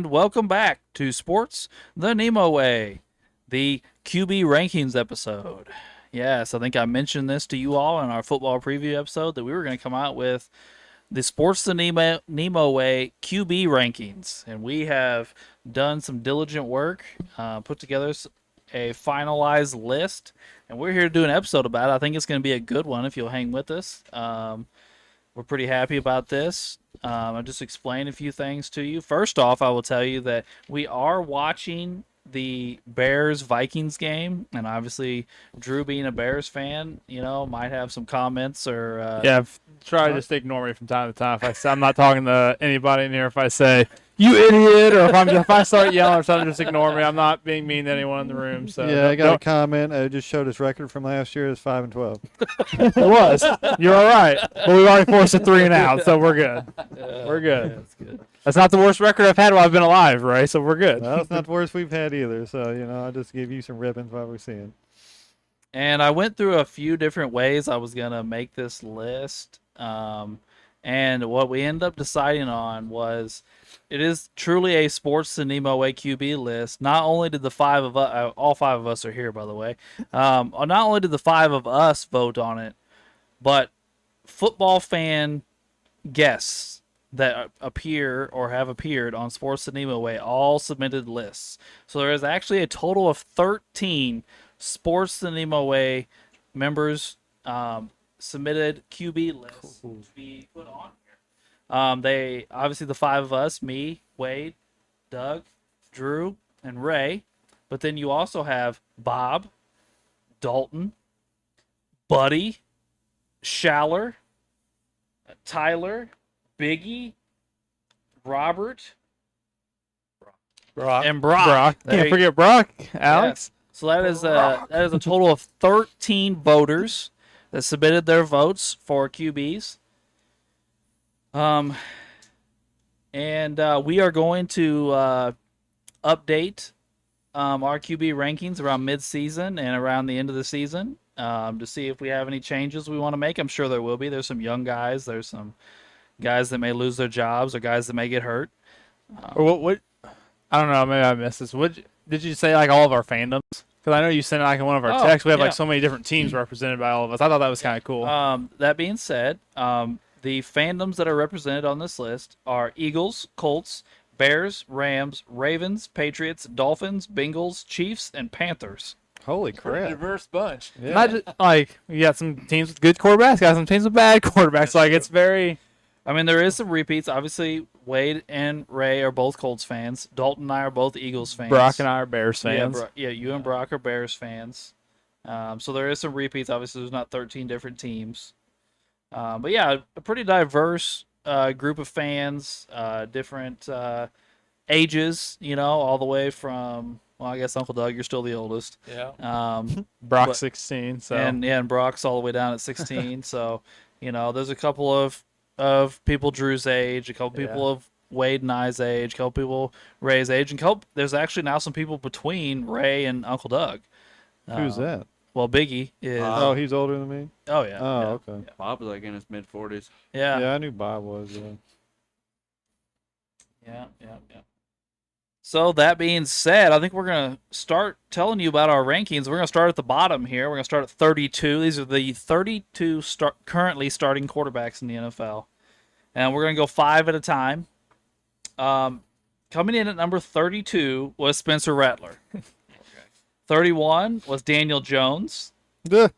and welcome back to Sports the NEMO Way, the QB rankings episode. Yes, I think I mentioned this to you all in our football preview episode that we were going to come out with the Sports the NEMO Way QB rankings, and we have done some diligent work, put together a finalized list, and we're here to do an episode about it. I think it's going to be a good one if you'll hang with us. We're pretty happy about this. I'll just explain a few things to you. First off, I will tell you that we are watching the Bears-Vikings game, and obviously Drew being a Bears fan, might have some comments or... Try to just ignore me from time to time. I'm not talking to anybody in here. If I say, you idiot, or if I start yelling or something, just ignore me. I'm not being mean to anyone in the room. So yeah, I got a comment. I just showed his record from last year is 5-12. It was. You're all right. But we've already forced a 3 and out, so we're good. We're good. Yeah, that's good. That's not the worst record I've had while I've been alive, right? So we're good. Well, it's not the worst we've had either. So, I'll just give you some ribbons while we're seeing. And I went through a few different ways I was going to make this list. And what we ended up deciding on was it is truly a Sports the NEMO Way QB list. Not only did the five of us, all five of us are here, by the way, not only did the five of us vote on it, but football fan guests that appear or have appeared on Sports the NEMO Way all submitted lists. So there is actually a total of 13 Sports the NEMO Way members submitted QB lists to be put on here. They obviously the five of us, me, Wade, Doug, Drew, and Ray. But then you also have Bob, Dalton, Buddy, Schaller, Tyler, Biggie, Robert, Brock. and Brock. Can't forget Brock, Alex. Yes. So that is a total of 13 voters that submitted their votes for QBs. And we are going to update our QB rankings around mid-season and around the end of the season to see if we have any changes we want to make. I'm sure there will be. There's some young guys. There's some guys that may lose their jobs or guys that may get hurt. Or what? I don't know. Maybe I missed this. Did you say like all of our fandoms? Because I know you sent like in one of our texts. We have like so many different teams represented by all of us. I thought that was kind of cool. That being said, the fandoms that are represented on this list are Eagles, Colts, Bears, Rams, Ravens, Patriots, Dolphins, Bengals, Chiefs, and Panthers. Holy Pretty crap. diverse bunch. Yeah. Not just, like you got some teams with good quarterbacks, got some teams with bad quarterbacks. Like it's very. I mean, there is some repeats. Obviously, Wade and Ray are both Colts fans. Dalton and I are both Eagles fans. Brock and I are Bears fans. Yeah, you and Brock are Bears fans. So there is some repeats. Obviously, there's not 13 different teams. But yeah, a pretty diverse group of fans, different ages, all the way from, well, I guess Uncle Doug, you're still the oldest. Yeah. Brock's 16. So And Brock's all the way down at 16. So, there's a couple of people Drew's age, a couple people of Wade and I's age, a couple people Ray's age, and there's actually now some people between Ray and Uncle Doug. Who's that? Well, Biggie is. Oh, he's older than me? Oh yeah. Oh, yeah. okay. Bob was like in his mid-40s. Yeah. Yeah, I knew Bob was. Yeah. So that being said, I think we're going to start telling you about our rankings. We're going to start at the bottom here. We're going to start at 32. These are the 32 currently starting quarterbacks in the NFL. And we're going to go 5 at a time. Coming in at number 32 was Spencer Rattler. 31 was Daniel Jones. Duh.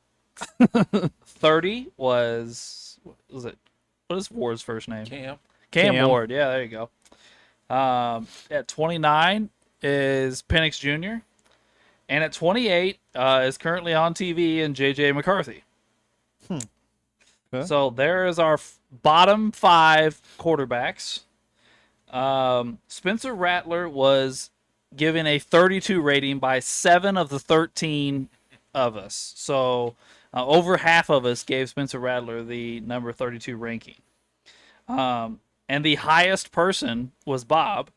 30 was it? What is Ward's first name? Cam. Cam Ward. Yeah, there you go. At 29 is Penix Jr. And at 28 is currently on TV and J.J. McCarthy. Okay. So there is our bottom 5 quarterbacks. Spencer Rattler was given a 32 rating by 7 of the 13 of us. So over half of us gave Spencer Rattler the number 32 ranking. And the highest person was Bob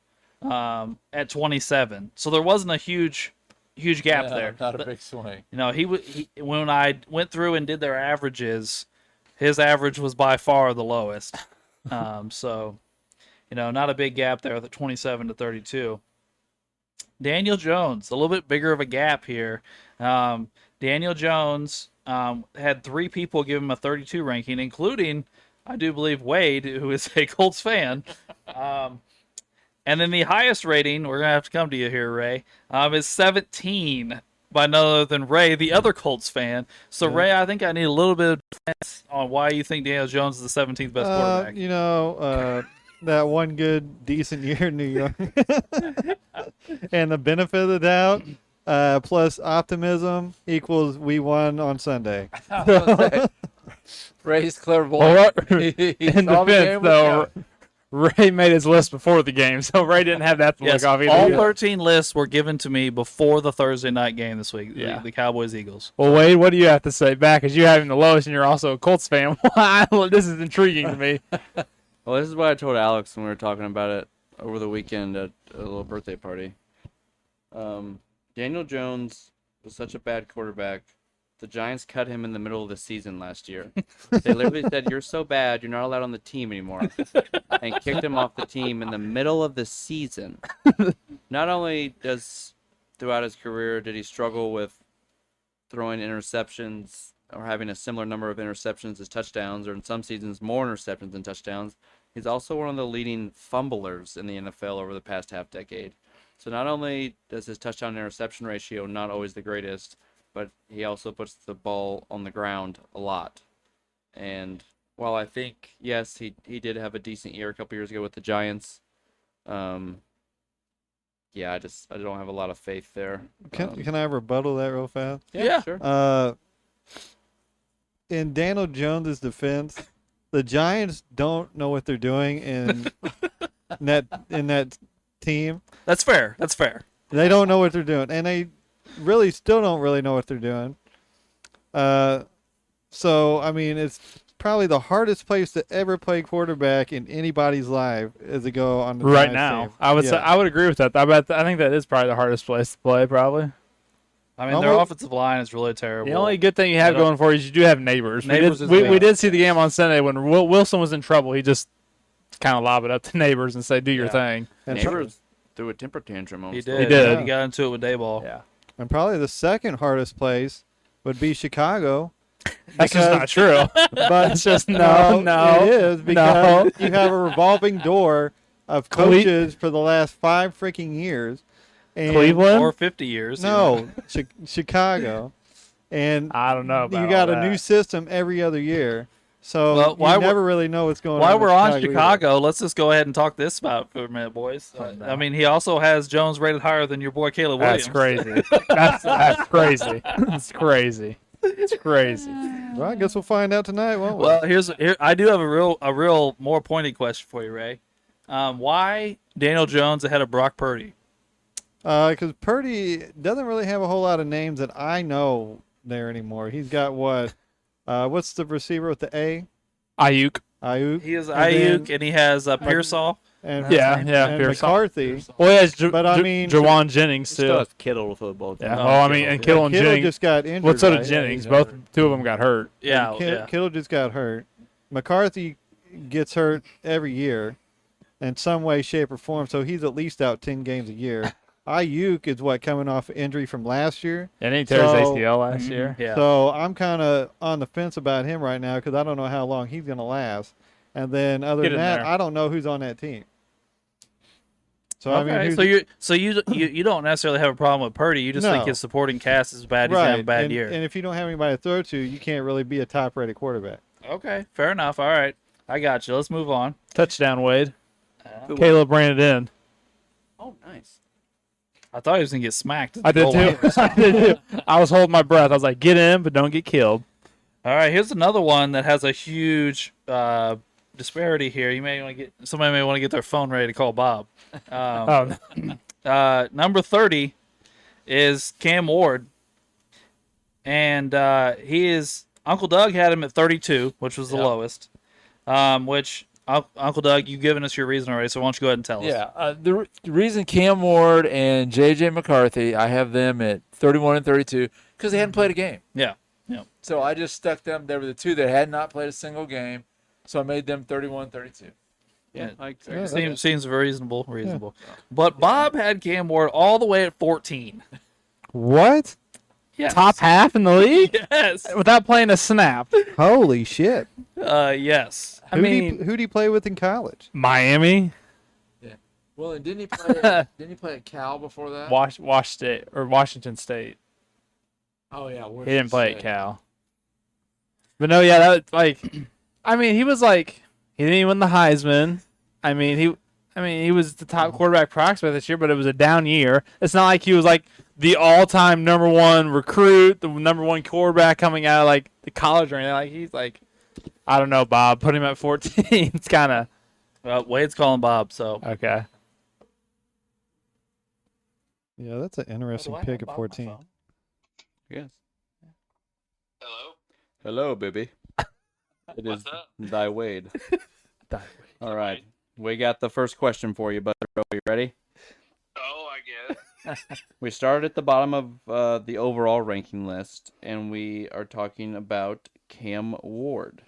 at 27. So there wasn't a huge gap there. Not a big swing. He when I went through and did their averages, his average was by far the lowest. So not a big gap there with the 27 to 32. Daniel Jones, a little bit bigger of a gap here. Daniel Jones had 3 people give him a 32 ranking, including, I do believe, Wade, who is a Colts fan. And then the highest rating, we're going to have to come to you here, Ray, is 17 by none other than Ray, the other Colts fan. So, Ray, I think I need a little bit of defense on why you think Daniel Jones is the 17th best quarterback. That one good, decent year in New York. And the benefit of the doubt plus optimism equals we won on Sunday. Ray's clairvoyant. In defense, though, Ray made his list before the game, so Ray didn't have that to look off either. All 13 lists were given to me before the Thursday night game this week, the Cowboys-Eagles. Well, Wade, what do you have to say back? Because you're having the lowest and you're also a Colts fan. This is intriguing to me. Well, this is what I told Alex when we were talking about it over the weekend at a little birthday party. Daniel Jones was such a bad quarterback. The Giants cut him in the middle of the season last year. They literally said, "You're so bad, you're not allowed on the team anymore," and kicked him off the team in the middle of the season. Not only throughout his career did he struggle with throwing interceptions or having a similar number of interceptions as touchdowns, or in some seasons more interceptions than touchdowns, he's also one of the leading fumblers in the NFL over the past half decade. So not only does his touchdown-interception ratio not always the greatest, but he also puts the ball on the ground a lot. And while I think, yes, he did have a decent year a couple years ago with the Giants, I don't have a lot of faith there. Can I rebuttal that real fast? Yeah. Sure. In Daniel Jones' defense, the Giants don't know what they're doing in that team. That's fair. They don't know what they're doing, and they really still don't really know what they're doing. So I mean, it's probably the hardest place to ever play quarterback in anybody's life is to go on the Right Giants now. team. I would agree with that. I think that is probably the hardest place to play, probably. I mean, their offensive line is really terrible. The only good thing you have going for you is you do have Neighbors. We did see the game on Sunday when Wilson was in trouble. He just kind of lob it up to Neighbors and say, "Do your thing." And Neighbors threw a temper tantrum He almost. did. He did. He got into it with Dayball. Yeah. And probably the second hardest place would be Chicago. That's just not true. But It's just it is because you have a revolving door of coaches for the last 5 freaking years. And Cleveland? Or 50 years. No, Chicago. And I don't know about you got all a new that. system every other year. So Well, you never really know what's going on. While with we're on either. Chicago, let's just go ahead and talk this about for a minute, boys. I mean, he also has Jones rated higher than your boy Caleb Williams. That's crazy. That's crazy. It's crazy. It's crazy. Well, I guess we'll find out tonight, won't we? Well, here I do have a real more pointed question for you, Ray. Why Daniel Jones ahead of Brock Purdy? Because Purdy doesn't really have a whole lot of names that I know there anymore. He's got what's the receiver with the A? Ayuk. Ayuk. He has And Ayuk then- and he has Pearsall. And Yeah, and Pearson. McCarthy. Well, he has But I mean- Jawan Jennings Still too. has Kittle to football. Yeah. Well, I mean, and Kittle and Kittle Jennings. just got injured. What's up right? to Jennings? he's Both hurt. two of them got hurt. Yeah, Kittle just got hurt. McCarthy gets hurt every year in some way, shape, or form, so he's at least out 10 games a year. Ayuk is coming off an injury from last year. And he tears So- ACL last year. Yeah. So I'm kind of on the fence about him right now because I don't know how long he's going to last. And then other Get than in that, there. I don't know who's on that team. So Okay, I mean, so you don't necessarily have a problem with Purdy. You just No. think his supporting cast is bad. He's having a bad and, year. and if you don't have anybody to throw to, you can't really be a top-rated quarterback. Okay, fair enough. All right, I got you. Let's move on. Touchdown, Wade. Who- Caleb ran it in. Oh, nice. I thought he was gonna get smacked. I did Goal line. too. I did too. I was holding my breath. I was like, get in, but don't get killed. All right, here's another one that has a huge disparity here. Somebody may want to get their phone ready to call Bob. Number 30 is Cam Ward, and he is Uncle Doug had him at 32, which was the lowest. Which Uncle Doug, you've given us your reason already, so why don't you go ahead and tell us? Yeah, the reason Cam Ward and J.J. McCarthy, I have them at 31 and 32 because they hadn't played a game. Yeah. So I just stuck them. They were the two that had not played a single game, so I made them 31 32. Yeah, Yeah. I Yeah, Seems reasonable. But Bob had Cam Ward all the way at 14. What? Yes. Top half in the league Yes. without playing a snap. Holy shit! Yes. I Who'd mean, who'd he play with in college? Miami, Well, and didn't he play? Didn't he play at Cal before that? Washington State. Oh yeah, He didn't play at Cal. But no, yeah, that was like, I mean, he was like, he didn't even win the Heisman. I mean, he was the top quarterback prospect this year, but it was a down year. It's not like he was like the all-time number one recruit, the number one quarterback coming out of like the college or anything. Like he's like, I don't know, Bob. Put him at 14. It's kind of Well, Wade's calling Bob, so. okay. Yeah, that's an interesting pick at 14. Yes. Hello? Hello, baby. It is What's up? thy Wade. All right. We got the first question for you, bud. Are you ready? Oh, I guess. We started at the bottom of the overall ranking list, and we are talking about Cam Ward.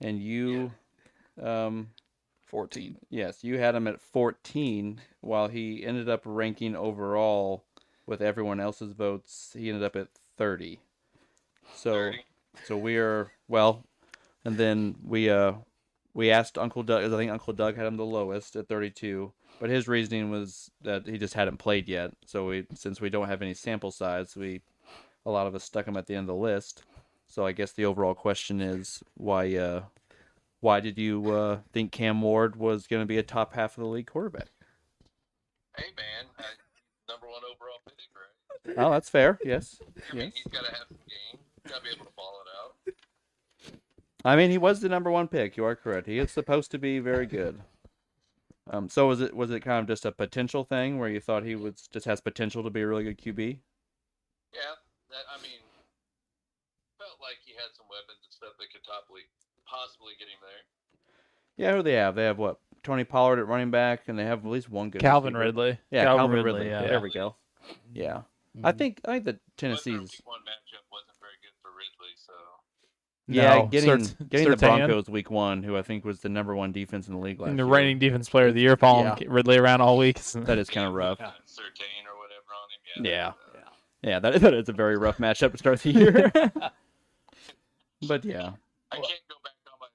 And you, 14. yes, you had him at 14, while he ended up ranking overall with everyone else's votes. He ended up at 30. So, 30. so we are well, and then we asked Uncle Doug. I think Uncle Doug had him the lowest at 32. But his reasoning was that he just hadn't played yet. So since we don't have any sample size, a lot of us stuck him at the end of the list. So I guess the overall question is why did you think Cam Ward was going to be a top half of the league quarterback? Hey, man. Number one overall pick, right? Oh, that's fair. Yes. I mean, Yes. he's got to have some game. Got to be able to ball it out. I mean, he was the number one pick. You are correct. He is supposed to be very good. So was it kind of just a potential thing where you thought he just has potential to be a really good QB? Yeah, I mean, felt like he had some weapons and stuff that could possibly get him there. Yeah, who do they have? They have what? Tony Pollard at running back, and they have at least one good Calvin receiver. Ridley. Yeah, Calvin Calvin Ridley, Ridley. yeah. There we go. Yeah, I think the But their Tennessee's. week one matchup wasn't very good for Ridley, so. Yeah, No, getting the Surtain. Broncos week one, who I think was the number one defense in the league last And the year. reigning defense player of the year, following Ridley around all week. That is kind of rough. Surtain or whatever on him. Yeah. Yeah, that is a very rough matchup to start the year. But yeah, I can't go back on my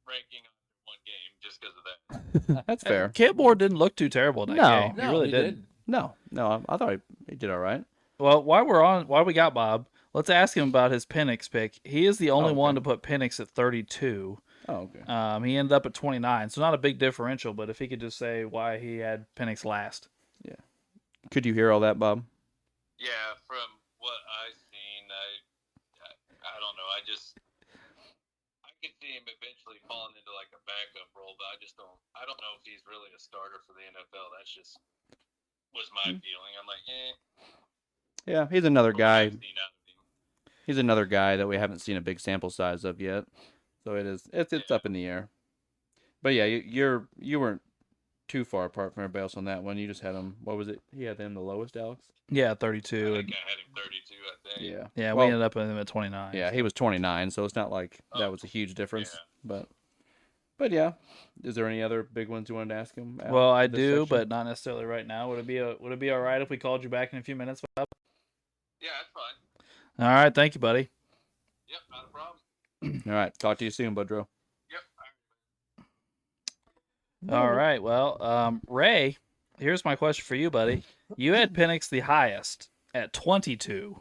ranking on one game just because of that. that's fair. Cam Ward didn't look too terrible in that No. game. He No, really he didn't. didn't. No, I thought he did all right. Well, while we got Bob, let's ask him about his Penix pick. He is the only Okay. one to put Penix at 32. Oh, okay. He ended up at 29, so not a big differential. But if he could just say why he had Penix last. Could you hear all that, Bob? Yeah, from what I've seen, I don't know. I could see him eventually falling into like a backup role, but I don't know if he's really a starter for the NFL. That's just was my feeling. I'm like, Yeah, he's another from what guy. I've seen out of him. He's another guy that we haven't seen a big sample size of yet. So it's up in the air. But yeah, you weren't too far apart from everybody else on that one. You just had him. What was it? He had him the lowest, Alex. Yeah, I 32. think I had him 32, I think. Yeah. Yeah, Well, we ended up with him at 29. Yeah, he was 29, so it's not like that Oh, was a huge difference. yeah. But yeah, is there any other big ones you wanted to ask him? Well, I this do, section? but not necessarily right now. Would it be all right if we called you back in a few minutes, Bob? Yeah, that's fine. All right, thank you, buddy. Yep, not a problem. All right, talk to you soon, Budro. Yep. All right. Well, Ray, here's my question for you, buddy. You had Penix the highest at 22.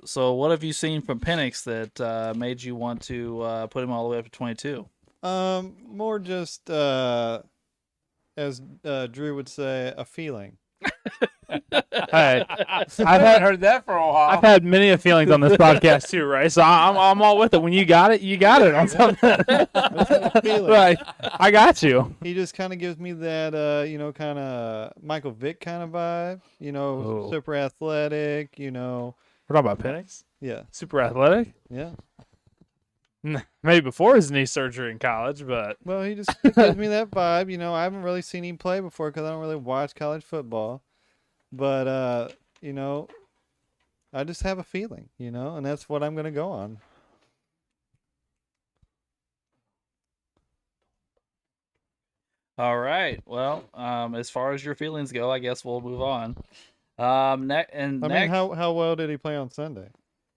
So what have you seen from Penix that made you want to put him all the way up to 22? More just as Drew would say, a feeling. Hey, I haven't heard that for a while. I've had many of feelings on this podcast too, right? So I'm all with it. When you got it, you got it on something. Feeling. Like, I got you. He just kind of gives me that, kind of Michael Vick kind of vibe. Oh. Super athletic. We're talking about Penix. Yeah, Super athletic. yeah. Maybe before his knee surgery in college, but Well, he just gives me that vibe. I haven't really seen him play before because I don't really watch college football. But, I just have a feeling, and that's what I'm going to go on. All right. Well, as far as your feelings go, I guess we'll move on. I mean, Next, how well did he play on Sunday?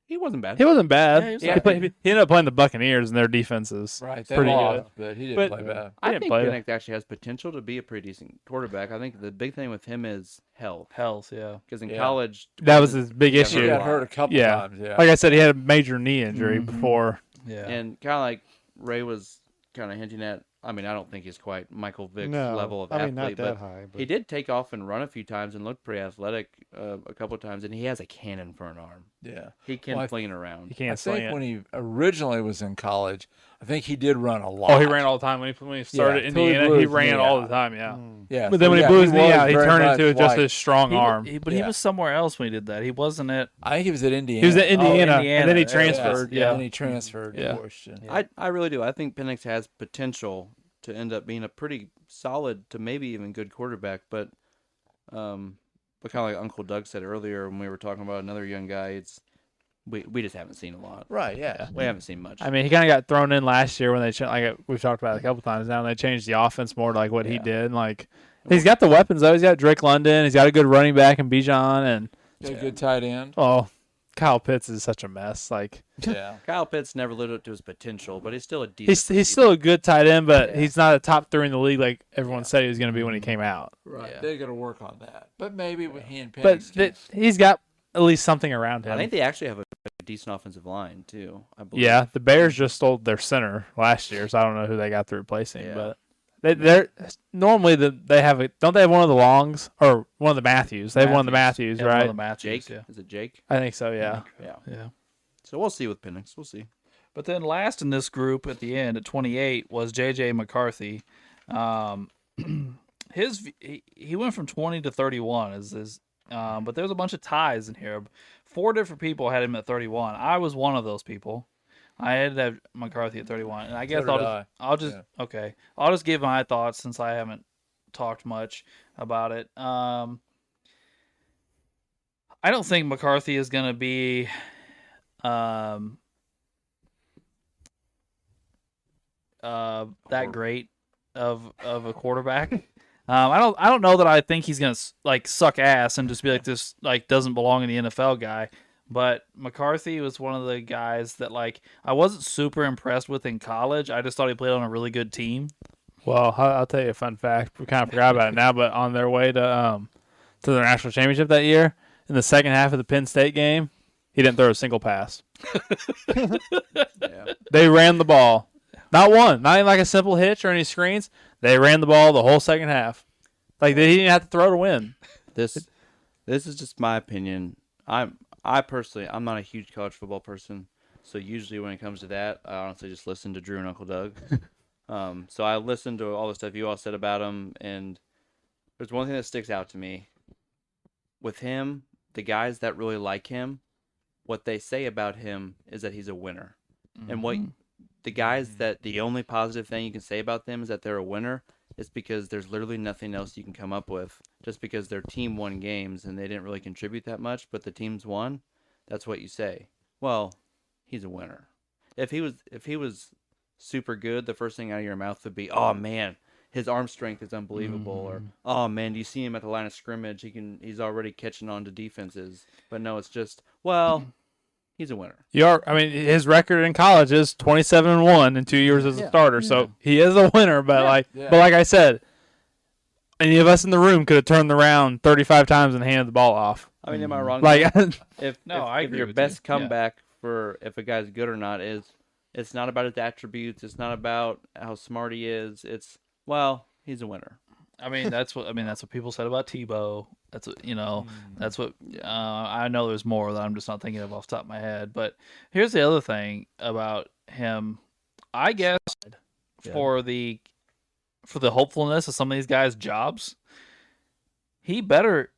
He wasn't bad. He wasn't bad. Yeah, he was he, okay. he ended up playing the Buccaneers, and their defense is Right, they pretty lost, good. but he didn't But- play bad. I didn't think play Penix actually has potential to be a pretty decent quarterback. I think the big thing with him is health. health. Yeah. Because in Yeah. college, That was his big he got He issue. hurt a got lot. hurt a couple Yeah. times. Yeah, Like I said, he had a major knee injury Mhm. before. Yeah. And kind of like Ray was kind of hinting at. I mean, I don't think he's quite Michael Vick's No, level of I mean athlete, not that but high. But he did take off and run a few times and looked pretty athletic a couple of times, and he has a cannon for an arm. yeah. He can Well, I- fling it He around. can't I swing think it. when he originally was in college, I think he did run a lot. Oh, he ran all the time when he started Yeah, in till he Indiana. blew He his ran knee all out. the time. Yeah. Yeah, But then when he yeah, blew his knee was out, he very turned much into just like- his strong arm. But he Yeah. was somewhere else when he did that. He wasn't at. I think he was at Indiana. He was at Indiana, Indiana, and then he yeah, transferred. Yeah, Yeah. then he transferred. Yeah. Of course. Yeah. Yeah. I really do. I think Penix has potential to end up being a pretty solid to maybe even good quarterback, but kind of like Uncle Doug said earlier when we were talking about another young guy, it's we just haven't seen a lot. Right. Yeah. We haven't seen much. I mean, he kind of got thrown in last year when they like we've talked about it a couple times now. And they changed the offense more to like what he Yeah. did. Like he's got the weapons though. He's got Drake London. He's got a good running back in Bijan, and Got a good tight end. Kyle Pitts is such a mess. Like Yeah. Kyle Pitts never lived up to his potential, but he's still a decent. he's still a good tight end, but Yeah. he's not a top 3 in the league like everyone Yeah. said he was going to be when he came out. Right. Yeah. They got to work on that, but maybe with he and But Penix. he's got at least something around I him. think they actually have a decent offensive line too. I believe. Yeah, the Bears just stole their center last year, so I don't know who they got to replace him. Yeah. But they're normally they have don't they have one of the Longs or one of the Matthews? They have one of the Matthews, Yeah, one right? of the Matthews, Jake. yeah. Is it Jake? I think so. Yeah. Yeah. Yeah. So we'll see with Penix. We'll see. But then last in this group at the end at 28 was J.J. McCarthy. He went from 20 to 31 but there's a bunch of ties in here. 4 different people had him at 31. I was one of those people. I had to have McCarthy at 31, and I guess So did I. I'll just okay. I'll just give my thoughts since I haven't talked much about it. I don't think McCarthy is going to be that great of a quarterback. I don't know that I think he's gonna like suck ass and just be like this like doesn't belong in the NFL guy. But McCarthy was one of the guys that like I wasn't super impressed with in college. I just thought he played on a really good team. Well, I'll tell you a fun fact. We kind of forgot about it now, but on their way to the national championship that year, in the second half of the Penn State game, he didn't throw a single pass. Yeah. They ran the ball. Not one. Not even like a simple hitch or any screens. They ran the ball the whole second half. Like they didn't have to throw to win. This is just my opinion. I personally I'm not a huge college football person, so usually when it comes to that, I honestly just listen to Drew and Uncle Doug. So I listened to all the stuff you all said about him, and there's one thing that sticks out to me. With him, the guys that really like him, what they say about him is that he's a winner. And what the guys that the only positive thing you can say about them is that they're a winner, is because there's literally nothing else you can come up with. Just because their team won games and they didn't really contribute that much, but the teams won, that's what you say. Well, he's a winner. If he was super good, the first thing out of your mouth would be, "Oh man, his arm strength is unbelievable," or "Oh man, do you see him at the line of scrimmage? He's already catching on to defenses." But no, it's just, well, he's a winner. His record in college is 27-1 in 2 years as a starter, so he is a winner. But but like I said, any of us in the room could have turned around 35 times and handed the ball off. I mean, am I wrong? Like if I if agree your with best you. Yeah. comeback for if a guy's good or not is, it's not about his attributes. It's not about how smart he is. It's, well, he's a winner. That's what people said about Tebow. That's what That's what I know. There's more that I'm just not thinking of off the top of my head. But here's the other thing about him. I guess for the hopefulness of some of these guys' jobs, they better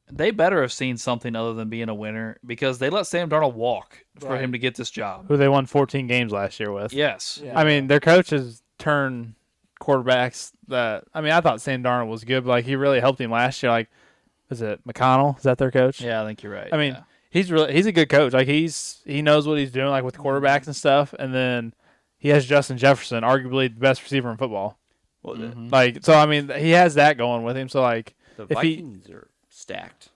have seen something other than being a winner, because they let Sam Darnold walk for him to get this job. who they won 14 games last year with. Yes. Yeah. I mean, their coaches turn quarterbacks that I thought Sam Darnold was good, but like he really helped him last year. Like, is it McConnell? Is that their coach? Yeah, I think you're right. I mean, yeah. he's a good coach. Like he knows what he's doing, like with quarterbacks and stuff. And then he has Justin Jefferson, arguably the best receiver in football. Well, Like, so I mean, he has that going with him. So like, the if he- Vikings are stacked.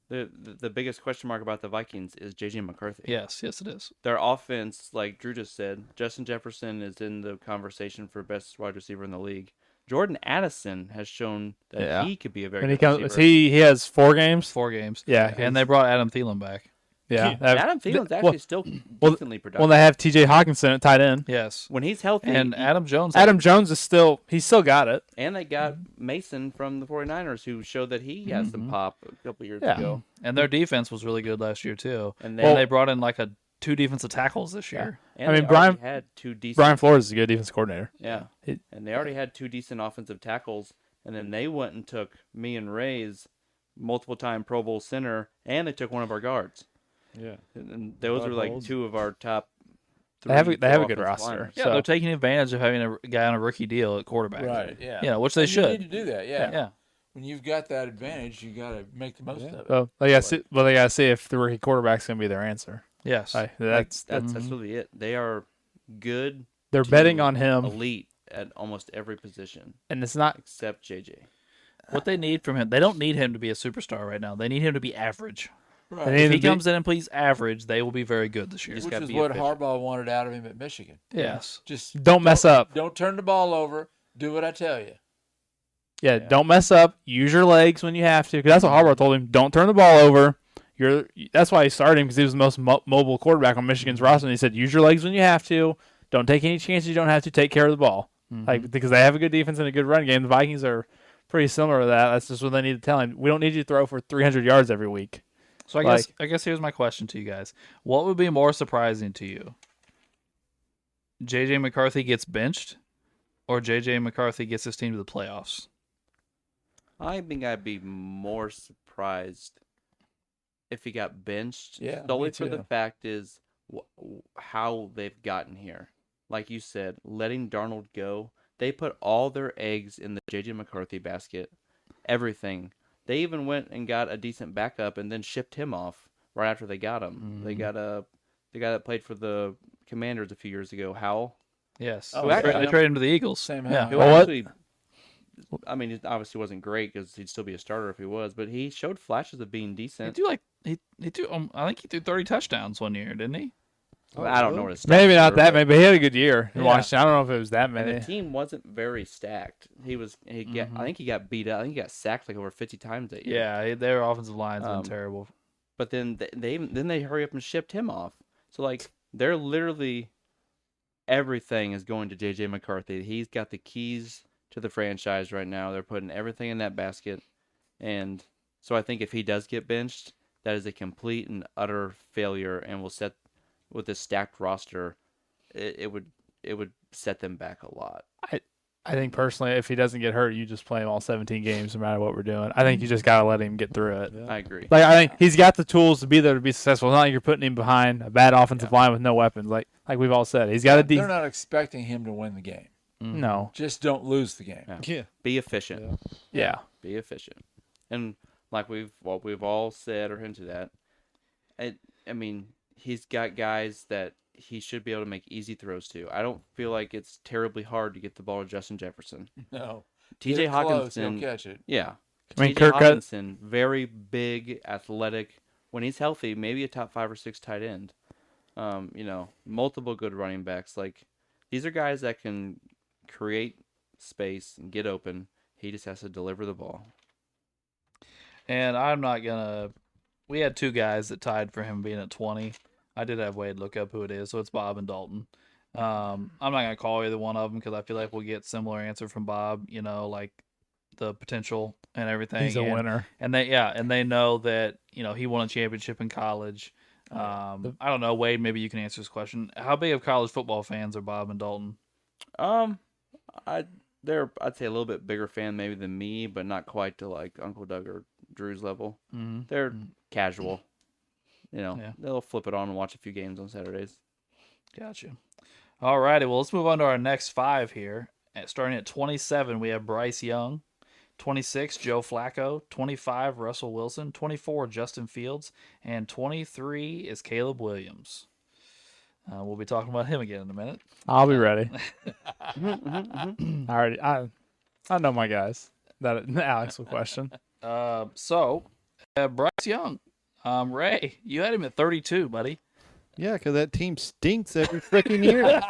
The biggest question mark about the Vikings is J.J. McCarthy. Yes, it is. Their offense, like Drew just said, Justin Jefferson is in the conversation for best wide receiver in the league. Jordan Addison has shown that Yeah. he could be a very when he good comes, receiver. he has 4 games. 4 games. Yeah, And they brought Adam Thielen back. Yeah, Adam Thielen's actually still decently productive. Well, they have T.J. Hawkinson at tight end. Yes. when he's healthy, And Adam Jones. Adam Jones is still got it. and they got Mason from the 49ers, who showed that he has some pop a couple years Yeah. ago. And their defense was really good last year, too. And And they brought in like 2 defensive tackles this year. and I mean, they already Brian- had 2 decent. Brian Flores is a good defense coordinator. Yeah, and they already had 2 decent offensive tackles, and then they went and took me and Ray's multiple-time Pro Bowl center, and they took one of our guards. Yeah. And those God are like holds. 2 of our top. They have a 3, good 4 offensive roster. liners. Yeah, So- they're taking advantage of having a guy on a rookie deal at quarterback. Right. Yeah. Yeah, which they And should. You need to do that. Yeah. Yeah. When you've got that advantage, you got to make the most of it. So they got to see if the rookie quarterback's going to be their answer. Yes. Like, That's that's really it. They are good. they're to betting on him, elite at almost every position and it's not. except JJ. What they need from him, they don't need him to be a superstar right now. They need him to be average. They Right. need If him he to be- comes in and plays average, they will be very good this year. Just Which gotta is be what efficient. Harbaugh wanted out of him at Michigan. Yes. Just Don't mess up. Don't turn the ball over. Do what I tell you. Yeah, don't mess up. Use your legs when you have to. Because that's what Harbaugh told him. Don't turn the ball over. That's why he started him, because he was the most mobile quarterback on Michigan's roster. And he said, use your legs when you have to. Don't take any chances you don't have to. Take care of the ball. Like, because they have a good defense and a good run game. The Vikings are pretty similar to that. That's just what they need to tell him. We don't need you to throw for 300 yards every week. So I guess here's my question to you guys. What would be more surprising to you? JJ McCarthy gets benched or JJ McCarthy gets his team to the playoffs? I think I'd be more surprised if he got benched. Yeah, solely me for the too. fact is how they've gotten here. Like you said, letting Darnold go, they put all their eggs in the JJ McCarthy basket. Everything. They even went and got a decent backup and then shipped him off right after they got him. They got the guy that played for the Commanders a few years ago, Howell. Yes. Oh, They okay. traded him to the Eagles. Same Yeah. house. Who Well, what- actually, I mean, it obviously wasn't great because he'd still be a starter if he was, but he showed flashes of being He decent. threw he threw I think he threw 30 touchdowns one year, didn't he? I don't know what his stats Maybe not were, that. but- Maybe he had a good year in Yeah. Washington. I don't know if it was that And many. the team wasn't very stacked. I think he got beat up. I think he got sacked like over 50 times that year. Yeah, their offensive line's been Um, terrible. But then they hurry up and shipped him off. So like they're literally everything is going to JJ McCarthy. He's got the keys to the franchise right now. They're putting everything in that basket. And so I think if he does get benched, that is a complete and utter failure and will set with this stacked roster, it would set them back a lot. I think personally, if he doesn't get hurt, you just play him all 17 games, no matter what we're doing. I think you just gotta let him get through it. Yeah. I agree. Like, I think he's got the tools to be there to be successful. It's not like you're putting him behind a bad offensive line with no weapons. Like we've all said, he's got a They're decent. not expecting him to win the game. No, Just don't lose the game. Yeah. Yeah. Be efficient. yeah, Be efficient. And like we've all said or hinted at, I mean, he's got guys that he should be able to make easy throws to. I don't feel like it's terribly hard to get the ball to Justin Jefferson. No. TJ Get it close, Hawkinson, he'll catch it. yeah. I mean, TJ Kirk Hawkinson, very big, athletic. When he's healthy, maybe a top 5 or 6 tight end. Multiple good running backs. Like these are guys that can create space and get open. He just has to deliver the ball. And I'm not gonna. We had 2 guys that tied for him being at 20. I did have Wade look up who it is, so it's Bob and Dalton. I'm not gonna call either one of them because I feel like we'll get similar answer from Bob. Like the potential and everything. he's a and, winner. and they know that he won a championship in college. I don't know, Wade. Maybe you can answer this question. How big of college football fans are Bob and Dalton? I'd say a little bit bigger fan maybe than me, but not quite to like Uncle Doug or Drew's level. Mm-hmm. They're casual. Yeah. They'll flip it on and watch a few games on Saturdays. Gotcha. All righty. Well, let's move on to our next 5 here. Starting at 27, we have Bryce Young. 26, Joe Flacco. 25, Russell Wilson. 24, Justin Fields. And 23 is Caleb Williams. We'll be talking about him again in a minute. I'll be ready. Mm-hmm. I I know my guys. That Alex will question. Bryce Young, Ray, you had him at 32, buddy. Yeah, because that team stinks every freaking year.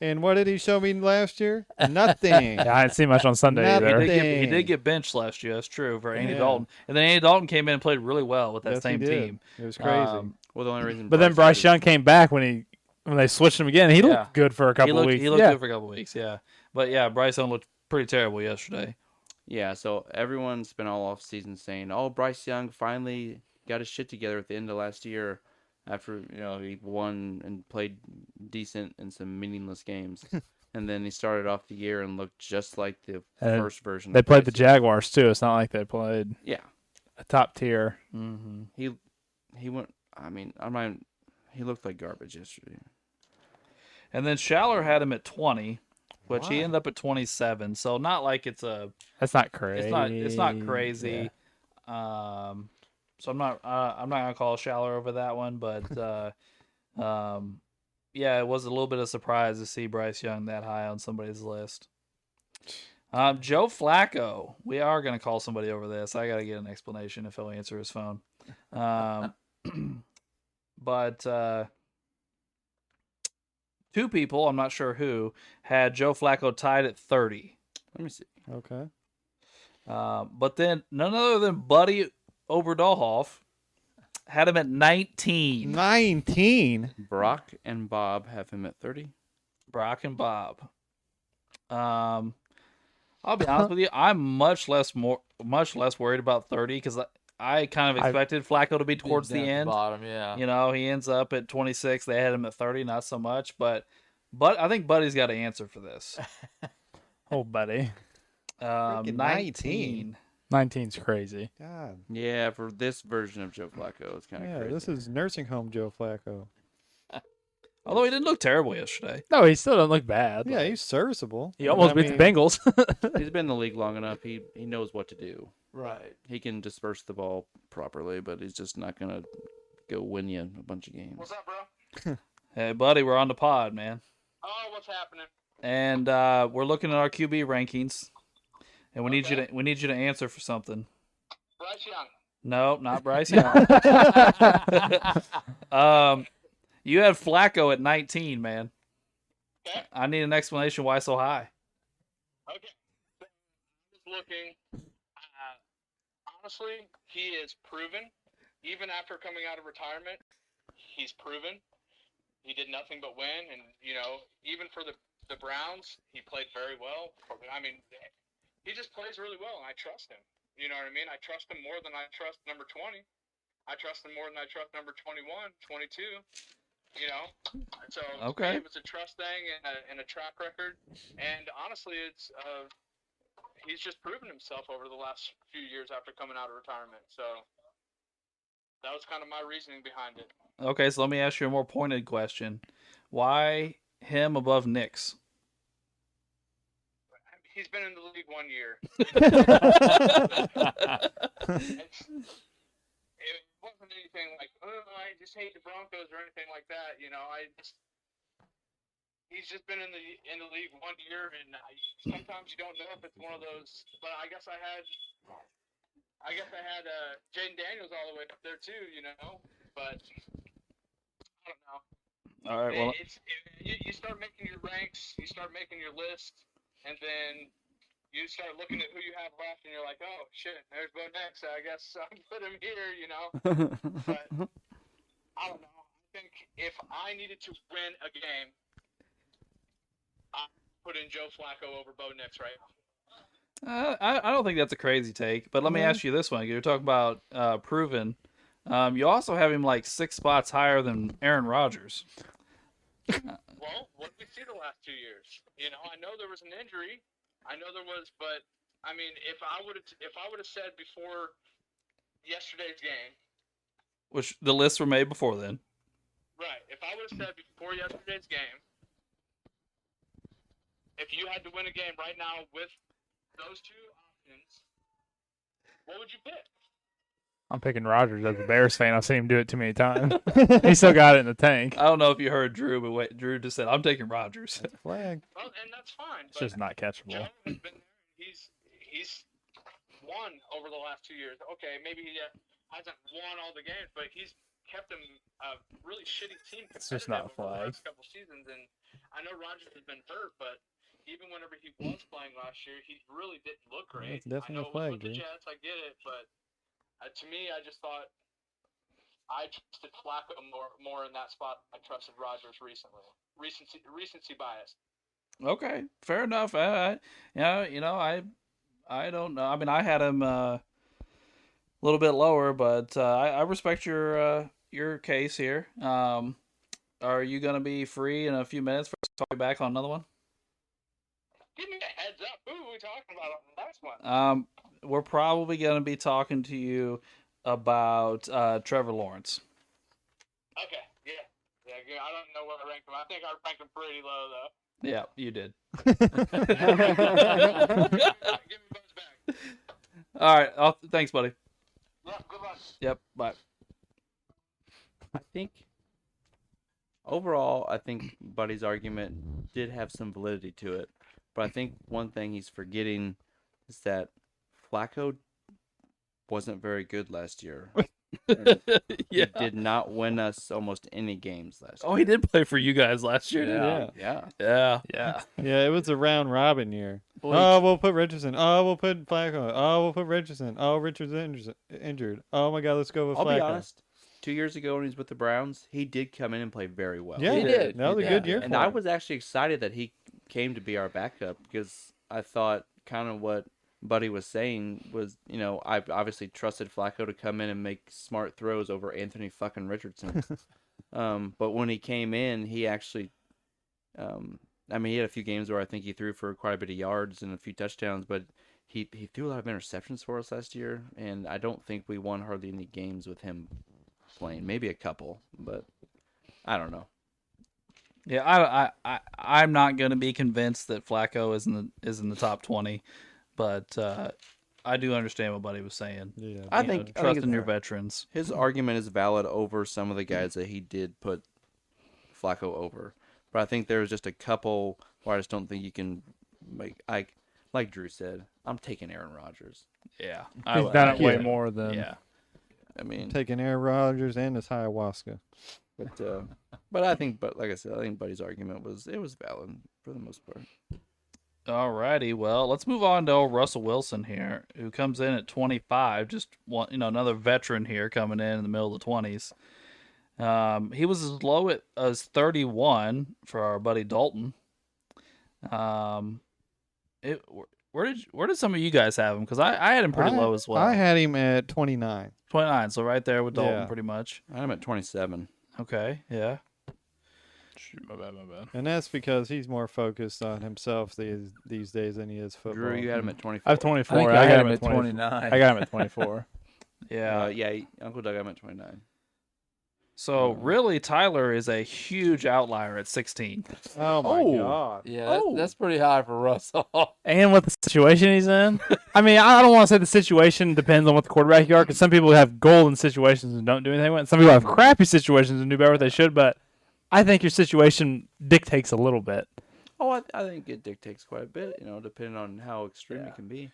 And what did he show me last year? Nothing. Yeah, I didn't see much on Sunday Not- either. He did Dang. get benched last year. That's true for Andy Yeah. Dalton, and then Andy Dalton came in and played really well with that Yes, he same did. team. It was crazy. Well, the only reason. But then Bryce Young came back when they switched him again. He Yeah. looked good for a couple of weeks. He looked Yeah. good for a couple of weeks, yeah. But yeah, Bryce Young looked pretty terrible yesterday. Yeah, so everyone's been all off season saying, "Oh, Bryce Young finally got his shit together at the end of last year, after he won and played decent in some meaningless games." And then he started off the year and looked just like the And first version. They of played the Bryce Young. Jaguars too. It's not like they played Yeah, a top tier. Mm-hmm. he went. I mean, he looked like garbage yesterday. And then Schaller had him at 20, which he Why? ended up at 27. So not like it's That's not crazy. it's not crazy. So I'm not gonna call Schaller over that one, but yeah, it was a little bit of a surprise to see Bryce Young that high on somebody's list. Joe Flacco, we are gonna call somebody over this. I gotta get an explanation if he'll answer his phone. But two people, I'm not sure who, had Joe Flacco tied at 30. Let me see. Okay. But then none other than Buddy Oberdolhoff had him at 19. 19. Brock and Bob have him at 30. Brock and Bob. I'll be honest with you, I'm much less worried about 30 because I kind of expected Flacco to be towards the Down at end. bottom, yeah. He ends up at 26. They had him at 30, not so much, but I think Buddy's got to answer for this. Oh, buddy. Freaking 19. 19's crazy. God. Yeah, for this version of Joe Flacco, it's kind of Yeah, crazy. this is nursing home Joe Flacco. Although he didn't look terrible yesterday. No, he still doesn't look bad. Yeah, he's serviceable. He almost I beat mean, the Bengals. He's been in the league long enough. He knows what to do. Right. He can disperse the ball properly, but he's just not gonna go win you a bunch of games. What's up, bro? Hey, Buddy, we're on the pod, man. Oh, what's happening? And we're looking at our QB rankings, and we need you to answer for something. Bryce Young. No, not Bryce Young. You had Flacco at 19, man. Okay. I need an explanation why so high. Okay. Just looking. Honestly, he is proven. Even after coming out of retirement, he's proven. He did nothing but win, and even for the Browns, he played very well. I mean, he just plays really well, and I trust him. You know what I mean? I trust him more than I trust number 20. I trust him more than I trust number 21, 22. So Okay. It's a trust thing and a track record, and honestly, he's just proven himself over the last few years after coming out of retirement. So that was kind of my reasoning behind it. Okay, so let me ask you a more pointed question. Why him above Knicks? He's been in the league 1 year. It wasn't anything like, oh, I just hate the Broncos or anything like that. He's just been in the league 1 year, and sometimes you don't know if it's one of those. But I guess I had Jaden Daniels all the way up there too, But I don't know. All right, well, You start making your ranks, you start making your list, and then you start looking at who you have left, and you're like, oh shit, there's Bo Nix. I guess I'll put him here, But I don't know. I think if I needed to win a game, I'd put in Joe Flacco over Bo Nix right now. I don't think that's a crazy take, but let me ask you this one. You're talking about proven. You also have him like 6 spots higher than Aaron Rodgers. Well, what did we see the last 2 years? I know there was an injury. I know there was, but I mean, if I would have said before yesterday's game, Which the lists were made before then. right? If I would have said before yesterday's game, if you had to win a game right now with those two options, what would you pick? I'm picking Rodgers as a Bears fan. I've seen him do it too many times. He still got it in the tank. I don't know if you heard Drew, but wait, Drew just said, I'm taking Rodgers. Flag. Well, and that's fine. It's just not catchable. Joe has been there. He's won over the last 2 years. Okay, maybe he hasn't won all the games, but he's kept them a really shitty team It's just not competitive over the flag. last couple seasons. And I know Rodgers has been hurt, but even whenever he was playing last year, he really didn't look great. That's definitely I know a flag, it was with the dude. Jets. I get it, but to me, I just thought I trusted Flacco more in that spot. I trusted Rodgers recently. Recency bias. Okay, fair enough. I don't know. I mean, I had him a little bit lower, but I respect your case here. Are you going to be free in a few minutes for us to talk back on another one? Give me a heads up. Who are we talking about on the next one? We're probably going to be talking to you about Trevor Lawrence. Okay, yeah. I don't know where I ranked him. I think I ranked him pretty low though. Yeah, you did. Give me those back. All right. Thanks, buddy. Yeah, good luck. Yep. Bye. I think overall, I think Buddy's argument did have some validity to it. But I think one thing he's forgetting is that Flacco wasn't very good last year. Yeah. He did not win us almost any games last year. Oh, he did play for you guys last year. didn't he? Yeah. Yeah. Yeah. Yeah, it was a round robin year. Well, Oh, we'll put Richardson. Oh, we'll put Flacco. Oh, we'll put Richardson. Oh, Richardson's injured. Oh my God, let's go with I'll Flacco. be honest. 2 years ago when he was with the Browns, he did come in and play very well. Yeah, He did. That was He a good did. year And for I him. was actually excited that he came to be our backup because I thought kind of what Buddy was saying was, I obviously trusted Flacco to come in and make smart throws over Anthony fucking Richardson. But when he came in, he actually, he had a few games where I think he threw for quite a bit of yards and a few touchdowns, but he threw a lot of interceptions for us last year, and I don't think we won hardly any games with him playing. Maybe a couple, but I don't know. Yeah, I'm not going to be convinced that Flacco is in the top 20, but I do understand what Buddy was saying. Yeah. I You think know, trust in it's- your veterans. His argument is valid over some of the guys that he did put Flacco over. But I think there's just a couple where I just don't think you can make. Like Drew said, I'm taking Aaron Rodgers. Yeah, He's done it way yeah. more than. Yeah, I mean, Taking Aaron Rodgers and his ayahuasca. but I think, like I said, I think Buddy's argument was valid for the most part. Alrighty, well, let's move on to old Russell Wilson here, who comes in at 25. Just another veteran here coming in the middle of the 20s. He was as low as 31 for our buddy Dalton. Where did some of you guys have him? Because I had him pretty low as well. I had him at 29. 29, so right there with Dalton, Yeah. pretty much. I'm at 27. Okay, yeah. Shoot, my bad. And that's because he's more focused on himself these days than he is football. Drew, you had him at 24. I have 24. I think I had him at 29. I got him at 24. Yeah. Uncle Doug, I'm at 29. So really, Tyler is a huge outlier at 16. Oh, my Oh. God. Yeah, that's pretty high for Russell. And what the situation he's in. I mean, I don't want to say the situation depends on what the quarterback you are, because some people have golden situations and don't do anything with it. Some people have crappy situations and do better what they should, but I think your situation dictates a little bit. Oh, I think it dictates quite a bit, depending on how extreme Yeah. it can be.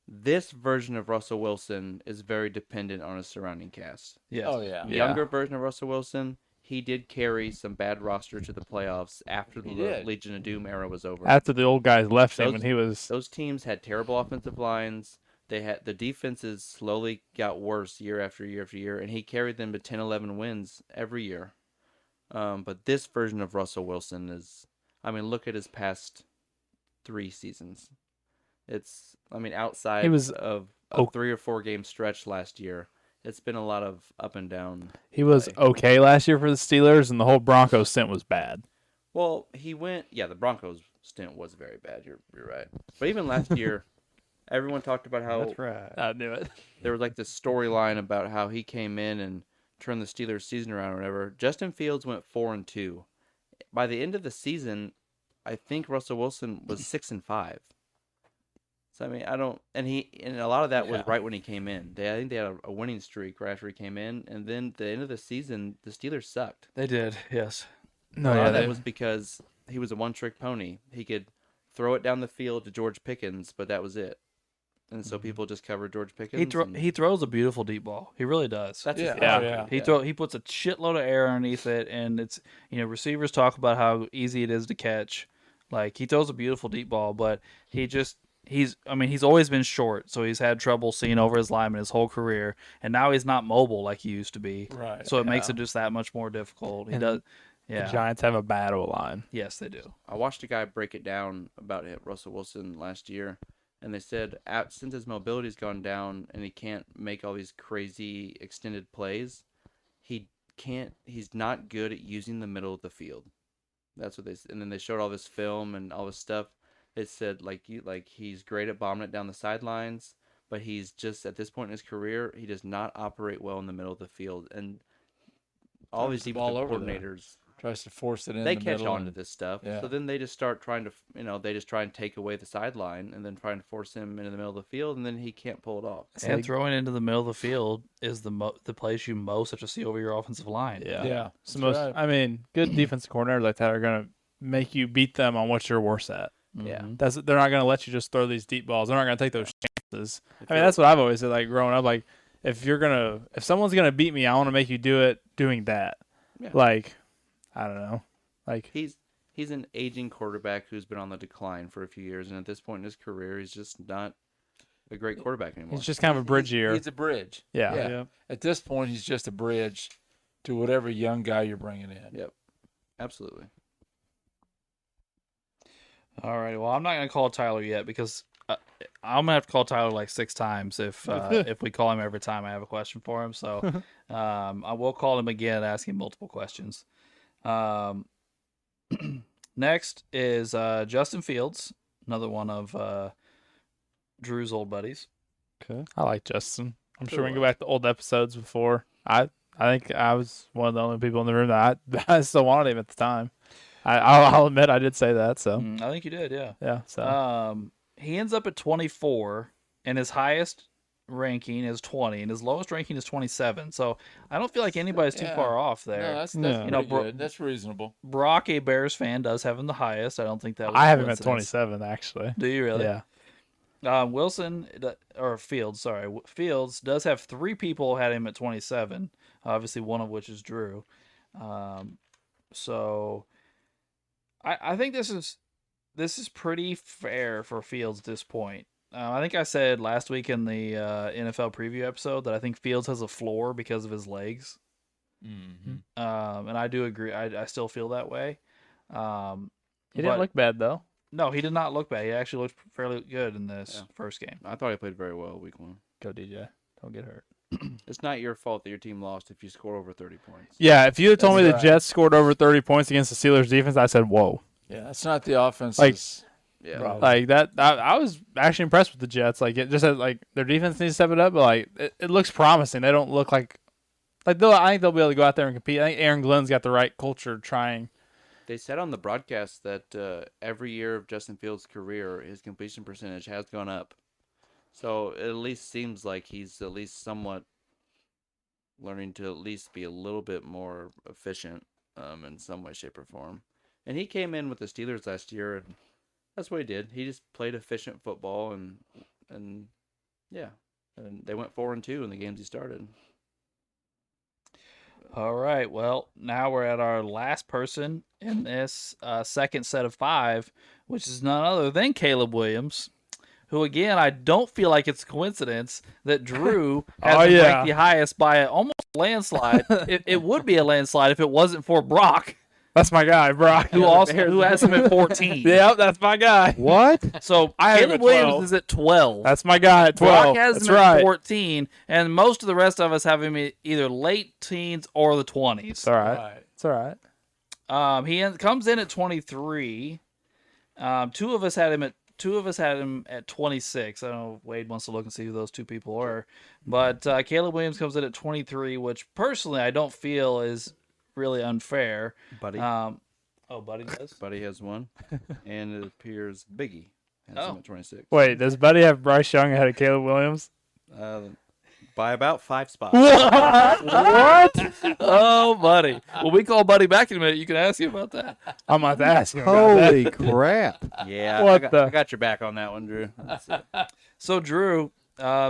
This version of Russell Wilson is very dependent on his surrounding cast. Yes. Oh, yeah. Younger version of Russell Wilson, he did carry some bad roster to the playoffs after He the did. Legion of Doom era was over. After the old guys left him Those- when he was. Those teams had terrible offensive lines. The defenses slowly got worse year after year after year, and he carried them to 10, 11 wins every year. But this version of Russell Wilson look at his past 3 seasons. Outside He was of a o- 3 or 4 game stretch last year, it's been a lot of up and down. He was okay last year for the Steelers, and the whole Broncos stint was bad. Well, the Broncos stint was very bad. You're right. But even last year, everyone talked about how That's right. I knew it. there was like this storyline about how he came in and turned the Steelers season around or whatever. Justin Fields went 4-2. By the end of the season, I think Russell Wilson was 6-5. So I mean, I don't, and a lot of that was Yeah. right when he came in. I think they had a winning streak right after he came in, and then at the end of the season, the Steelers sucked. They did, yes. No, A lot yeah, of that they, was because he was a one-trick pony. He could throw it down the field to George Pickens, but that was it. And so people just covered George Pickens. and He throws a beautiful deep ball. He really does. That's his Yeah. specialty. Yeah. He puts a shitload of air underneath it, and it's receivers talk about how easy it is to catch. Like he throws a beautiful deep ball, but he's always been short, so he's had trouble seeing over his lineman his whole career, and now he's not mobile like he used to be. Right. So it makes yeah. it just that much more difficult. He And does. the Yeah. Giants have a bad O-line. Yes, they do. I watched a guy break it down about Russell Wilson last year, and they said since his mobility's gone down and he can't make all these crazy extended plays, he's not good at using the middle of the field. That's what and then they showed all this film and all this stuff. It said he's great at bombing it down the sidelines, but he's just at this point in his career, he does not operate well in the middle of the field. And all Throws these the ball defensive over there. coordinators, Tries to force it in. they the catch middle on to and- this stuff. yeah. So then they just start trying to, they just try and take away the sideline and then trying to force him into the middle of the field, and then he can't pull it off. And throwing into the middle of the field is the place you most have to see over your offensive line. Yeah. Yeah. It's the that's most. right. I mean, good defensive coordinators like that are gonna make you beat them on what you're worse at. Yeah. Mhm. They're not gonna let you just throw these deep balls. They're not gonna take those chances. If I mean, you're- that's what I've always said. Like growing up, like if someone's gonna beat me, I want to make you do it doing that. Yeah. Like, I don't know. Like, He's an aging quarterback who's been on the decline for a few years, and at this point in his career, he's just not a great quarterback anymore. he's just kind of a bridge year. He's a bridge. Yeah. Yeah. Yeah. At this point, he's just a bridge to whatever young guy you're bringing in. Yep, absolutely. All right. Well, I'm not gonna call Tyler yet because I'm gonna have to call Tyler like 6 times if we call him every time I have a question for him. So I will call him again, ask him multiple questions. Next is Justin Fields, another one of Drew's old buddies. Okay. I like Justin. I'm So sure we can do go back to old episodes before. I think I was one of the only people in the room that I still wanted him at the time. I'll admit I did say that. So I think you did, yeah. yeah. So He ends up at 24, and his highest ranking is 20, and his lowest ranking is 27. So I don't feel like anybody's too Yeah. far off No, there. that's No. pretty Bro- good. That's reasonable. Brock, a Bears fan, does have him the highest. I don't think that was I have him at coincidence. 27 actually. Do you really? Yeah. Wilson or Fields, sorry, Fields does have 3 people had him at 27. Obviously, one of which is Drew. So I think this is pretty fair for Fields at this point. I think I said last week in the NFL preview episode that I think Fields has a floor because of his legs. Mm-hmm. And I do agree. I still feel that way. He But- didn't look bad though. No, he did not look bad. He actually looked fairly good in this Yeah. first game. I thought he played very well week 1. Go DJ. Don't get hurt. It's not your fault that your team lost if you score over 30 points. Yeah, if you had told me That's the right. Jets scored over 30 points against the Steelers defense, I said, "Whoa!" Yeah, that's not the offense. Like- Yeah. Problem. Like that. I was actually impressed with the Jets. Like it just had, like their defense needs to step it up, but like it looks promising. They don't look like I think they'll be able to go out there and compete. I think Aaron Glenn's got the right culture trying. They said on the broadcast that every year of Justin Fields' career, his completion percentage has gone up. So it at least seems like he's at least somewhat learning to at least be a little bit more efficient in some way, shape, or form. And he came in with the Steelers last year, and that's what he did. He just played efficient football, and yeah, and they went 4-2 in the games he started. All right. Well, now we're at our last person in this second set of 5, which is none other than Caleb Williams, who, again, I don't feel like it's a coincidence that Drew has Oh, him yeah. ranked the highest by almost a landslide. It would be a landslide if it wasn't for Brock, That's my guy, Brock. who has him at 14. Yep, that's my guy. What? So I have him Caleb at Williams 12. is at 12. That's my guy at 12. Brock has That's him at right. 14, and most of the rest of us have him either late teens or the 20s. It's all right. Right. It's all right. He comes in at 23. Two of us had him at 26. I don't know if Wade wants to look and see who those 2 people are, but Caleb Williams comes in at 23, which personally I don't feel is really unfair. Buddy, Buddy does. Buddy has one, and it appears Biggie Has him at 26. Wait, does Buddy have Bryce Young ahead of Caleb Williams? By about 5 spots. What? Oh, buddy. Well, we call Buddy back in a minute. You can ask him about that. I'm about to ask him about that. Holy crap! Yeah, What I got your back on that one, Drew. Let's see. So, Drew,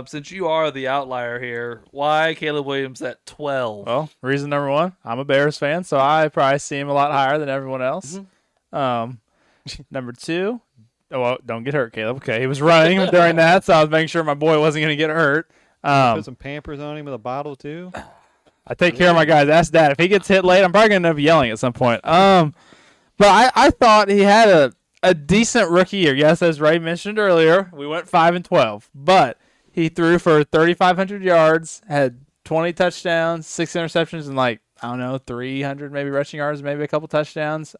since you are the outlier here, why Caleb Williams at 12? Well, reason number one, I'm a Bears fan, so I probably see him a lot higher than everyone else. Number two, well, don't get hurt, Caleb. Okay, he was running during that, so I was making sure my boy wasn't going to get hurt. Put some Pampers on him with a bottle too. I take care of my guys. Ask Dad. If he gets hit late, I'm probably going to end up yelling at some point. But I thought he had a decent rookie year. Yes, as Ray mentioned earlier, we went 5-12, but he threw for 3,500 yards, had 20 touchdowns, 6 interceptions, and like, I don't know, 300 maybe rushing yards, maybe a couple touchdowns.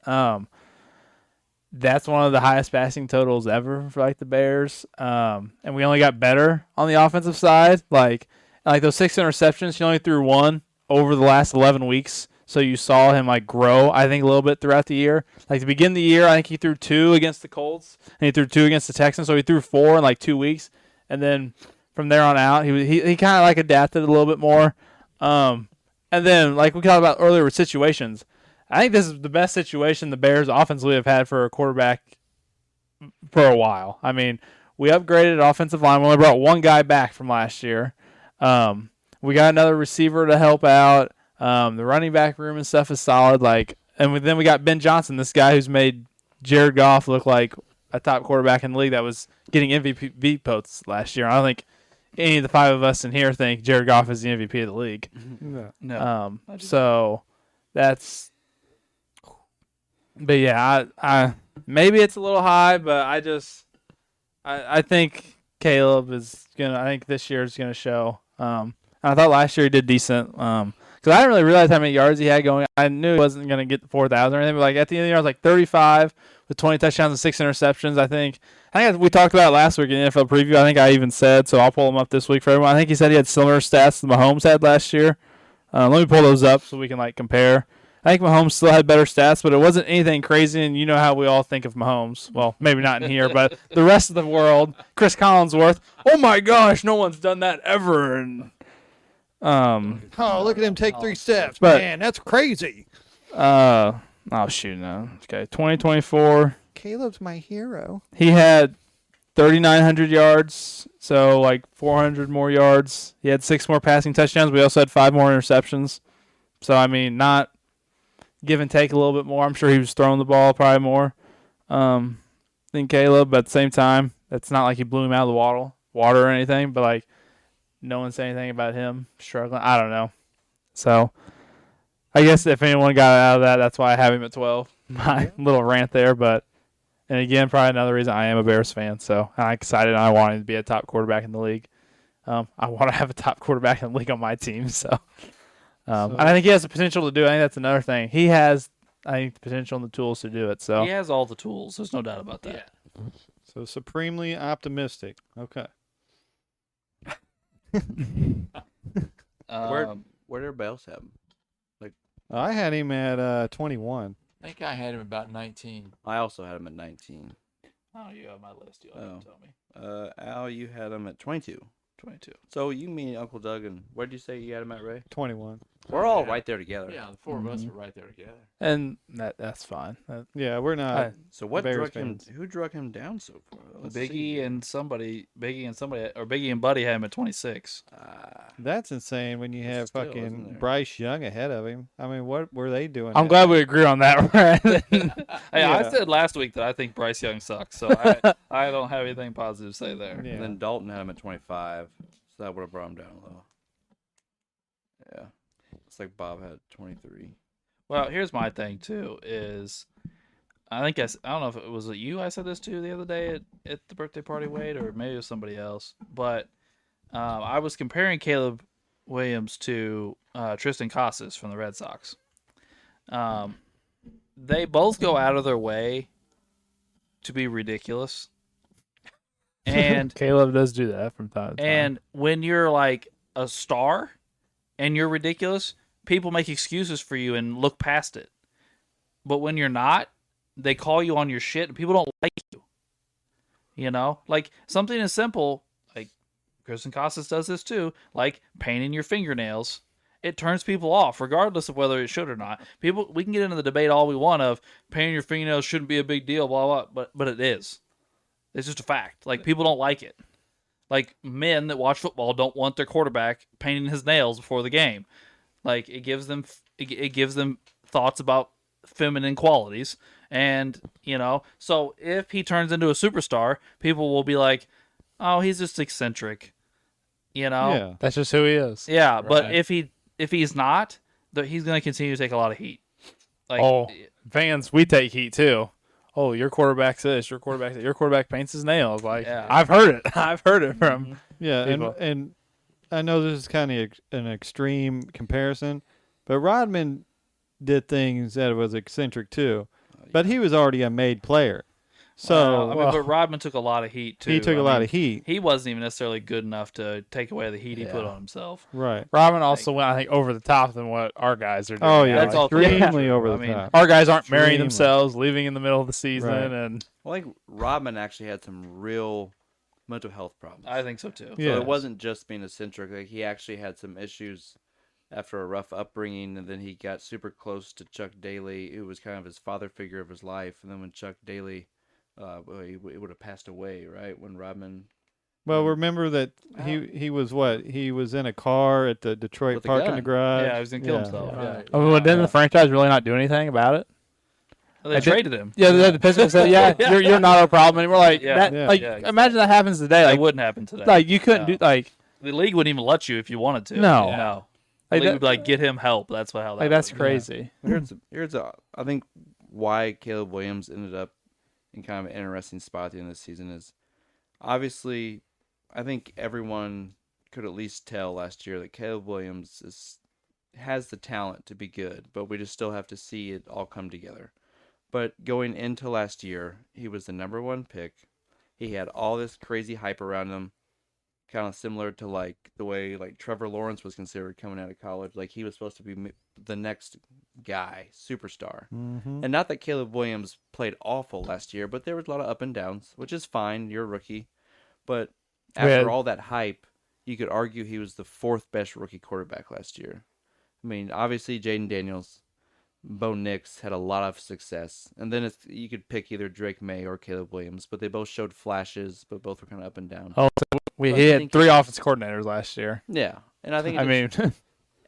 That's one of the highest passing totals ever for like the Bears. And we only got better on the offensive side. Like those 6 interceptions, he only threw 1 over the last 11 weeks. So you saw him like grow, I think, a little bit throughout the year. Like to begin the year, I think he threw 2 against the Colts and he threw 2 against the Texans. So he threw 4 in like 2 weeks. And then from there on out, he kind of like adapted a little bit more. And then like we talked about earlier with situations, I think this is the best situation the Bears offensively have had for a quarterback for a while. I mean, we upgraded offensive line. We only brought 1 guy back from last year. We got another receiver to help out. The running back room and stuff is solid. Then we got Ben Johnson, this guy who's made Jared Goff look like a top quarterback in the league that was getting MVP votes last year. I don't think any of the 5 of us in here think Jared Goff is the MVP of the league. No. So that's. But yeah, I maybe it's a little high, but I think Caleb is gonna. I think this year is gonna show. I thought last year he did decent. Because I didn't really realize how many yards he had going. I knew he wasn't gonna get the 4,000 or anything. But like at the end of the year, I was like 35 with 20 touchdowns and 6 interceptions. I think we talked about it last week in the NFL preview. I think I even said so. I'll pull them up this week for everyone. I think he said he had similar stats that Mahomes had last year. Let me pull those up so we can like compare. I think Mahomes still had better stats, but it wasn't anything crazy, and you know how we all think of Mahomes. Well, maybe not in here, but the rest of the world. Chris Collinsworth, oh my gosh, no one's done that ever. And Oh, look at him take 3 steps. But- Man, that's crazy. oh shoot, no. Okay, 2024, Caleb's my hero. he had 3,900 yards, so like 400 more yards. He had 6 more passing touchdowns. We also had 5 more interceptions. So, I mean, not give and take a little bit more. I'm sure he was throwing the ball probably more than Caleb, but at the same time, it's not like he blew him out of the water or anything, but like no one said anything about him struggling. I don't know. So I guess if anyone got out of that, that's why I have him at 12. My little rant there, but and again, probably another reason I am a Bears fan. So I'm excited and I want him to be a top quarterback in the league. I want to have a top quarterback in the league on my team, so and I think he has the potential to do it. I think that's another thing. He has, I think, the potential and the tools to do it. So He has all the tools. There's no doubt about that. So supremely optimistic. Okay. Where did everybody else have him? I had him at 21. I think I had him about 19. I also had him at 19. Oh, you have my list. You'll have to tell me. Al, you had him at 22. 22. So you mean Uncle Doug, and where did you say you had him at, Ray? 21. We're all right there together. Yeah, the 4 of us were right there together. and that's fine. Yeah, we're not. So what Bears drug him? fans. Who drug him down so far? Let's see. Biggie and somebody, or Biggie and Buddy had him at 26. That's insane when you have Still, isn't fucking there? Bryce Young ahead of him. I mean, what were they doing? I'm glad we agree on that, Brad. Hey, I Yeah. said last week that I think Bryce Young sucks, so I don't have anything positive to say there. Yeah. And then Dalton had him at 25, so that would have brought him down a little. Yeah, it's like Bob had 23. Well, here's my thing too. Is I think I don't know if it was you I said this to the other day at the birthday party, Wade, or maybe it was somebody else. But I was comparing Caleb Williams to Tristan Casas from the Red Sox. They both go out of their way to be ridiculous. And Caleb does do that from time to time. and when you're like a star and you're ridiculous, people make excuses for you and look past it. But when you're not, they call you on your shit and people don't like you. You know, like something as simple like Kristen Costas does this too, like painting your fingernails. It turns people off, regardless of whether it should or not. People, we can get into the debate all we want of painting your fingernails shouldn't be a big deal, blah blah, but it is. It's just a fact. Like people don't like it. Like men that watch football don't want their quarterback painting his nails before the game. Like it gives them thoughts about feminine qualities, and so if he turns into a superstar, people will be like, "Oh, he's just eccentric," Yeah. That's just who he is. Yeah, but Right. if he's not, he's going to continue to take a lot of heat. Like, Oh, fans, we take heat too. Oh, your quarterback's this, your quarterback paints his nails. Like, Yeah. I've heard it. I've heard it from Yeah, people. and I know this is kind of an extreme comparison, but Rodman did things that was eccentric too, but he was already a made player, so but Rodman took a lot of heat too. he took a lot of heat. He wasn't even necessarily good enough to take away the heat he put Yeah. on himself. Right. Robin also went, I think, over the top than what our guys are doing. Oh now. yeah, That's all extremely true. over the I mean, top. Our guys aren't marrying Extremely. themselves, leaving in the middle of the season, Right. and Well, I think Rodman actually had some real mental health problems. I think so too. So Yeah. it wasn't just being eccentric. Like he actually had some issues after a rough upbringing, and then he got super close to Chuck Daly, who was kind of his father figure of his life. And then when Chuck Daly, he would have passed away, right? When Rodman Well, remember that he was what? He was in a car at the Detroit With a parking gun. the garage. Yeah, he was gonna kill Yeah. himself. Yeah. well, didn't the franchise really not do anything about it? They traded him. Yeah, the Pistons said, "Yeah, you're not our problem," and we're like, Yeah. that, Yeah. like, Yeah, exactly. imagine that happens today. That Like, wouldn't happen today. like you couldn't No. do like The league wouldn't even let you if you wanted to. No. no. Like The league that- would be like, get him help. That's how that. like that's works. crazy. I think why Caleb Williams ended up in kind of an interesting spot at the end of the season is obviously I think everyone could at least tell last year that Caleb Williams has the talent to be good, but we just still have to see it all come together. But going into last year, he was the number one pick. He had all this crazy hype around him, kind of similar to like the way like Trevor Lawrence was considered coming out of college. Like he was supposed to be the next guy, superstar. Mm-hmm. And not that Caleb Williams played awful last year, but there was a lot of up and downs, which is fine. You're a rookie. But after Yeah. all that hype, you could argue he was the fourth best rookie quarterback last year. I mean, obviously Jaden Daniels, Bo Nix had a lot of success. And then you could pick either Drake May or Caleb Williams, but they both showed flashes, but both were kind of up and down. Oh, we But I had think- 3 offensive coordinators last year. Yeah. And I think I mean,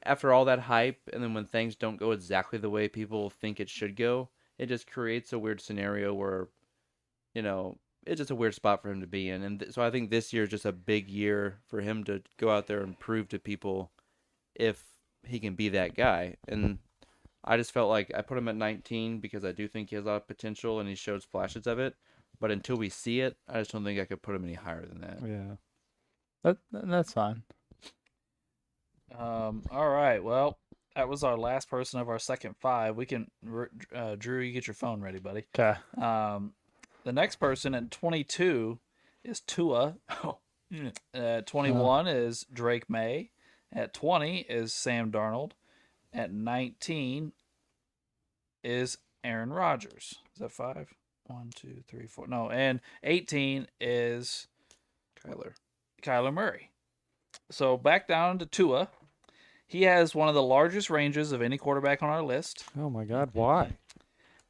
after all that hype, and then when things don't go exactly the way people think it should go, it just creates a weird scenario where, it's just a weird spot for him to be in. And so I think this year is just a big year for him to go out there and prove to people if he can be that guy. And I just felt like I put him at 19 because I do think he has a lot of potential and he shows flashes of it. But until we see it, I just don't think I could put him any higher than that. Yeah. that's fine. All right. Well, that was our last person of our second 5. We can, Drew, you get your phone ready, buddy. Okay. The next person at 22 is Tua. At 21 is Drake May. At 20 is Sam Darnold. At 19 is Aaron Rodgers. Is that 5? 1, 2, 3, 4. No, and 18 is Kyler Murray. So back down to Tua. He has one of the largest ranges of any quarterback on our list Oh my God, why?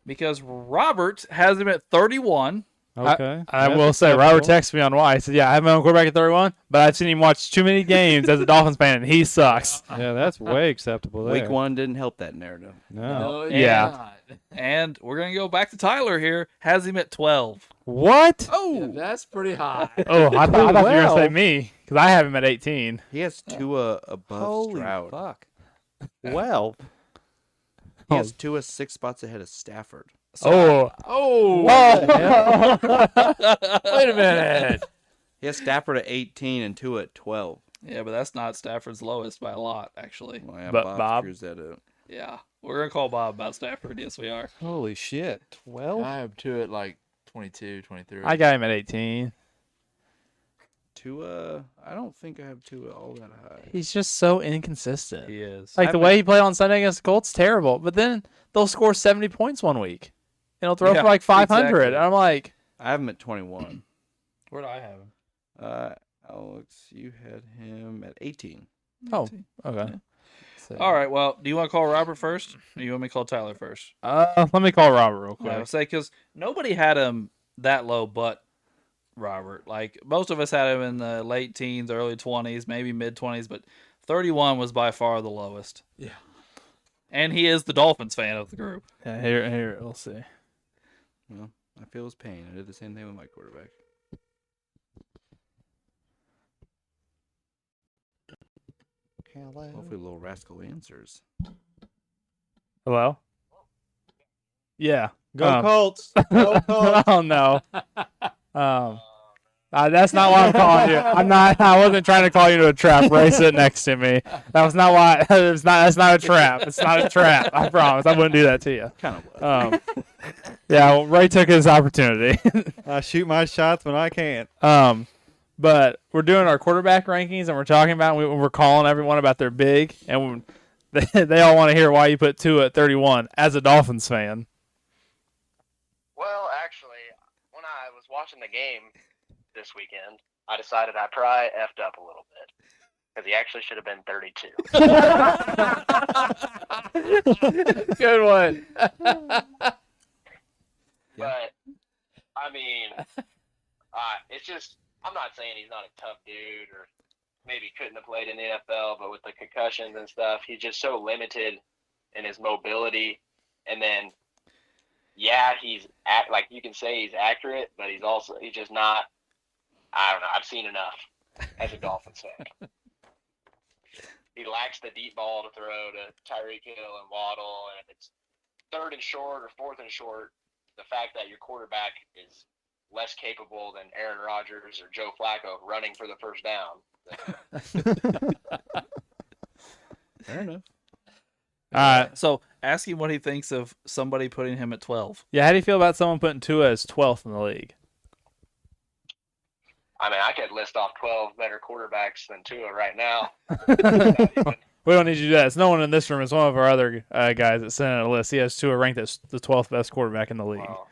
because Robert has him at 31. Okay. I That's will say, Robert acceptable. texted me on why. He said, "Yeah, I have my own quarterback at 31, but I've seen him watch too many games as a Dolphins fan, and he sucks." Yeah, that's way acceptable there. Week 1 didn't help that narrative. No. Yeah. And we're going to go back to Tyler here. Has him at 12. What? Oh, that's pretty high. Oh, I thought you were going to say 12? me because I have him at 18. He has Tua above Holy Stroud. fuck. Well, He has Tua 6 spots ahead of Stafford. Oh, Oh, wait a minute. He has Stafford at 18 and Tua at 12. Yeah, but that's not Stafford's lowest by a lot, actually. Well, yeah, But Bob Bob- screws that up. Yeah. We're going to call Bob about Stafford. Yes, we are. holy shit. 12? I have 2 at like 22, 23. I got him at 18. Tua, I don't think I have Tua all that high. He's just so inconsistent. He is. Like the way he played on Sunday against the Colts, terrible. But then they'll score 70 points one week, and he'll throw Yeah, for like 500. exactly. And I'm like, I have him at 21. Where do I have him? Alex, you had him at 18. Oh, okay. Yeah. So- All right. Well, do you want to call Robert first, or you want me to call Tyler first? Let me call Robert real I quick. would say because nobody had him that low, but Robert. Like most of us had him in the late teens, early 20s, maybe mid 20s, but 31 was by far the lowest. Yeah. And he is the Dolphins fan of the group. Yeah, here, we'll see. Well, I feel his pain. I did the same thing with my quarterback. Hopefully, little rascal answers. Hello? Yeah. Go Colts. Go Colts. Oh no. That's not why I'm calling you. I wasn't trying to call you to a trap. Ray sit next to me. That was not why. That's not a trap. It's not a trap. I promise. I wouldn't do that to you. Kind of was. Yeah. Well, Ray took his opportunity. I shoot my shots when I can. But we're doing our quarterback rankings, and we're talking about we're calling everyone about their big, and they all want to hear why you put Tua at 31 as a Dolphins fan. Well, actually, when I was watching the game this weekend, I decided I probably effed up a little bit because he actually should have been 32. Good one. But I mean, it's just I'm not saying he's not a tough dude or maybe couldn't have played in the NFL, but with the concussions and stuff, he's just so limited in his mobility. And then, yeah, like you can say he's accurate, but he's just not. I don't know. I've seen enough as a Dolphins fan. He lacks the deep ball to throw to Tyreek Hill and Waddle, and if it's 3rd and short or 4th and short, the fact that your quarterback is less capable than Aaron Rodgers or Joe Flacco running for the first down. Fair enough. All right. So ask him what he thinks of somebody putting him at 12. Yeah, how do you feel about someone putting Tua as 12th in the league? I mean, I could list off 12 better quarterbacks than Tua right now. We don't need you to do that. It's no one in this room. It's one of our other guys that sent in a list. He has Tua ranked as the 12th best quarterback in the league. Well,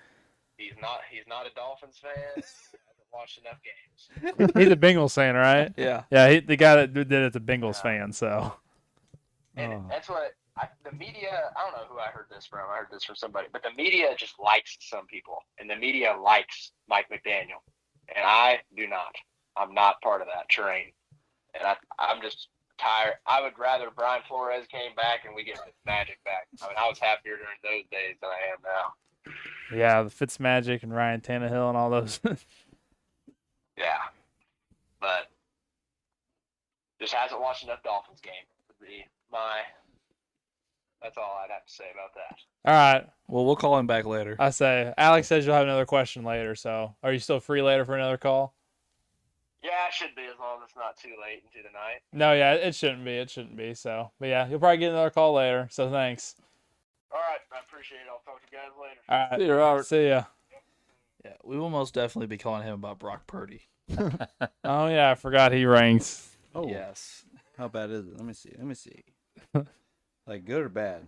he's not a Dolphins fan. He hasn't watched enough games. He's a Bengals fan, right? Yeah. Yeah, the guy that did it's a Bengals fan. So. And that's what the media. I don't know who I heard this from. I heard this from somebody, but the media just likes some people, and the media likes Mike McDaniel, and I do not. I'm not part of that train, and I'm just tired. I would rather Brian Flores came back and we get this magic back. I mean, I was happier during those days than I am now. Yeah, the Fitzmagic and Ryan Tannehill and all those. Yeah, but just hasn't watched enough Dolphins game. Would be that's all I'd have to say about that. All right. Well, we'll call him back later. I say, Alex says you'll have another question later. So, are you still free later for another call? Yeah, it should be as long as it's not too late into the night. No, yeah, it shouldn't be. It shouldn't be. So, but yeah, you'll probably get another call later. So, thanks. All right, I appreciate it. I'll talk to you guys later. All right. See you, Robert. See ya. Yeah, we will most definitely be calling him about Brock Purdy. Oh yeah, I forgot he ranks. Oh, Yes. How bad is it? Let me see. Like good or bad?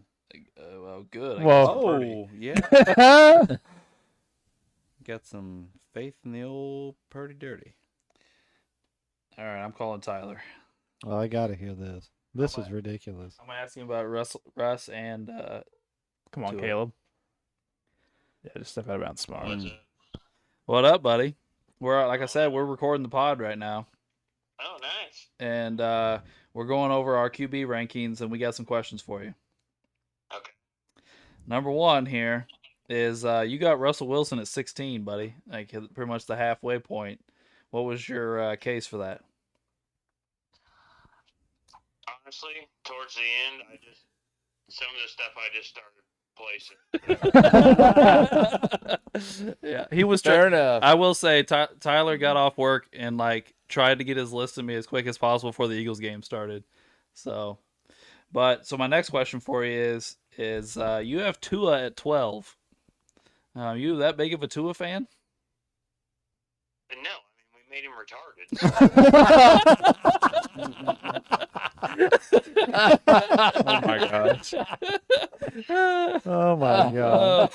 Well, good. I Well- guess, for Purdy. Oh, yeah. Got some faith in the old Purdy Dirty. All right, I'm calling Tyler. Well, I gotta hear this. This is ridiculous. I'm gonna ask him about Russ and Come on, Tua. Caleb. Yeah, just step out of bounds smart. What's it? what up, buddy? We're like I said, we're recording the pod right now, Oh, nice. and we're going over our QB rankings, and we got some questions for you. Okay. Number one here is you got Russell Wilson at 16, buddy. Like pretty much the halfway point. What was your case for that? Honestly, towards the end, some of the stuff I just started placing. Yeah, he was Fair enough. I will say Tyler got off work and like tried to get his list to me as quick as possible before the Eagles game started. So my next question for you is you have Tua at 12. You that big of a Tua fan? And no, I mean, we made him retarded. Oh my gosh. Oh my god.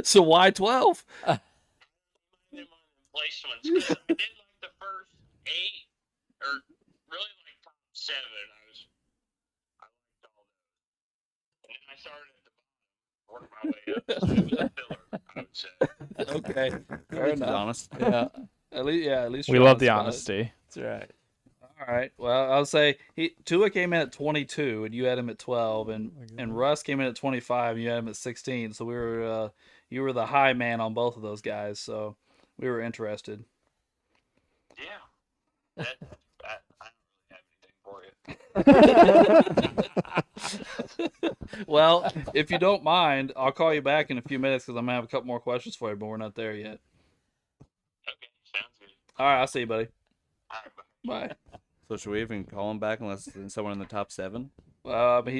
So why 12? Him on replacements. 'Cause I did like the first 8, or really like top 7. I liked all those, and then I started at the bottom, worked my way up. So it was a filler, I would say. Okay, fair He's enough. honest. Yeah, At least We you're love the honest about it. honesty. that's right. All right. Well, I'll say Tua came in at 22, and you had him at 12, and Russ came in at 25, and you had him at 16. So you were the high man on both of those guys. So we were interested. Yeah. I don't really have anything for you. Well, if you don't mind, I'll call you back in a few minutes because I'm gonna have a couple more questions for you, but we're not there yet. Okay, sounds good. All right, I'll see you, buddy. All right, bye. Bye. So should we even call him back unless it's someone in the top 7? But Oh my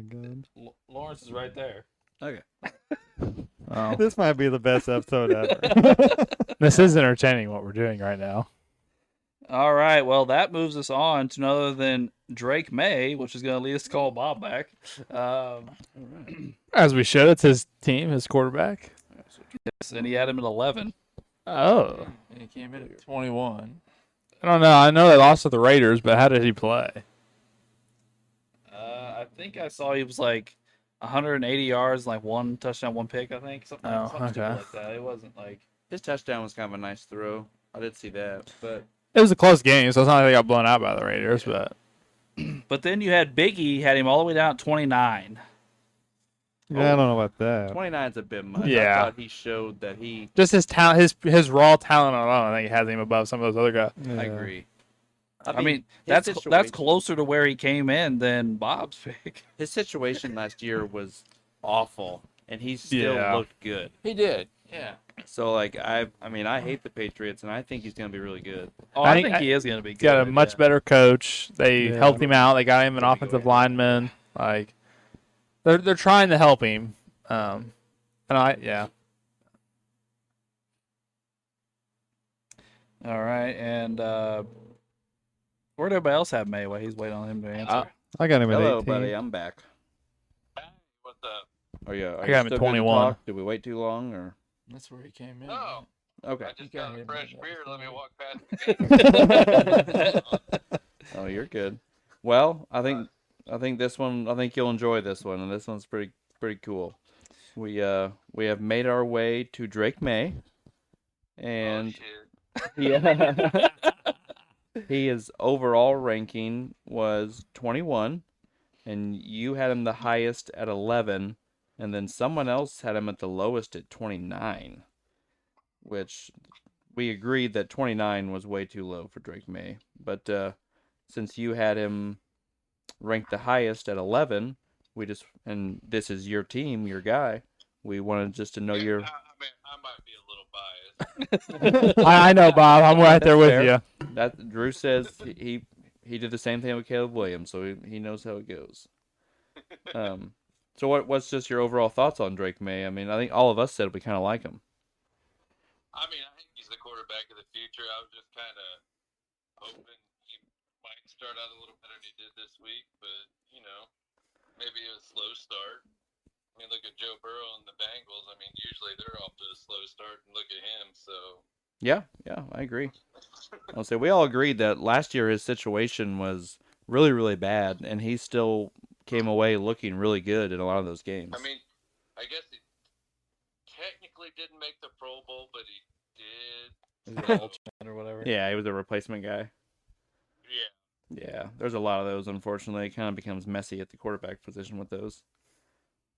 god. Lawrence is right there. Okay. Oh. This might be the best episode ever. This is entertaining what we're doing right now. All right. Well, that moves us on to none other than Drake May, which is going to lead us to call Bob back. As we should. It's his team, his quarterback. And he had him at 11. Oh. And he came in at 21. I don't know. I know they lost to the Raiders, but how did he play? I think I saw he was like 180 yards, like 1 touchdown, 1 pick. I think something Oh, stupid okay. like that. It wasn't like His touchdown was kind of a nice throw. I did see that, but It was a close game, so it's not like they got blown out by the Raiders, but But then you had Biggie had him all the way down at 29. Yeah, I don't know about that. 29's a bit much. Yeah. I thought he showed that he. just his talent, his raw talent alone, I think has him above some of those other guys. Yeah. I agree. I mean, his that's situation- closer to where he came in than Bob's pick. His situation last year was awful, and he still Yeah. looked good. He did. Yeah. So like I mean I hate the Patriots, and I think he's gonna be really good. Oh, I I think- think he is going to be He's good. got a much yeah. better coach. They Yeah. helped him out. They got him an offensive lineman. Like they're trying to help him. And yeah. All right, and where'd everybody else have May? While he's waiting on him to answer. I got him at Hello, 18. buddy. I'm back. Hey, what's up? Are you? Are I you got him at still good to 21. talk? Did we wait too long, or? That's where he came in. No, Okay. I just got got a him fresh in beer. that. Let me walk past the gate. Oh, you're good. Well, I think this one. I think you'll enjoy this one, and this one's pretty cool. We have made our way to Drake May, and Oh, shit. yeah, his overall ranking was 21, and you had him the highest at 11, and then someone else had him at the lowest at 29, which we agreed that 29 was way too low for Drake May. But since you had him ranked the highest at 11, and this is your team, your guy, we wanted just to know your. I mean, I might be a little biased. I know, Bob. I'm right there with fair. you. That Drew says he did the same thing with Caleb Williams, so he knows how it goes. So what's just your overall thoughts on Drake May? I mean, I think all of us said we kind of like him. I mean, I think he's the quarterback of the future. I was just kind of hoping he might start out a little better than he did this week, but, you know, maybe a slow start. I mean, look at Joe Burrow and the Bengals. I mean, usually they're off to a slow start, and look at him. So, Yeah, I agree. I'll say we all agreed that last year his situation was really, really bad, and he still came away looking really good in a lot of those games. I mean, I guess he technically didn't make the Pro Bowl, but he did. So, or whatever. Yeah, he was a replacement guy. yeah. Yeah, there's a lot of those, unfortunately. It kind of becomes messy at the quarterback position with those.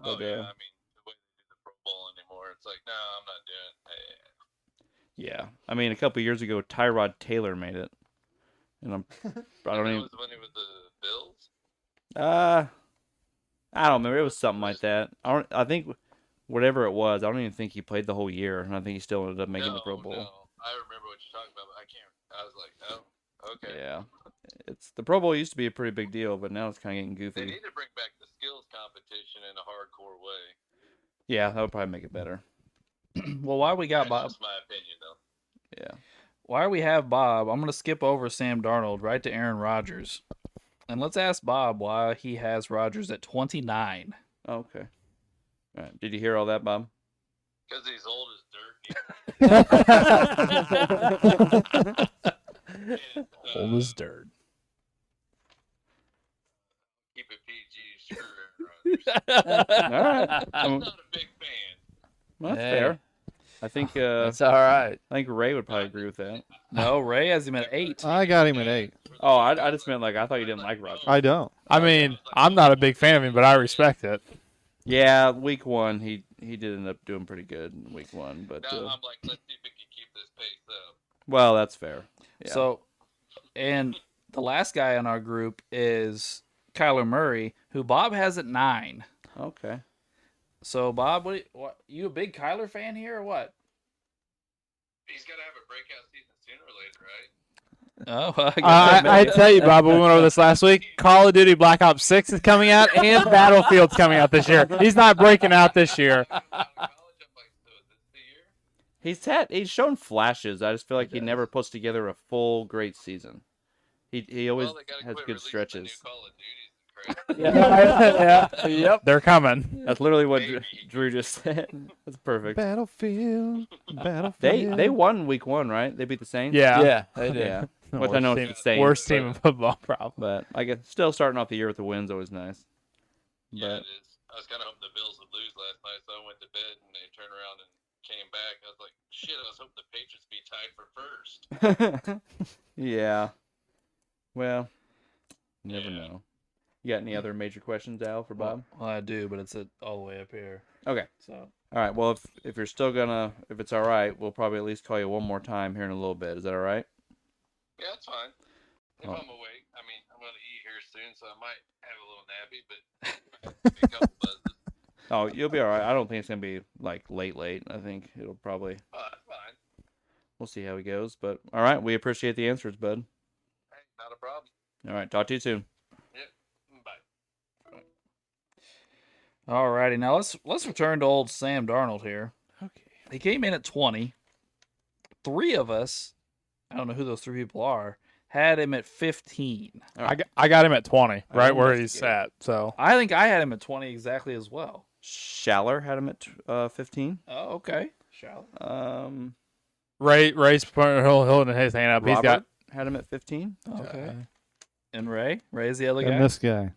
Oh, But, yeah. I mean, the way they do the Pro Bowl anymore, it's like, no, I'm not doing it. Yeah, I mean, a couple years ago, Tyrod Taylor made it, and I don't That even. was when he was the Bills. I don't remember. It was something like that. I think whatever it was, I don't even think he played the whole year, and I think he still ended up making the Pro Bowl. No. I remember what you're talking about, but I can't. I was like, oh, okay. Yeah, it's the Pro Bowl used to be a pretty big deal, but now it's kind of getting They goofy. need to bring back the skills competition in a hardcore way. Yeah, that would probably make it better. Well, why we got Bob? That's my opinion, though. Yeah. Why we have Bob? I'm going to skip over Sam Darnold right to Aaron Rodgers, and let's ask Bob why he has Rodgers at 29. Okay. All right. Did you hear all that, Bob? Because he's old as dirt. And, Old as dirt. keep it PG, sure. Aaron Rodgers. All right. I'm not a big fan. Well, that's Hey. fair. I think That's all right. I think Ray would probably agree with that. No, Ray has him at 8. I got him at 8. Oh, I just meant like I thought you didn't like Rodgers. I don't. I mean, I'm not a big fan of him, but I respect it. Yeah, week 1 he did end up doing pretty good in week 1, but Now I'm like, let's see if we can keep this pace up. well, that's fair. Yeah. So, and the last guy on our group is Kyler Murray, who Bob has at 9. Okay. So, Bob, what you a big Kyler fan here or what? He's got to have a breakout season sooner or later, right? Oh, I guess I tell you, Bob, we went over this last week. Call of Duty Black Ops 6 is coming out, and Battlefield's coming out this year. He's not breaking out this year. Out of college, I'm like, so is this the year? He's shown flashes. I just feel like he never puts together a full great season. He always Well, they gotta has quit good releasing the stretches. new Call of Duties and crap. Yeah. Yep. They're coming. That's literally what Maybe. Drew just said. That's perfect. Battlefield. Battlefield. They won week 1, right? They beat the Saints. Yeah. Yeah, they did. Yeah. Which I know team, it's the Saints. worst team in football, probably. But I guess still starting off the year with the wins always nice. Yeah, But it is. I was kind of hoping the Bills would lose last night, so I went to bed and they turned around and came back. I was like, shit, I was hoping the Patriots be tied for first. yeah. Well, you never Yeah. know. You got any other major questions, Al, for Bob? Well, I do, but it's all the way up here. Okay. So, All right. Well, if you're still gonna, if it's all right, we'll probably at least call you one more time here in a little bit. Is that all right? Yeah, that's fine. If Oh. I'm awake, I mean, I'm going to eat here soon, so I might have a little nappy, but maybe a couple buzzes. Oh, you'll be all right. I don't think it's gonna be like late. I think it'll probably. Fine. We'll see how it goes. But all right, we appreciate the answers, bud. Hey, not a problem. All right. Talk to you soon. Bye. alrighty, now let's return to old Sam Darnold here. Okay. He came in at 20. 3 of us, I don't know who those 3 people are, had him at 15. I got him at 20, I right where almost he's get it. at. So I think I had him at 20 exactly as well. Schaller had him at 15. Oh, okay. Shall Ray's holding his hand up. Robert He's got had him at 15. Okay. And Ray's the other guy. And this guy.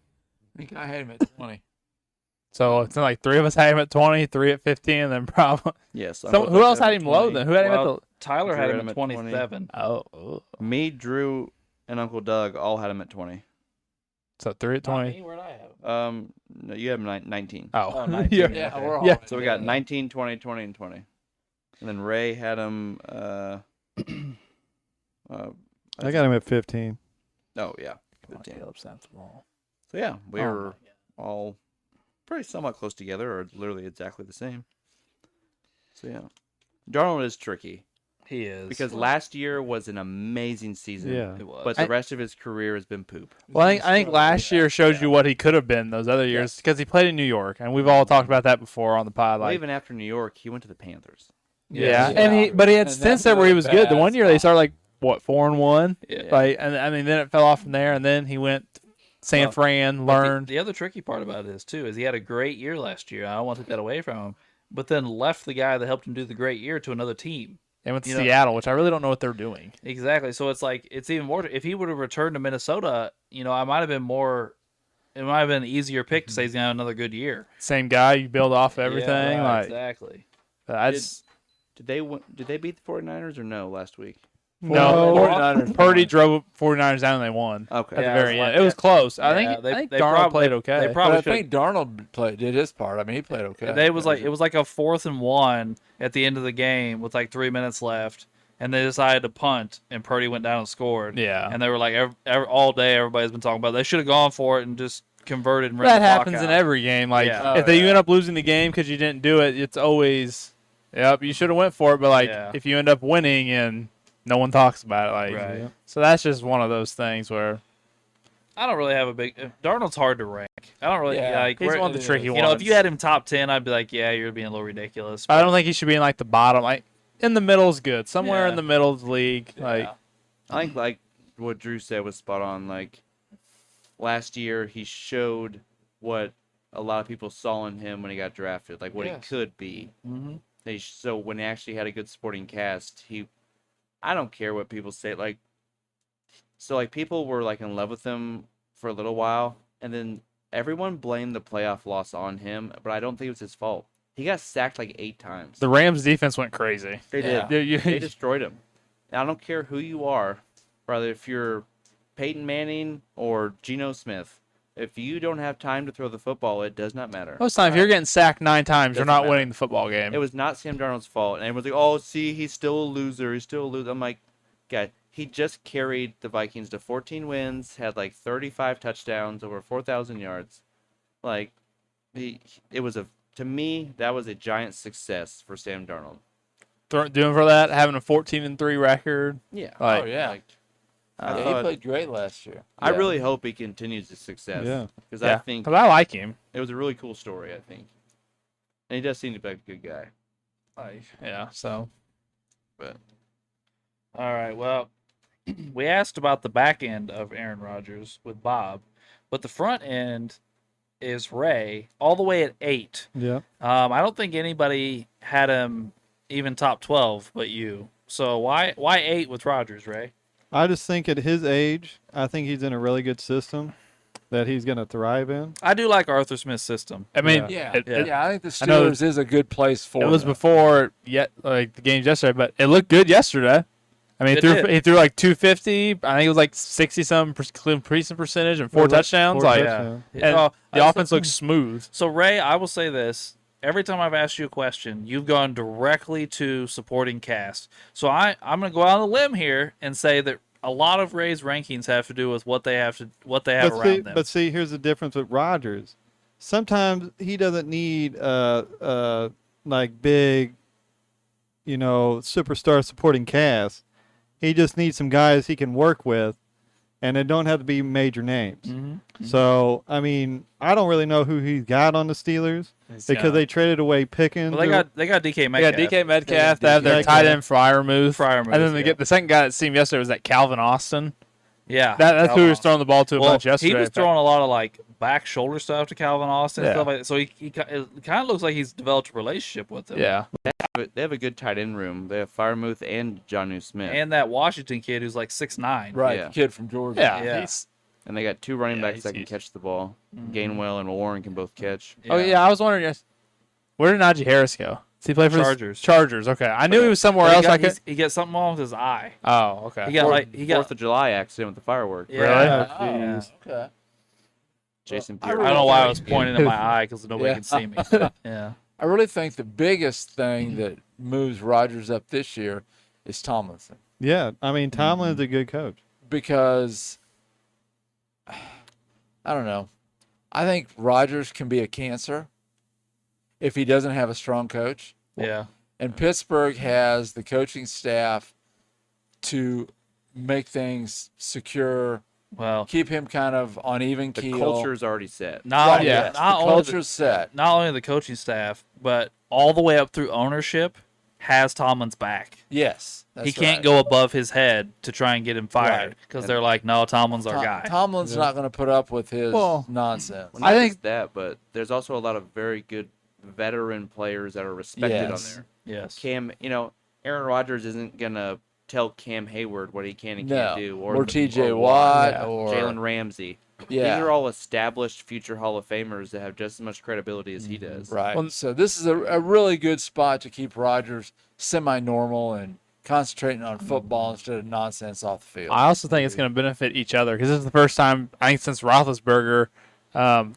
I think I had him at 20. so it's like 3 of us had him at 20, 3 at 15, and then probably Yes. so who else had him low then? Who had him at Well, Tyler had Drew him had at him at 20. 27. the oh Me, Drew, and Uncle Doug all had him at 20. so 3 at 20. Where'd I have him? No, you have 19. Oh, Oh, 19. yeah. Yeah, Okay. we're all Yeah. So we got 19, 20, 20, and 20. And then Ray had him. I got him at 15. Oh yeah, Come on, 15. Caleb, sounds small. So yeah, we Oh, were all pretty somewhat close together, or literally exactly the same. So yeah, Darnold is tricky He is. because last year was an amazing season. Yeah. it was. But the rest of his career has been poop. Well, I think last year shows you what he could have been those other years because he played in New York, and we've all talked about that before on the pod. Well, Like, even after New York, he went to the Panthers. yeah, Yeah. and but he had And stints that's there where he a was good. The bad one year they spot. started like what 4-1, Yeah. like, and I mean then it fell off from there, and then he went San Well, Fran, But learned. The other tricky part about it is too is he had a great year last year. I don't want to take that away from him, but then left the guy that helped him do the great year to another team. and went to you know- Seattle, which I really don't know what they're doing. Exactly. So it's like it's even more. If he would have returned to Minnesota, I might have been more. It might have been an easier pick to say he's gonna have another good year. Same guy, you build off everything. Yeah, right, like exactly. I just Did they beat the 49ers or no last week? no. 49ers Purdy won. drove 49ers down and they won Okay. at Yeah, the it very was end. like- It was close. I Yeah, think they Darnold prob- played they- okay. they But probably I should. think Darnold did his part. I mean, he played okay. It was like a 4th and 1 at the end of the game with like 3 minutes left, and they decided to punt, and Purdy went down and scored. Yeah. And they were like all day everybody's been talking about they should have gone for it and just converted and ran That the clock happens in out. every game. Like Yeah. if you end up losing the game because you didn't do it, it's always, yep, you should have went for it. But like Yeah. if you end up winning and no one talks about it, like Right. so that's just one of those things where I don't really have a big. Darnold's hard to rank. I don't really Yeah, like. he's where- one of the tricky You ones. know, if you had him top 10, I'd be like, yeah, you're being a little ridiculous. I don't think he should be in like the bottom. Like in the middle is good. Somewhere Yeah. in the middle of the league. Like Yeah. I think like what Drew said was spot on. Like last year, he showed what a lot of people saw in him when he got drafted, like what Yes. he could be. Mm-hmm. So when he actually had a good supporting cast, I don't care what people say. Like, so like people were like in love with him for a little while, and then everyone blamed the playoff loss on him, but I don't think it was his fault. He got sacked like 8 times. The Rams defense went crazy. They Yeah. did. They destroyed him. And I don't care who you are, whether if you're Peyton Manning or Geno Smith. If you don't have time to throw the football, it does not matter. Most times, if you're getting sacked 9 times, you're Doesn't not matter. winning the football game. It was not Sam Darnold's fault. And everyone's like, oh, see, he's still a loser. He's still a loser. I'm like, guy, he just carried the Vikings to 14 wins, had like 35 touchdowns, over 4,000 yards. Like, to me, that was a giant success for Sam Darnold. Doing for that, having a 14-3 record. Yeah. Like, Oh, yeah. Like, Yeah, he thought- played great last year. I really hope he continues his success. Yeah. Because yeah, I think because I like him. it was a really cool story, I think. And he does seem to be a good guy. Like, yeah, so. But All right. Well, we asked about the back end of Aaron Rodgers with Bob, but the front end is Ray, all the way at 8. Yeah. I don't think anybody had him even top 12, but you. So why 8 with Rodgers, Ray? I just think at his age, I think he's in a really good system that he's going to thrive in. I do like Arthur Smith's system. I mean, Yeah. it, I think the I know Steelers is a good place for it was him. before the games yesterday, but it looked good yesterday. I mean, It did. he threw like 250. I think it was like 60-some completion percentage and 4 touchdowns. 4 Like, touchdowns. and Oh, the offense looks smooth. So Ray, I will say this. Every time I've asked you a question, you've gone directly to supporting cast. So I'm going to go out on a limb here and say that a lot of Ray's rankings have to do with what they have around them. But see, here's the difference with Rodgers. Sometimes he doesn't need like big, superstar supporting cast. He just needs some guys he can work with, and it don't have to be major names. Mm-hmm. So I mean, I don't really know who he's got on the Steelers because they traded away Pickens. Well, they got DK They Metcalf. got DK Metcalf. They They have their Metcalf. tight end Freiermuth. Freiermuth, And then they yeah. get the second guy that seemed yesterday was that Calvin Austin. Yeah, That's who he was throwing the ball to a Well, bunch yesterday. he was throwing a lot of like back shoulder stuff to Calvin Austin. Yeah. Stuff like that. So it kind of looks like he's developed a relationship with him. Yeah. but they have a good tight end room. They have Firemouth and Jonnu Smith. And that Washington kid who's like 6'9". Right, Yeah. the kid from Georgia. Yeah. Yeah. And they got 2 running Yeah, backs that can he's- catch the ball. Mhm. Gainwell and Warren can both catch. Oh, yeah. I was wondering, where did Najee Harris go? Does he play for Chargers. The Chargers? Okay. I knew he was somewhere Well, else. he got something wrong with his eye. Oh, okay. He got he got 4th of July accident with the fireworks. yeah. Really? Oh, Oh, jeez. okay. Jason I I Pierre. don't know why I was pointing at my eye because nobody Yeah. can see me. Yeah. I really think the biggest thing that moves Rodgers up this year is Tomlinson. Yeah, I mean Tomlin's a good coach. Because I don't know. I think Rodgers can be a cancer if he doesn't have a strong coach. Yeah. And Pittsburgh has the coaching staff to make things secure, Well, keep him kind of on even The keel. culture's already set. not Yes, not the only culture's set. not only the coaching staff, but all the way up through ownership has Tomlin's back. Yes, that's He can't right. go above his head to try and get him fired Right. because they're like, no, Tomlin's our Tom- guy. Tomlin's not going to put up with his Well, nonsense. Well, I not think- just that, but there's also a lot of very good veteran players that are respected Yes. on there. Yes. Cam, Aaron Rodgers isn't gonna tell Cam Hayward what he can and No, can't do, or T.J. Watt, Yeah. or Jalen Ramsey. yeah, These are all established future Hall of Famers that have just as much credibility as he does. right. Well, So this is a really good spot to keep Rodgers semi-normal and concentrating on football instead of nonsense off the field. I also think it's going to benefit each other because this is the first time, I think, since Roethlisberger,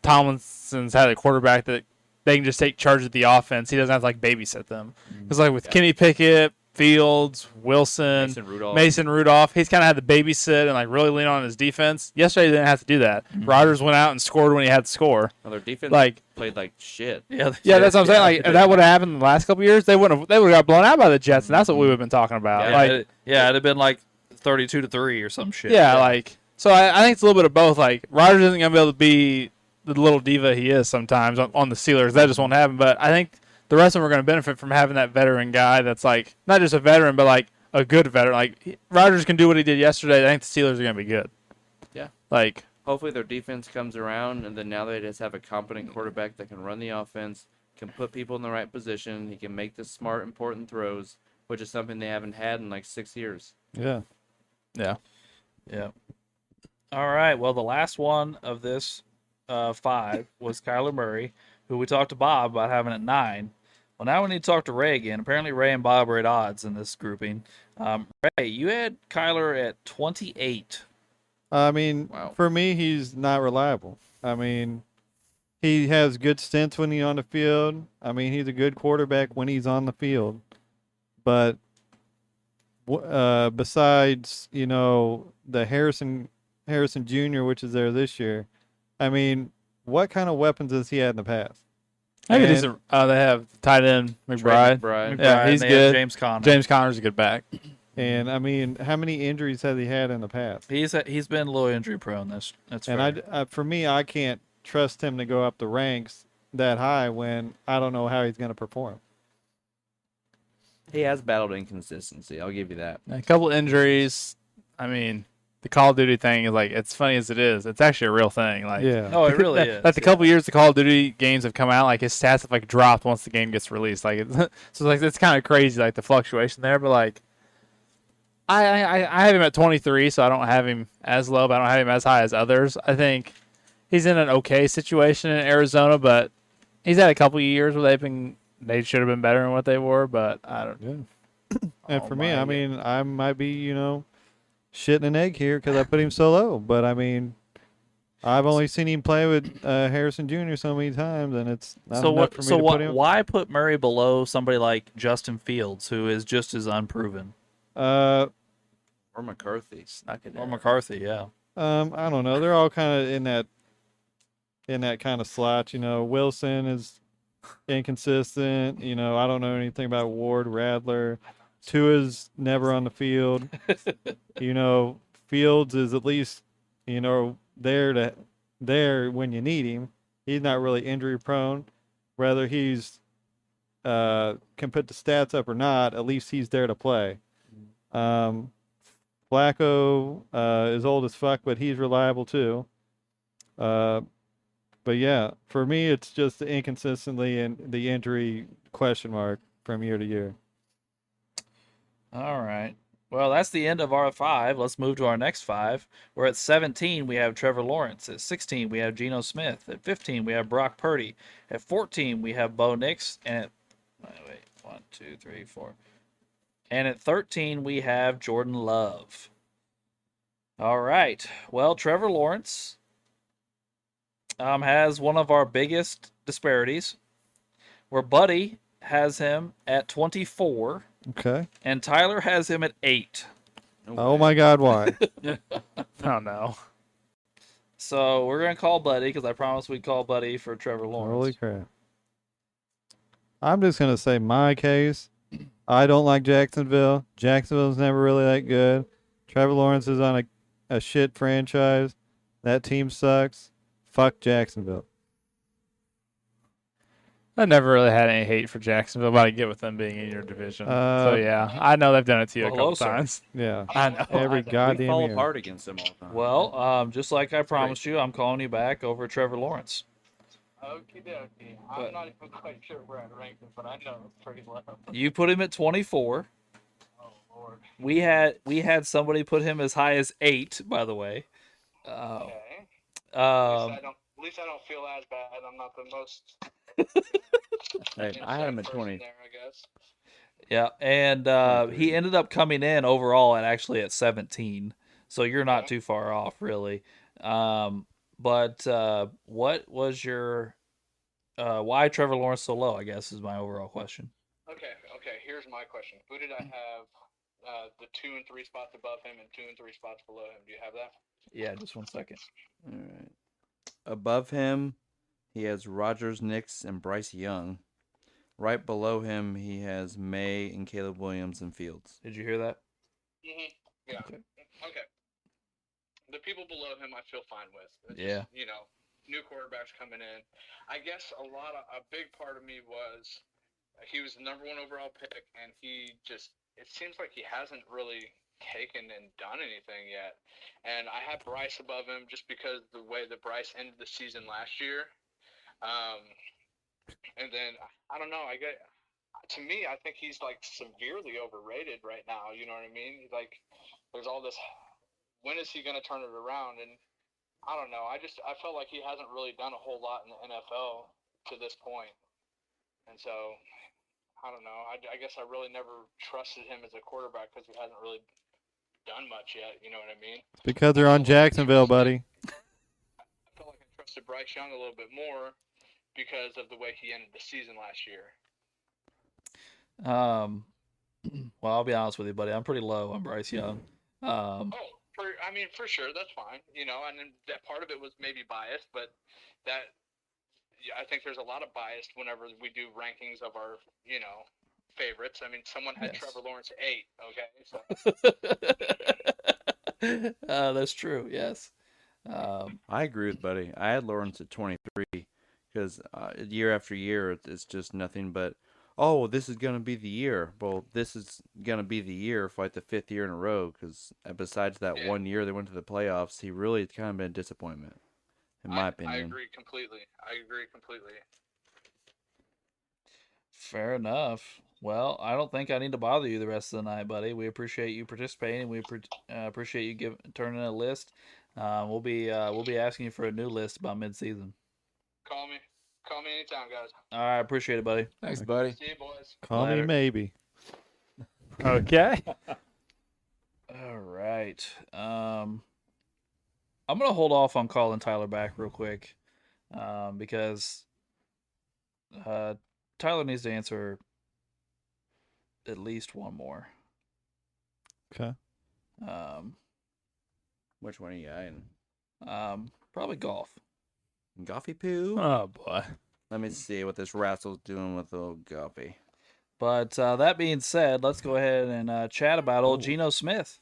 Tomlinson's had a quarterback that they can just take charge of the offense. He doesn't have to like babysit them. Because like with Kenny Pickett, Fields, Wilson, Mason Rudolph. Rudolph, he's kind of had to babysit and like really lean on his defense. Yesterday, he didn't have to do that. Rodgers went out and scored when he had to score. Well, their defense Like, played like shit. Yeah. yeah, that's what I'm saying. Like, if that would have happened in the last couple of years, they would have got blown out by the Jets, and that's what we would have been talking about. Yeah, Like, it'd have been like 32-3 or some shit. yeah, like so. I think it's a little bit of both. Like Rodgers isn't gonna be able to be the little diva he is sometimes on the Steelers. That just won't happen. But I think the rest of them are gonna benefit from having that veteran guy that's like not just a veteran, but like a good veteran. Like Rodgers can do what he did yesterday. I think the Steelers are gonna be good. Yeah. Like Hopefully their defense comes around, and then now they just have a competent quarterback that can run the offense. can put people in the right position. He can make the smart, important throws, which is something they haven't had in like 6 years. Yeah. Yeah. Yeah. All right. Well, the last one of this 5 was Kyler Murray, who we talked to Bob about having at 9. Well, now we need to talk to Ray again. Apparently, Ray and Bob are at odds in this grouping. Ray, you had Kyler at 28. I mean, Wow. for me, he's not reliable. I mean, he has good stints when he's on the field. I mean, he's a good quarterback when he's on the field. But besides, the Harrison Jr., which is there this year, I mean, what kind of weapons has he had in the past? I think And- decent. They have tight end Trey McBride. McBride. Yeah, McBride, he's and they have good. James Conner. James Conner's a good back. And I mean, how many injuries has he had in the past? He's been a little injury prone. That's fair. And for me, I can't trust him to go up the ranks that high when I don't know how he's going to perform. He has battled inconsistency. I'll give you that. A couple injuries. I mean, the Call of Duty thing is like, it's funny as it is. It's actually a real thing. Like, Yeah. Oh, it really is. Like the couple years the Call of Duty games have come out, like his stats have like dropped once the game gets released. Like, so like it's kind of crazy, like the fluctuation there. But like, I have him at 23, so I don't have him as low, but I don't have him as high as others. I think he's in an okay situation in Arizona, but he's had a couple years where they should have been better than what they were. But I don't. Yeah. And Oh for me, my I mean, I might be, shitting an egg here because I put him so low. But I mean, I've only seen him play with Harrison Jr. so many times, and it's not so enough what? for me So to what? put him. Why put Murray below somebody like Justin Fields, who is just as unproven, Uh, Or McCarthy. Snuck it or in. McCarthy? Yeah. I don't know. They're all kind of in that kind of slot. Wilson is inconsistent. I don't know anything about Ward, Radler. Tua's never on the field. Fields is at least, there when you need him. He's not really injury prone. Whether he's can put the stats up or not, at least he's there to play. Flacco is old as fuck, but he's reliable too. But yeah, for me, it's just the inconsistency and the injury question mark from year to year. All right. Well, that's the end of our 5. Let's move to our next 5. We're at 17. We have Trevor Lawrence. At 16, we have Geno Smith. At 15, we have Brock Purdy. At 14, we have Bo Nix. And at 1, 2, 3, 4. And at 13, we have Jordan Love. All right. Well, Trevor Lawrence has one of our biggest disparities, where Buddy has him at 24. Okay. And Tyler has him at 8. Oh my God, why? Oh no. So we're going to call Buddy because I promised we'd call Buddy for Trevor Lawrence. Holy crap! I'm just gonna say my case. I don't like Jacksonville. Jacksonville's never really that good. Trevor Lawrence is on a shit franchise. That team sucks. Fuck Jacksonville. I never really had any hate for Jacksonville, but I get with them being in your division. So Uh, yeah, I know they've done it to you Well, a couple hello, sir. times. Yeah. I know. Every I know. We goddamn fall year. apart against them all the time. Well, just like I promised you, I'm calling you back over Trevor Lawrence. Okie dokie. I'm not even quite sure where I'd rank him, but I know it's pretty low. You put him at 24. Oh Lord. We had somebody put him as high as 8, by the way. Okay. Um, At least I don't feel as bad. I'm not the most. Hey, I had him at insane 20. person there, I guess. yeah, and he ended up coming in overall at 17. So you're not too far off, really. But what was your why Trevor Lawrence so low? I guess is my overall question. Okay. Here's my question. Who did I have the 2 and 3 spots above him and 2 and 3 spots below him? Do you have that? Yeah, just 1 second. All right. Above him, he has Rogers, Nix, and Bryce Young. Right below him, he has May and Caleb Williams and Fields. Did you hear that? Yeah. Okay. Okay. The people below him, I feel fine with. It's Yeah. Just, new quarterbacks coming in. I guess a big part of me was he was the number 1 overall pick, and it seems like he hasn't really taken and done anything yet. And I have Bryce above him just because the way that Bryce ended the season last year. And then I don't know. To me, I think he's like severely overrated right now. You know what I mean? Like, there's all this. When is he going to turn it around? And I don't know. I felt like he hasn't really done a whole lot in the NFL to this point. And so I don't know. I guess I really never trusted him as a quarterback because he hasn't really done much yet. You know what I mean? Because they're on Jacksonville, buddy. I felt like I trusted Bryce Young a little bit more because of the way he ended the season last year. Well, I'll be honest with you, buddy. I'm pretty low on Bryce Young. For sure, that's fine. You know, and then that part of it was maybe biased, but I think there's a lot of bias whenever we do rankings of our, favorites. I mean, someone had Trevor Lawrence at 8. Okay, so That's true. Yes. I agree with Buddy. I had Lawrence at 23 because year after year, it's just nothing but, oh, this is going to be the year. Well, this is going to be the year for like the 5th year in a row because besides that 1 year they went to the playoffs, he really has kind of been a disappointment, in my opinion. I agree completely. Fair enough. Well, I don't think I need to bother you the rest of the night, buddy. We appreciate you participating. We appreciate you turning in a list. We'll be asking you for a new list by mid-season. Call me anytime, guys. All right, appreciate it, buddy. Thanks, buddy. See you, boys. Call me Later. maybe. Okay. All right. I'm gonna hold off on calling Tyler back real quick, because Tyler needs to answer at least one more. Okay. Which one are you eyeing? Probably golf. Goffy poo? Oh boy. Let me see what this rassle's doing with old Goffy. But that being said, let's go ahead and chat about old Geno Smith,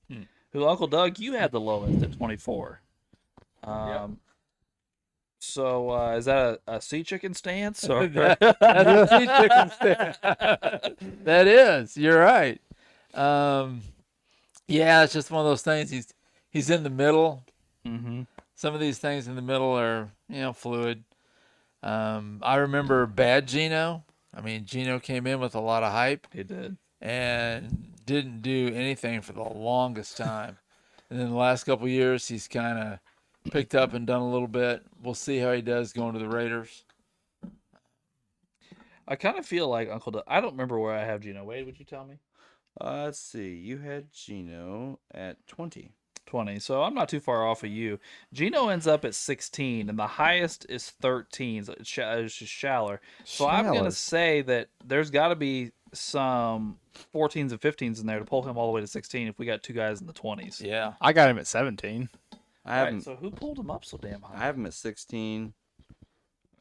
who, Uncle Doug, you had the lowest at 24. So is that a sea chicken stance? Or? That's a sea chicken stand. That is. You're right. Yeah, it's just one of those things. He's in the middle. Mm-hmm. Some of these things in the middle are, fluid. I remember bad Geno. I mean, Geno came in with a lot of hype. He did. And didn't do anything for the longest time. And then the last couple of years, he's kind of picked up and done a little bit. We'll see how he does going to the Raiders. I kind of feel like Uncle Doug. I don't remember where I have Geno. Wade, would you tell me? Let's see. You had Geno at 20. 20. So I'm not too far off of you. Geno ends up at 16, and the highest is 13. So it's just Schaller. So I'm going to say that there's got to be some 14s and 15s in there to pull him all the way to 16 if we got two guys in the 20s. Yeah. I got him at 17. I have him. Right, so who pulled him up so damn high? I have him at 16.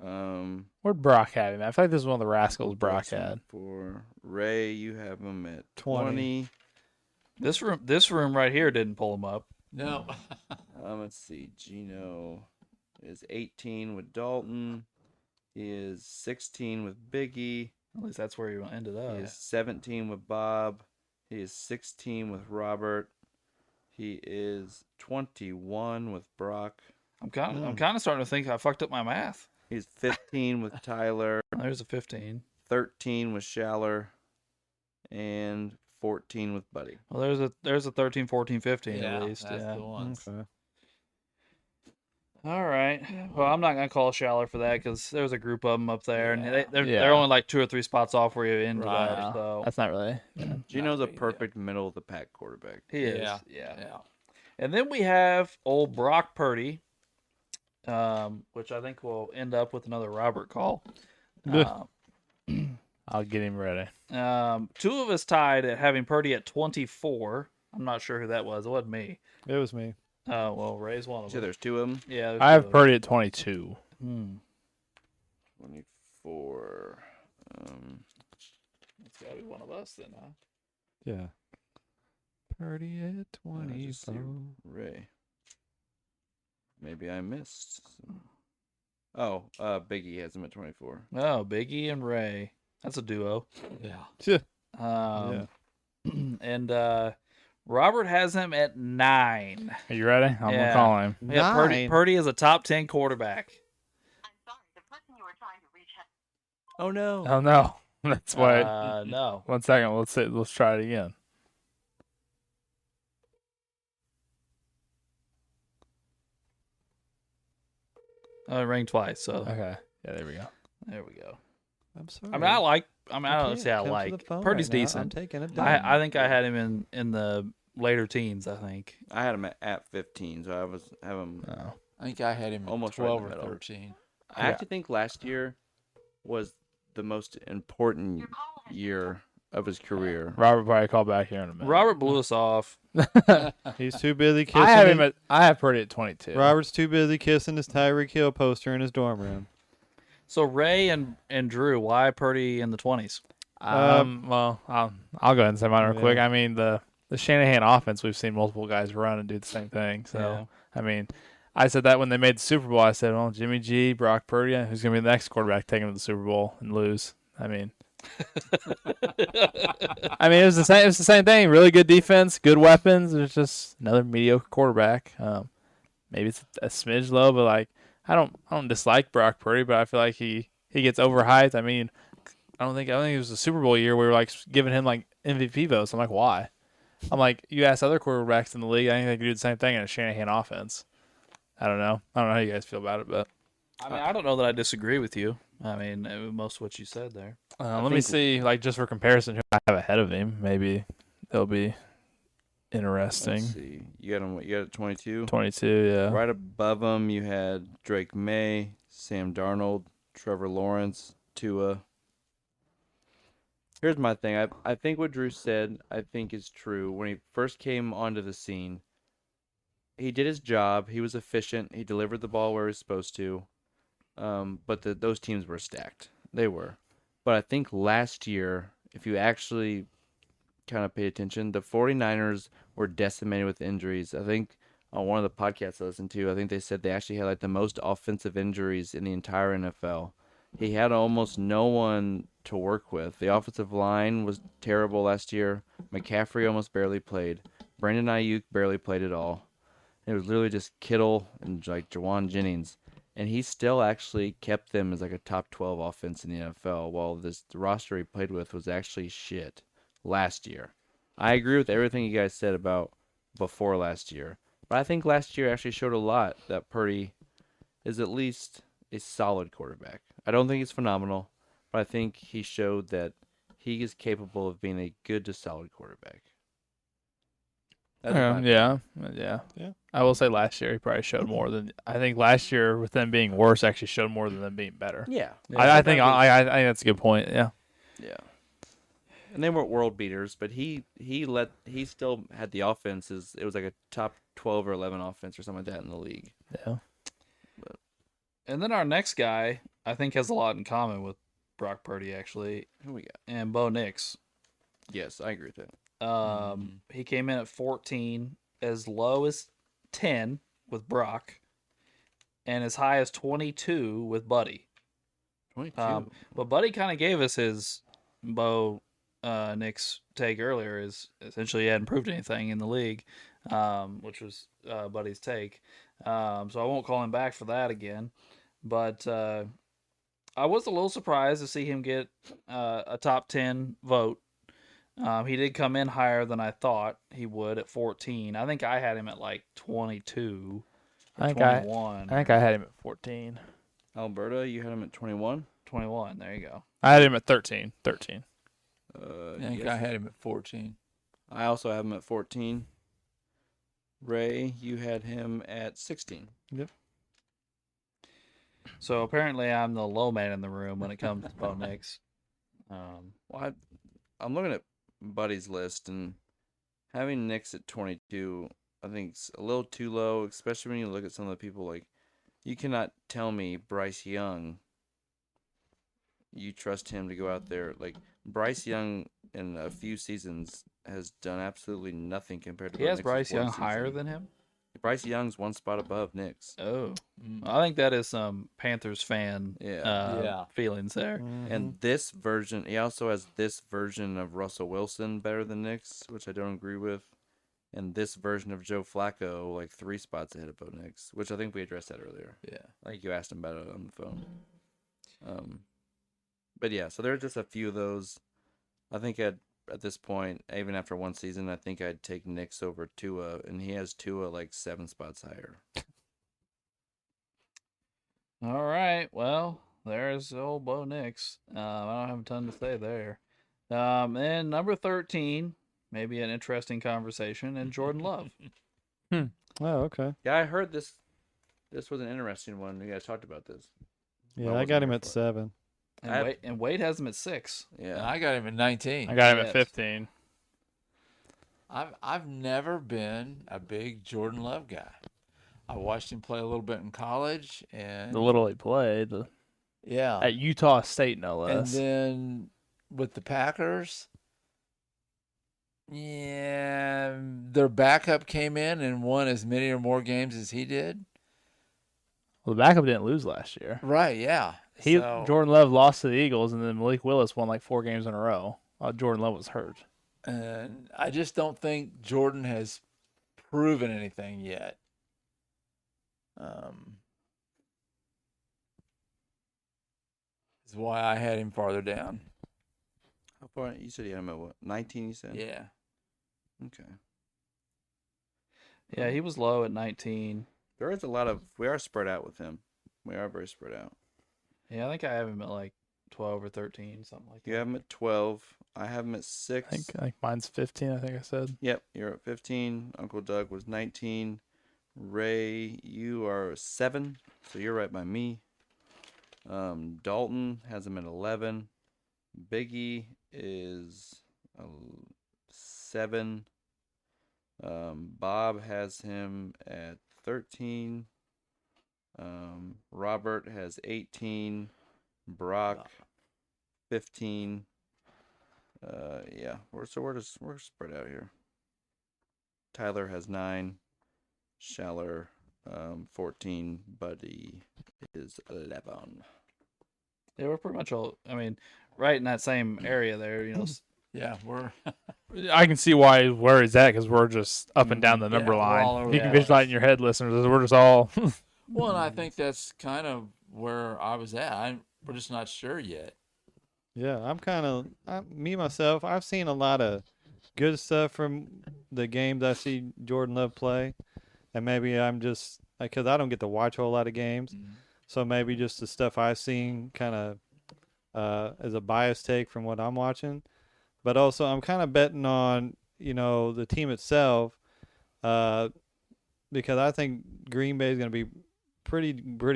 Where'd Brock have him? I feel like this is one of the rascals Brock had. For Ray, you have him at 20. 20. This room right here didn't pull him up. No. Let's see. Geno is 18 with Dalton. He is 16 with Biggie. At least that's where he ended up. He is 17 with Bob. He is 16 with Robert. He is 21 with Brock. I'm kind of starting to think I fucked up my math. He's 15 with Tyler. There's a 15. 13 with Schaller. And 14 with Buddy. Well, there's a 13, 14, 15 Yeah, at least. that's Yeah. the ones. Okay. All right. Well, I'm not gonna call Schaller for that because there's a group of them up there, and they're Yeah. only like 2 or 3 spots off where you end Right. up. So That's not really. Geno's a perfect middle of the pack quarterback. he is. Yeah. Yeah. And then we have old Brock Purdy, which I think will end up with another Robert call. I'll get him ready. 2 of us tied at having Purdy at 24. I'm not sure who that was. It wasn't me. It was me. Oh, well, Ray's one of So them. there's 2 of them. Yeah. there's I 2 have of them. Purdy at 22. 24. It's got to be one of us then, huh? Yeah. Purdy at Just see 24. Ray. Maybe I missed. Oh, Biggie has him at 24. Oh, Biggie and Ray. That's a duo. Yeah. Yeah. And Robert has him at 9. Are you ready? I'm Yeah. gonna call him. Yeah, Purdy is a top 10 quarterback. I'm sorry, the person you are trying to reach Oh no. Oh no, that's why. No. 1 second. Let's try it again. It rang twice, so Okay. Yeah, there we go. there we go. I'm sorry. I mean, I don't say I Come to the like. phone Purdy's right now. I'm decent. taking it down. I think I had him in the later teens. I think. I had him at 15, so I have him. Oh. I think I had him at Almost right in 12 the or middle. 13. I actually think last year was the most important year of his career. Robert probably call back here in a minute. Robert blew us off. He's too busy kissing. I have Purdy at 22. Robert's too busy kissing his Tyreek Hill poster in his dorm room. So Ray and Drew, why Purdy in the 20s? Well, I'll go ahead and say mine real Yeah. quick. I mean, the Shanahan offense, we've seen multiple guys run and do the same thing. So, Yeah. I mean, I said that when they made the Super Bowl. I said, well, Jimmy G, Brock Purdy, who's going to be the next quarterback taking him to the Super Bowl and lose? I mean, it was the same. It was the same thing. Really good defense, good weapons. It's just another mediocre quarterback. Maybe it's a smidge low, but like I don't dislike Brock Purdy, but I feel like he gets overhyped. I mean, I don't think it was a Super Bowl year where we were like giving him like MVP votes. I'm like, why? I'm like, you ask other quarterbacks in the league, I think they could do the same thing in a Shanahan offense. I don't know how you guys feel about it, but I mean, I don't know that I disagree with you. I mean, most of what you said there. let me see, like just for comparison, who I have ahead of him. Maybe it'll be interesting. Let's see. You got him. You got it 22. 22, yeah. Right above him, you had Drake May, Sam Darnold, Trevor Lawrence, Tua. Here's my thing. I think what Drew said, I think is true. When he first came onto the scene, he did his job. He was efficient. He delivered the ball where he was supposed to. But those teams were stacked. They were. But I think last year, if you actually kind of paid attention, the 49ers were decimated with injuries. I think on one of the podcasts I listened to, I think they said they actually had like the most offensive injuries in the entire NFL. He had almost no one to work with. The offensive line was terrible last year. McCaffrey almost barely played. Brandon Ayuk barely played at all. It was literally just Kittle and like Jawan Jennings. And he still actually kept them as like a top 12 offense in the NFL, while the roster he played with was actually shit last year. I agree with everything you guys said about before last year. But I think last year actually showed a lot that Purdy is at least a solid quarterback. I don't think he's phenomenal, but I think he showed that he is capable of being a good to solid quarterback. That's my Yeah. Yeah. I will say last year he probably showed more than I think last year with them being worse actually showed more than them being better. Yeah. I think that's a good point. Yeah. Yeah. And they weren't world beaters, but he still had the offenses. It was like a top 12 or 11 offense or something like that in the league. Yeah. And then our next guy, I think, has a lot in common with Brock Purdy, actually, Who we got? and Bo Nix. Yes, I agree with that. He came in at 14, as low as 10 with Brock, and as high as 22 with Buddy. 22. But Buddy kind of gave us his Bo Nix take earlier. Is essentially he hadn't proved anything in the league, which was Buddy's take. So I won't call him back for that again. But I was a little surprised to see him get a top 10 vote. He did come in higher than I thought he would at 14. I think I had him at like 22 or 21. I think I had him at 14. Alberta, you had him at 21? 21. There you go. I had him at 13. 13. I think yes. I had him at 14. I also have him at 14. Ray, you had him at 16. So apparently I'm the low man in the room when it comes to Bo Nix. Well, I'm looking at Buddy's list, and having Nix at 22, I think it's a little too low, especially when you look at some of the people. Like, you cannot tell me Bryce Young, you trust him to go out there. Like, Bryce Young in a few seasons has done absolutely nothing compared to He what has Nix Bryce has one Young higher season. than him? Bryce Young's one spot above Nix. Oh. I think that is some Panthers fan Yeah. feelings there. And this version, he also has this version of Russell Wilson better than Nix, which I don't agree with. And this version of Joe Flacco, like 3 spots ahead of Bo Nix, which I think we addressed that earlier. Yeah. I think you asked him about it on the phone. But yeah, so there's just a few of those. I think at this point, even after one season, I think I'd take Knicks over Tua, and he has Tua like 7 spots higher. All right. Well, there's old Bo Nix. I don't have a ton to say there. And number 13, maybe an interesting conversation, and Jordan Love. Oh, okay. Yeah, I heard this. This was an interesting one. You guys talked about this. Yeah, I wasn't got him here at for it. 7. And Wade has him at 6. And Yeah. I got him at 19. I got him Yes. at 15. I've never been a big Jordan Love guy. I watched him play a little bit in college, and The little he played yeah, at Utah State, no and less. then with the Packers, yeah, their backup came in and won as many or more games as he did. Well, the backup didn't lose last year. Right? Yeah. So- Jordan Love lost to the Eagles, and then Malik Willis won like 4 games in a row while Jordan Love was hurt. And I just don't think Jordan has proven anything yet. Is why I had him farther down. How far? You said you had him at what? 19, you said? Yeah. Okay. Yeah, he was low at 19. There is a lot of. We are spread out with him. We are very spread out. Yeah, I think I have him at like 12 or 13, something like that. You have him at 12. I have him at 6. I think mine's 15, I think I said. Yep, you're at 15. Uncle Doug was 19. Ray, you are 7, so you're right by me. Dalton has him at 11. Biggie is 7. Bob has him at 13. Robert has 18. Brock 15. Yeah, we're spread out here. Tyler has 9. Schaller 14. Buddy is 11. Yeah, we're pretty much all, I mean, right in that same area there, you know. Yeah, we're I can see where he's at because we're just up and down the number we're all line. over You the can place. visualize in your head, listeners. We're just all. well, and I think that's kind of where I was at. We're just not sure yet. Yeah, me myself, I've seen a lot of good stuff from the games I see Jordan Love play. And maybe I'm just, because I don't get to watch a whole lot of games. So maybe just the stuff I've seen kind of as a biased take from what I'm watching. But also I'm kind of betting on, the team itself because I think Green Bay is going to be pretty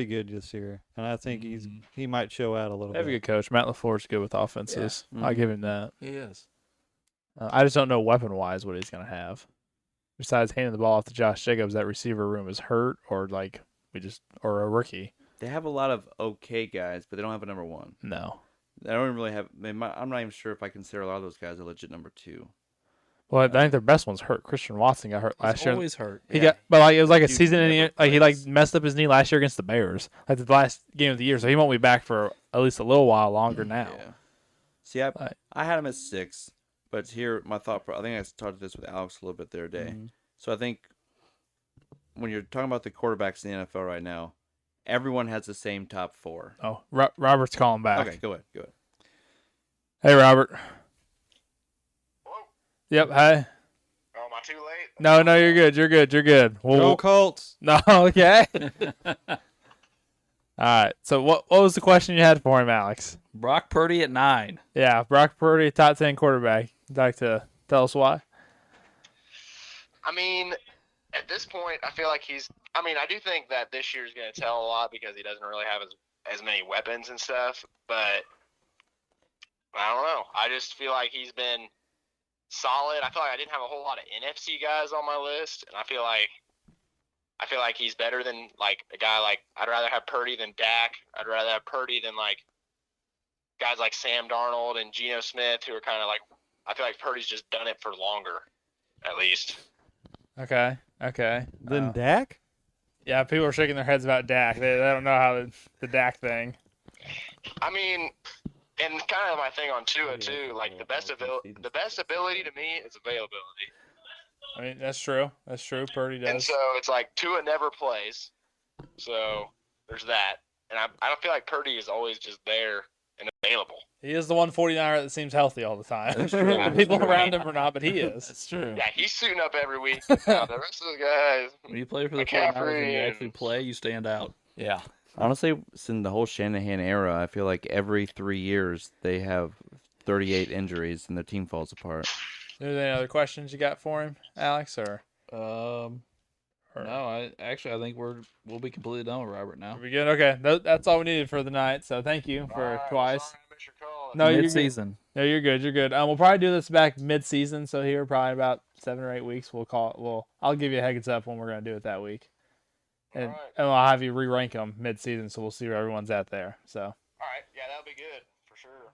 good this year. And I think he might show out a little They have a bit. good coach. Matt LaFleur's good with offenses. Yeah. I'll give him that. He is. I just don't know weapon-wise what he's going to have. Besides handing the ball off to Josh Jacobs, that receiver room is hurt or or a rookie. They have a lot of okay guys, but they don't have a number 1. No. They don't really have. I'm not even sure if I consider a lot of those guys a legit number 2. Well, I think their best one's hurt. Christian Watson got hurt last He's year. always hurt. He got, but like it was like a Dude season never ending. Like he plays. messed up his knee last year against the Bears, like the last game of the year. So he won't be back for at least a little while longer now. Yeah. See, Right. I had him at 6, but here my thought. I think I talked this with Alex a little bit the other day. So I think when you're talking about the quarterbacks in the NFL right now, everyone has the same top 4. Oh, Robert's calling back. Okay, go ahead. Hey, Robert. Whoa. Yep. Hey. Oh, am I too late? No, you're good. You're good. Go Colts. No, okay. All right. So what was the question you had for him, Alex? Brock Purdy at 9. Yeah, Brock Purdy, top 10 quarterback. You'd like to tell us why? I mean, at this point, I feel like I do think that this year's going to tell a lot because he doesn't really have as many weapons and stuff. But I don't know. I just feel like he's been solid. I feel like I didn't have a whole lot of NFC guys on my list, and I feel like he's better than like a guy like I'd rather have Purdy than Dak. I'd rather have Purdy than like guys like Sam Darnold and Geno Smith who are kind of like I feel like Purdy's just done it for longer, at least. Okay. Then Dak? Yeah, people are shaking their heads about Dak. They don't know how the Dak thing. I mean, and kind of my thing on Tua too. Like the best ability to me is availability. I mean, that's true. Purdy does. And so it's like Tua never plays, so there's that. And I don't feel like Purdy is always just there and available. He is the one 49er that seems healthy all the time. That's true. The people around him are not, but he is. That's true. Yeah, he's suiting up every week. Now, the rest of the guys, When you play for the 49ers and you McCaffrey actually play, you stand out. Yeah. Honestly, since the whole Shanahan era, I feel like every 3 years they have 38 injuries and their team falls apart. Are there any other questions you got for him, Alex? Or No, I think we'll be completely done with Robert now. are we good? Okay, that's all we needed for the night. So thank you for All right, twice. Sorry I missed your call. No, you're good. Mid-season. No, you're good. You're good. We'll probably do this back mid-season. So here, probably about 7 or 8 weeks, we'll call it. I'll give you a heads up when we're gonna do it that week, and Alright. and I'll have you re-rank them mid-season, so we'll see where everyone's at there. So, All right, yeah, that'll be good for sure.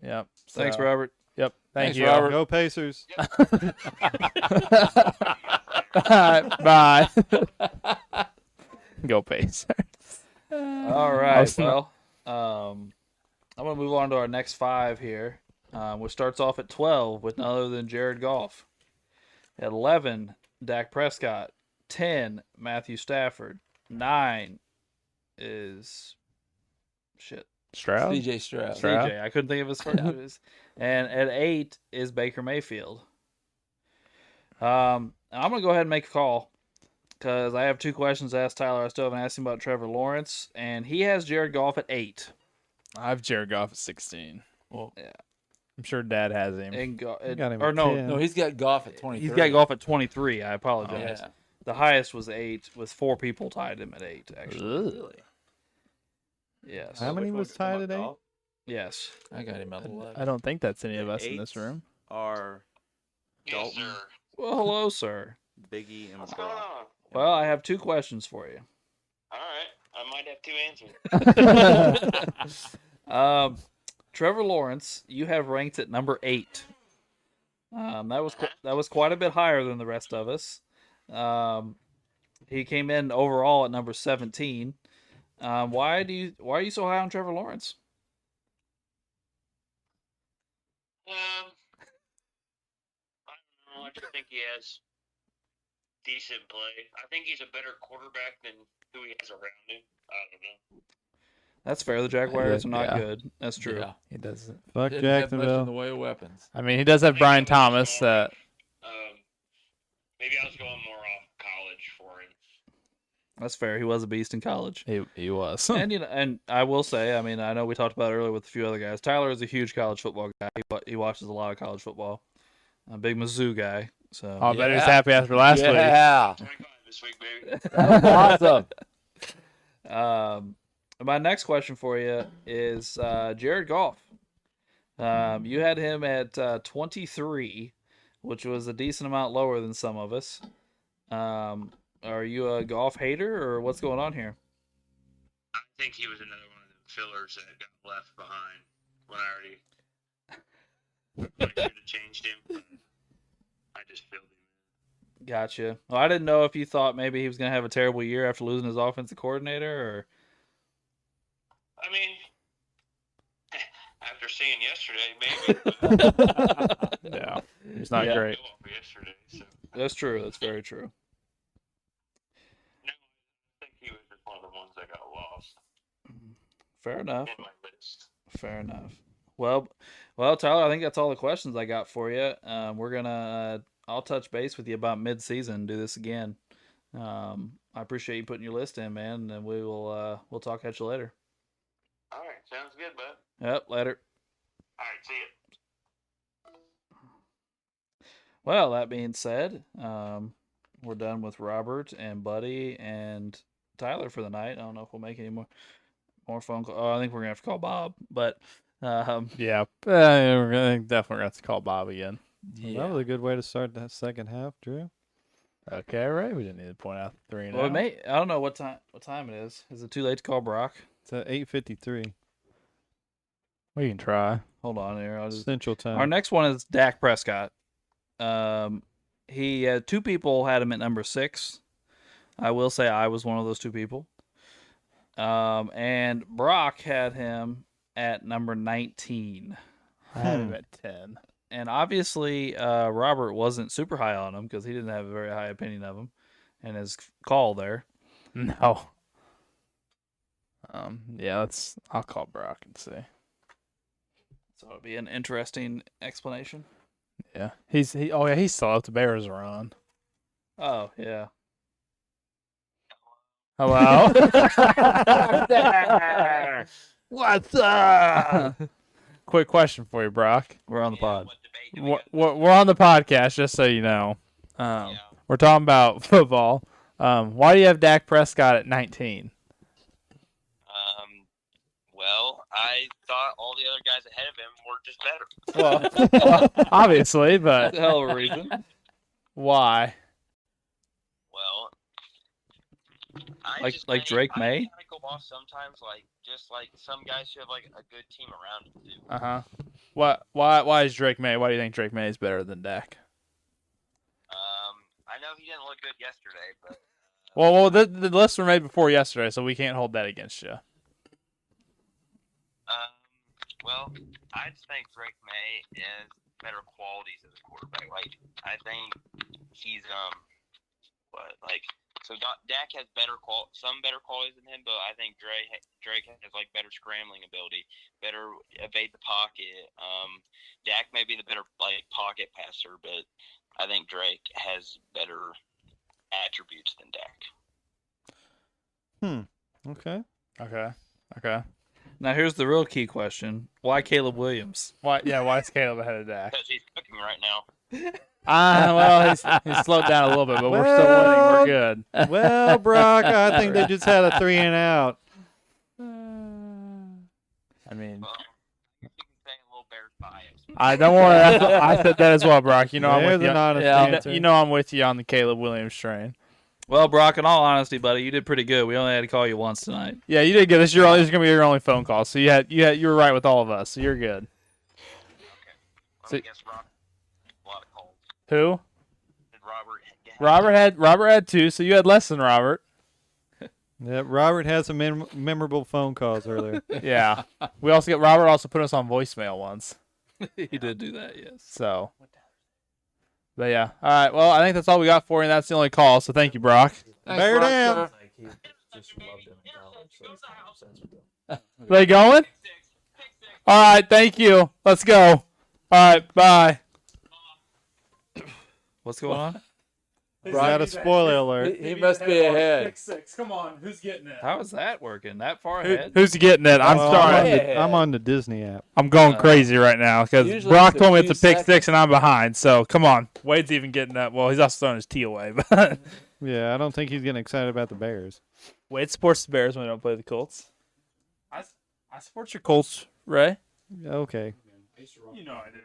yep. Thanks, So, Robert. Yep. Thank Thanks, you, Robert. Go Pacers. All right, bye. Go Pacers. All right. was Well, I'm going to move on to our next 5 here, which starts off at 12 with none other than Jared Goff. At 11, Dak Prescott. 10, Matthew Stafford. 9 is Stroud. CJ Stroud. Stroud. CJ. I couldn't think of his first. And at 8 is Baker Mayfield. I'm going to go ahead and make a call because I have 2 questions to ask Tyler. I still haven't asked him about Trevor Lawrence, and he has Jared Goff at 8. I have Jared Goff at 16. Well, Yeah. I'm sure Dad has him. And got him or at no, 10. no, he's got Goff at 23. he's got Goff at 23. I apologize. Yeah. The highest was 8, with 4 people tied him at 8. Actually, Ugh. yes, How many was tied at 8? yes. I got him at 11. I don't think that's any of us in this room. Are Yes, Dalton. sir. Well, hello, sir. Biggie and What's going McGraw. on? Well, I have 2 questions for you. All right, I might have 2 answers. Trevor Lawrence, you have ranked at number 8. That was quite a bit higher than the rest of us. He came in overall at number 17. Why are you so high on Trevor Lawrence? I don't know. I just think he has decent play. I think he's a better quarterback than who he has around him. I don't know. That's fair. The Jaguars are not Yeah. good. That's true. Yeah. He doesn't. Fuck Didn't have much in the Jacksonville. way of weapons. I mean, he does have I think Brian I was Thomas. going- maybe I was going more off college for him. That's fair. He was a beast in college. He was. And and I will say, I mean, I know we talked about it earlier with a few other guys. Tyler is a huge college football guy. He watches a lot of college football. A big Mizzou guy. So I bet he was Yeah. happy after last week. Yeah. 25 this week, baby. Awesome. my next question for you is Jared Goff. You had him at 23, which was a decent amount lower than some of us. Are you a Goff hater, or what's going on here? I think he was another one of the fillers that got left behind when I already should have changed him. But I just filled him in. Gotcha. Well, I didn't know if you thought maybe he was going to have a terrible year after losing his offensive coordinator, or I mean, after seeing yesterday, maybe. Yeah, he's not Yeah. great. Yesterday, so that's true. That's very true. no, I think he was just one of the ones that got lost Fair enough. in my list. Fair enough. Well, Tyler, I think that's all the questions I got for you. We're gonna, I'll touch base with you about mid-season. Do this again. I appreciate you putting your list in, man, and we'll talk at you later. All right, sounds good, bud. Yep, later. All right, see you. Well, that being said, we're done with Robert and Buddy and Tyler for the night. I don't know if we'll make any more phone calls. Oh, I think we're gonna have to call Bob, but Yeah, we're gonna definitely have to call Bob again. Well, that was a good way to start that second half, Drew. Okay, right. We didn't need to point out the 3 and well, out. I don't know what time it is. Is it too late to call Brock? It's at 8:53 We can try. Hold on here. I'll just... Central Time. Our next one is Dak Prescott. He had 2 people had him at number 6. I will say I was one of those 2 people. And Brock had him at number 19. I had him at 10. And obviously, Robert wasn't super high on him because he didn't have a very high opinion of him and his call there. No. Yeah, I'll call Brock and see. So it'll be an interesting explanation. Yeah. He's still up. The Bears are on. Oh yeah. Hello. What's up? Quick question for you, Brock. We're on the pod. What debate do we got? We're on the podcast, just so you know. We're talking about football. Why do you have Dak Prescott at 19? Well, I thought all the other guys ahead of him were just better. Well, obviously, but That's a hell of a reason. why? Well, I Like- just like think Drake May? I kind of go off sometimes, just like some guys should have like a good team around him too. Why is Drake May? Why do you think Drake May is better than Dak? I know he didn't look good yesterday, but Well, the lists were made before yesterday, so we can't hold that against you. well, I just think Drake May has better qualities as a quarterback. Like I think he's so Dak has some better qualities than him, but I think Drake has like better scrambling ability, better evade the pocket. Dak may be the better like pocket passer, but I think Drake has better attributes than Dak. Okay. Now here's the real key question: why Caleb Williams? Why is Caleb ahead of Dak? Because he's cooking right now. Well, he's slowed down a little bit, but we're still winning. We're good. Well, Brock, I think they just had a 3 and out. I mean, Well, you can say a little Bears bias. I don't worry. I said that as well, Brock. You know I'm There's with you. an honest Yeah, answer. you know I'm with you on the Caleb Williams train. Well, Brock, in all honesty, buddy, you did pretty good. We only had to call you once tonight. Yeah, you did good. This is gonna be your only phone call, so you were right with all of us. So you're good. Well, So- I guess a lot of calls. Who? Did Robert Robert had 2, so you had less than Robert. Yeah, Robert had some memorable phone calls earlier. Yeah. Robert also put us on voicemail once. He did do that, yes. So. But yeah. All right. Well, I think that's all we got for you. And that's the only call. So thank you, Brock. Thanks, Bear Brock, down. sir. They going? All right. Thank you. Let's go. All right. Bye. What's going on? Got a spoiler alert. He must be ahead. 6. Come on. Who's getting it? How is that working? That far ahead? Who's getting it? I'm Oh, sorry. I'm on the Disney app. I'm going crazy right now because Usually Brock it's a told me it's a few pick 6 and I'm behind. So come on. Wade's even getting that. Well, he's also throwing his tee away. But Yeah, I don't think he's getting excited about the Bears. Wade supports the Bears when they don't play the Colts. I support your Colts, Ray. Okay. You know I do.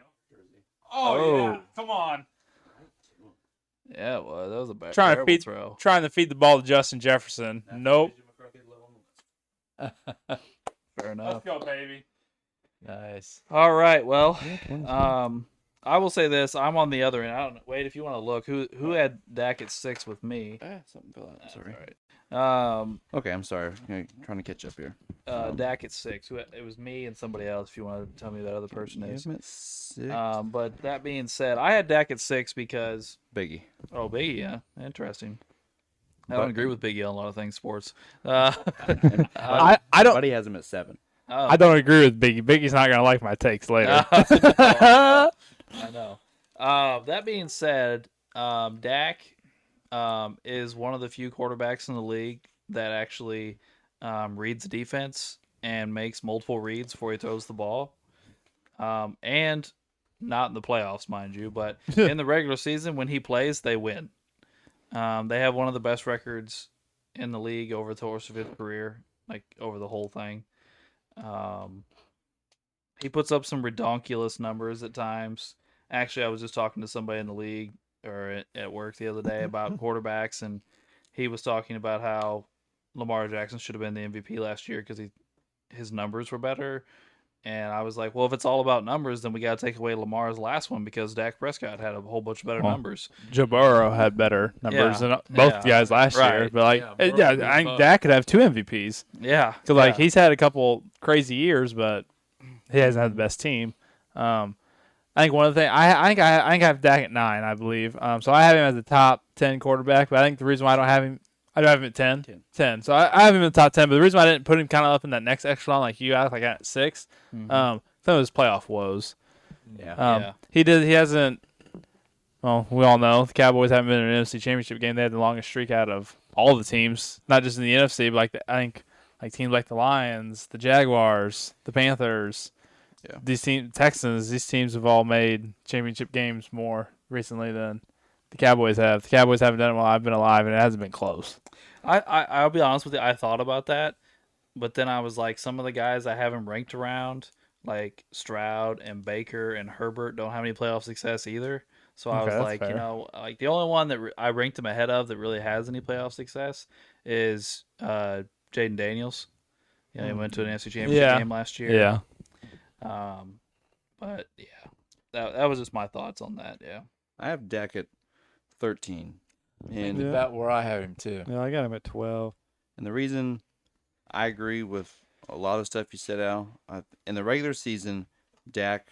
Oh. Yeah. Come on. Yeah, well, that was a bad Trying to feed the ball to Justin Jefferson. Nope. Fair enough. go, baby. Nice. All right, well, I will say this. I'm on the other end. I don't know. Wait, if you want to look, who had Dak at 6 with me? Something fell out. Sorry. All right. Okay, I'm sorry. I'm trying to catch up here. Dak at 6. It was me and somebody else. If you want to tell me who that other person is. Him at 6. But that being said, I had Dak at 6 because Biggie. Biggie, yeah, interesting. I But- don't agree with Biggie on a lot of things sports. I don't. Buddy has him at 7. I don't agree with Biggie. Biggie's not gonna like my takes later. I know. That being said, Dak is one of the few quarterbacks in the league that actually reads the defense and makes multiple reads before he throws the ball. And not in the playoffs, mind you, but in the regular season when he plays, they win. They have one of the best records in the league over the course of his career, like over the whole thing. He puts up some redonkulous numbers at times. Actually, I was just talking to somebody in the league or at work the other day about quarterbacks, and he was talking about how Lamar Jackson should have been the MVP last year because his numbers were better. And I was like, well, if it's all about numbers, then we got to take away Lamar's last one because Dak Prescott had a whole bunch of better numbers. Joe Burrow had better numbers than both guys last Right. year, but Yeah, Burrow I think was Dak could have 2 MVPs Yeah. because he's had a couple crazy years, but he hasn't had the best team. I think one of the things I think I have Dak at 9, I believe. So I have him as the top 10 quarterback, but I think the reason why I don't have him at 10. So I have him in the top 10, but the reason why I didn't put him kind of up in that next echelon like you guys, like at 6, some of his playoff woes. Yeah. He hasn't. Well, we all know the Cowboys haven't been in an NFC Championship game. They had the longest streak out of all the teams, not just in the NFC, but I think teams like the Lions, the Jaguars, the Panthers, Texans. These teams have all made championship games more recently than the Cowboys have. The Cowboys haven't done it while I've been alive, and it hasn't been close. I'll be honest with you. I thought about that, but then I was like, some of the guys I haven't ranked around, like Stroud and Baker and Herbert, don't have any playoff success either. So I was that's like, fair. like the only one that I ranked him ahead of that really has any playoff success is Jaden Daniels. He went to an NFC Championship game last year. Yeah. But yeah, that was just my thoughts on that. Yeah. I have Dak at 13. And Maybe about where I have him too. Yeah, I got him at 12. And the reason I agree with a lot of stuff you said, Al, in the regular season, Dak,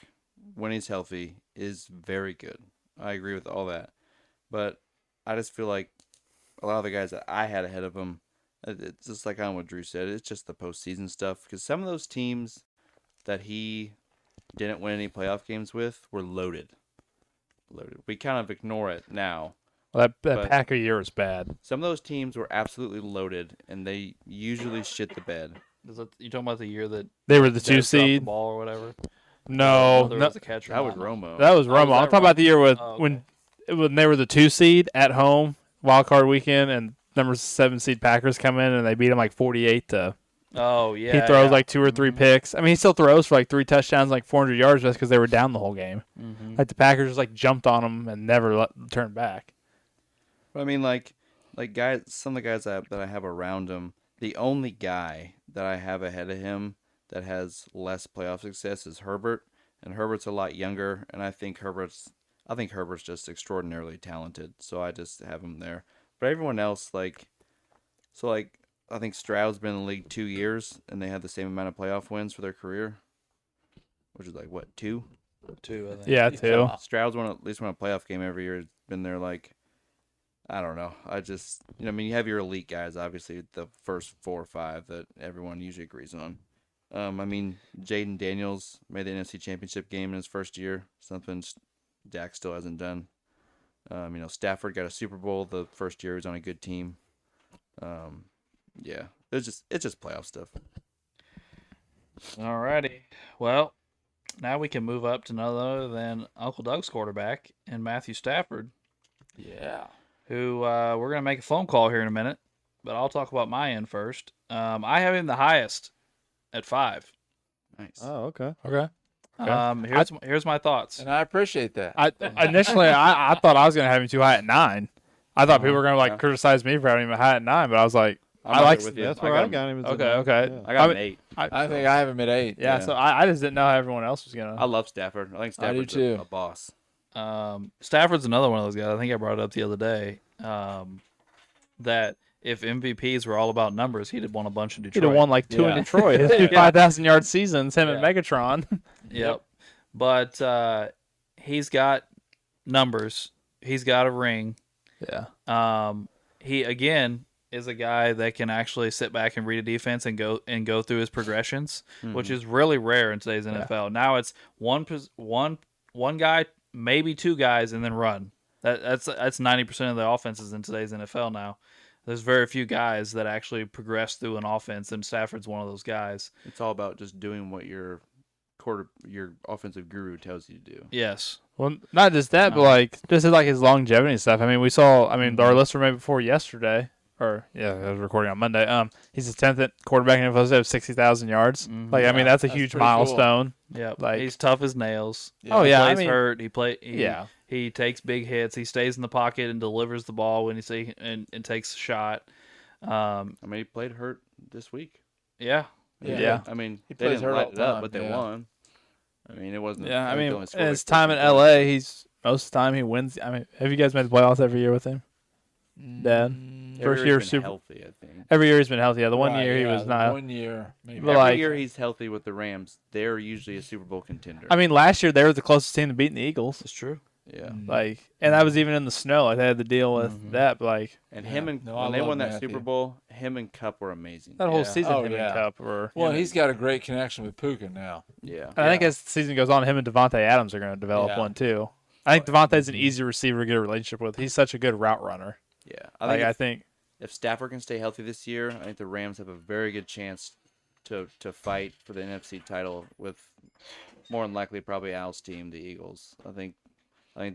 when he's healthy, is very good. I agree with all that. But I just feel like a lot of the guys that I had ahead of him, it's just like on what Drew said, it's just the postseason stuff. Because some of those teams that he didn't win any playoff games with were loaded. We kind of ignore it now. Well, that But- Packer year was bad. Some of those teams were absolutely loaded, and they usually shit the bed. You talking about the year that They were the Dez 2 dropped the seed. ball or whatever? No, There no, was a catcher. That was on it. Romo. that was Oh, Romo. was I'm that talking about the year with Oh, okay. when they were the 2 seed at home, wild card weekend, and number 7 seed Packers come in and they beat them like 48 to. Oh yeah. He throws yeah. like 2 or 3 picks. I mean, he still throws for like 3 touchdowns, like 400 yards, just because they were down the whole game. Mhm. Like the Packers just like jumped on them and never turned back. But I mean, like guys, some of the guys that I have around him, the only guy that I have ahead of him that has less playoff success is Herbert, and Herbert's a lot younger, and I think Herbert's just extraordinarily talented, so I just have him there. But everyone else, I think Stroud's been in the league 2 years, and they had the same amount of playoff wins for their career, which is like what, 2? 2, I think. Yeah, too. Stroud's at least won a playoff game every year. He's been there I don't know. You have your elite guys, obviously, the first 4 or 5 that everyone usually agrees on. Jaden Daniels made the NFC Championship game in his first year, something Dak still hasn't done. Stafford got a Super Bowl the first year he was on a good team. Yeah, it's just playoff stuff. Alrighty. Well, now we can move up to none other than Uncle Doug's quarterback and Matthew Stafford, Yeah. who we're going to make a phone call here in a minute, but I'll talk about my end first. I have him the highest at 5. Nice. Oh, okay. Okay. Here's my thoughts. And I appreciate that. Initially, I thought I was going to have him too high at 9. I thought people were going to yeah. criticize me for having him high at 9, but I was like, I'm I right like there with you. That's I where got I him- got him. As a okay, nine. okay. Yeah. I got him mean, 8. I think I have him at 8. Yeah, so I just didn't know how everyone else was going I to. love Stafford. I think I do Stafford's too. a boss. Stafford's another one of those guys. I think I brought it up the other day. That if MVPs were all about numbers, he'd have won a bunch in He'd Detroit. have won like 2 in Yeah. Detroit. His 5,000-yard seasons, him and Yeah. Megatron. Yep. But he's got numbers. He's got a ring. Yeah. He again is a guy that can actually sit back and read a defense and go through his progressions, which is really rare in today's NFL. Now it's one guy, maybe 2 guys, and then run. That's 90% of the offenses in today's NFL now. There's very few guys that actually progress through an offense, and Stafford's one of those guys. It's all about just doing what your offensive guru tells you to do. Yes. Well, not just that, but like just like his longevity and stuff. I mean, we saw. I mean, our list we made before yesterday, or I was recording on Monday. He's the 10th quarterback in NFL to have 60,000 yards. Like, I mean, that's a that's huge pretty cool. milestone. Yep. Like- He's tough as nails. Oh yeah, Plays I mean, hurt. yeah. He takes big hits. He stays in the pocket and delivers the ball when and takes a shot. He played hurt this week. Yeah. Yeah. They plays didn't hurt light all it the up, time, but they yeah. won. It wasn't. Yeah, I they mean, only scored in like his time in 13 points. LA, he's most of the time he wins. I mean, have you guys made the playoffs every year with him? Dad, Every first year year he's been Super. healthy, I think. Every year he's been healthy. Yeah, the one Right, year he yeah, was the not. 1 year, maybe. But Every like- year he's healthy with the Rams. They're usually a Super Bowl contender. I mean, last year they were the closest team to beating the Eagles. It's true. yeah. Like, and that was even in the snow. Like they had to deal with that. But like, And Yeah. him and No, I when they love won that Matthew. Super Bowl, him and Cup were amazing. That whole Yeah. season, Oh, him yeah. and Cup were. Well, he's got a great connection with Puka now. Yeah. And I think as the season goes on, him and Devontae Adams are going to develop Yeah. one too. I think Devontae's an easy receiver to get a relationship with. He's such a good route runner. Yeah. I think I think if Stafford can stay healthy this year, I think the Rams have a very good chance to fight for the NFC title with more than likely probably Al's team, the Eagles. I think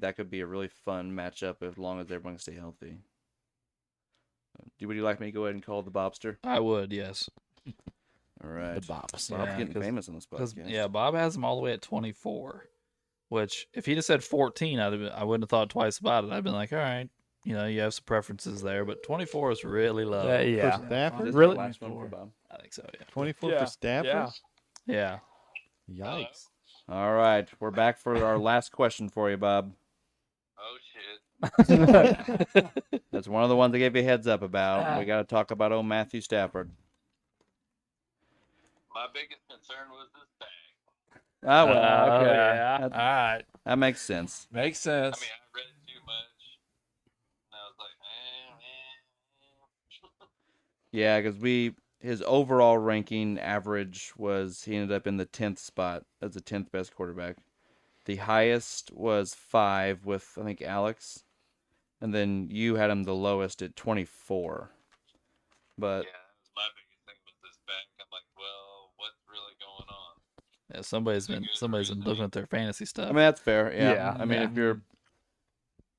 that could be a really fun matchup as long as everyone can stay healthy. Would you like me to go ahead and call the Bobster? I would, yes. All right. the Bobs. Bob's Yeah, getting 'cause- famous on this Because podcast. yeah, Bob has him all the way at 24. Which, if he'd have said 14, I wouldn't have thought twice about it. I'd been like, all right, you have some preferences there, but 24 is really low. Yeah. For Stafford? This is Really? the last one for Bob. I think so. Yeah. 24 Yeah. for Stafford? Yeah. Yeah. Yikes. All right, we're back for our last question for you, Bob. Oh shit. That's one of the ones I gave you a heads up about. We got to talk about old Matthew Stafford. My biggest concern was this bag. Oh, well, Oh, okay. yeah. All right. That makes sense. Makes I sense. mean, I read too much, and I was like, eh. Yeah, because his overall ranking average was he ended up in the 10th spot as the 10th best quarterback. The highest was 5 with I think Alex, and then you had him the lowest at 24. But Yeah, that was my biggest thing with this bag. I'm like, well, what's really going on? Yeah, somebody's been looking at their fantasy stuff. I mean that's fair. Yeah. Yeah, I mean yeah. if you're,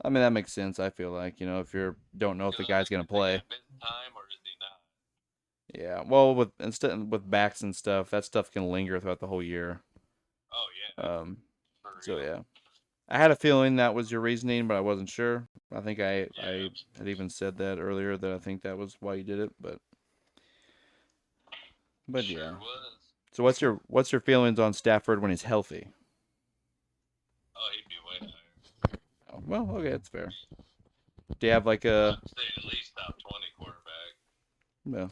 I mean that makes sense. I feel like if you don't know if the guy's gonna play. Is he missed time or is he not? Yeah. Well, with backs and stuff, that stuff can linger throughout the whole year. Oh yeah. For So real. yeah, I had a feeling that was your reasoning, but I wasn't sure. I think I had even said that earlier that I think that was why you did it, but Sure yeah. was. So what's your feelings on Stafford when he's healthy? Oh, he'd be way higher. Oh, well, okay, that's fair. Do you have like a I'd say at least top 20 quarterback, no?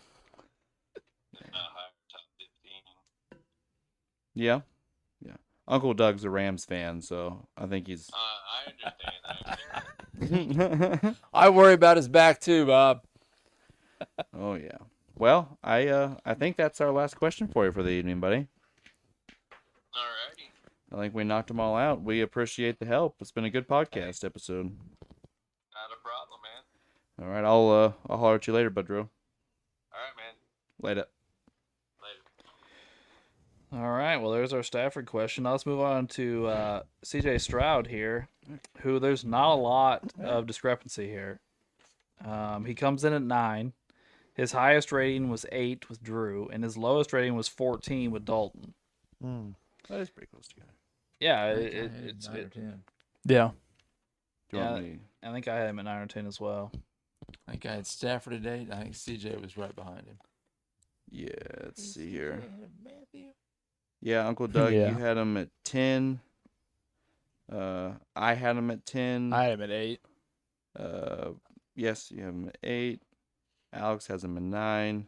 if not higher, top 15. Yeah. Uncle Doug's a Rams fan, so I think he's. I understand. I worry about his back too, Bob. Oh yeah. Well, I think that's our last question for you for the evening, buddy. Alrighty. I think we knocked them all out. We appreciate the help. It's been a good podcast episode. Not a problem, man. All right, I'll holler at you later, bud, Drew. Alright, man. Later. Later. All right. Well, there's our Stafford question. Now let's move on to C.J. Stroud here, who there's not a lot of discrepancy here. He comes in at 9. His highest rating was 8 with Drew, and his lowest rating was 14 with Dalton. Hmm. That is pretty close together. Yeah, It's 9 or 10. Yeah. Do you want me? I think I had him at 9 or 10 as well. I think I had Stafford at 8. I think CJ was right behind him. Yeah, let's see here. Yeah, Uncle Doug, Yeah. you had him at 10. I had him at 10. I had him at 8. Yes, you have him at 8. Alex has him at 9.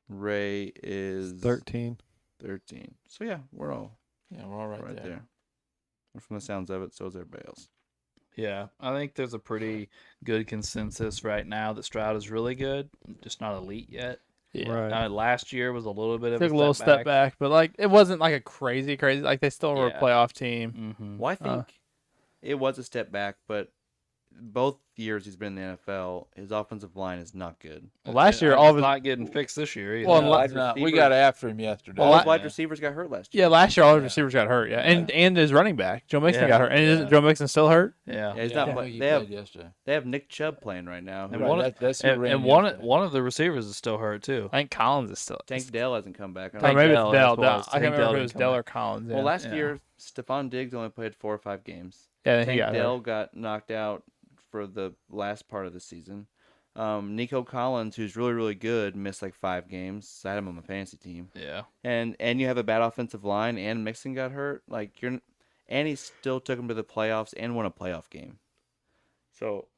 Ray is 13. 13. So yeah, we're all Yeah, we're all right, there. From the sounds of it, so is everybody else. Yeah, I think there's a pretty good consensus right now that Stroud is really good, just not elite yet. Yeah. Right. Last year was a little bit of Took a little step back, but like it wasn't like a crazy. Like they still were a Yeah. playoff team. Mm-hmm. Well, I think it was a step back, but both years he's been in the NFL, his offensive line is not good. Well, last year, all of his not getting fixed this year either. Well, No, wide it's not. We receivers- got after him yesterday. All his wide yeah. receivers got hurt last year. yeah, last year all his receivers got hurt. Yeah, and his running back Joe Mixon Yeah. got hurt, and Yeah. isn't Joe Mixon still hurt? yeah. Yeah, he's I not. think But he they have played yesterday. they have Nick Chubb playing right now. And who- one- That's who ran And yesterday. one of the receivers is still hurt too. I think Collins is still. Tank Dell hasn't come back. I Or don't Tank maybe Dell, it's Dell. that's what it was. I can't Tank remember Dell if it was didn't Dell come or Collins. Yeah. Well, last Yeah. year Stephon Diggs only played 4 or 5 games. yeah, he Tank got Dell hurt. got knocked out for the last part of the season. Nico Collins, who's really, really good, missed like 5 games. I had him on my fantasy team. Yeah. And you have a bad offensive line, and Mixon got hurt. And he still took him to the playoffs and won a playoff game. So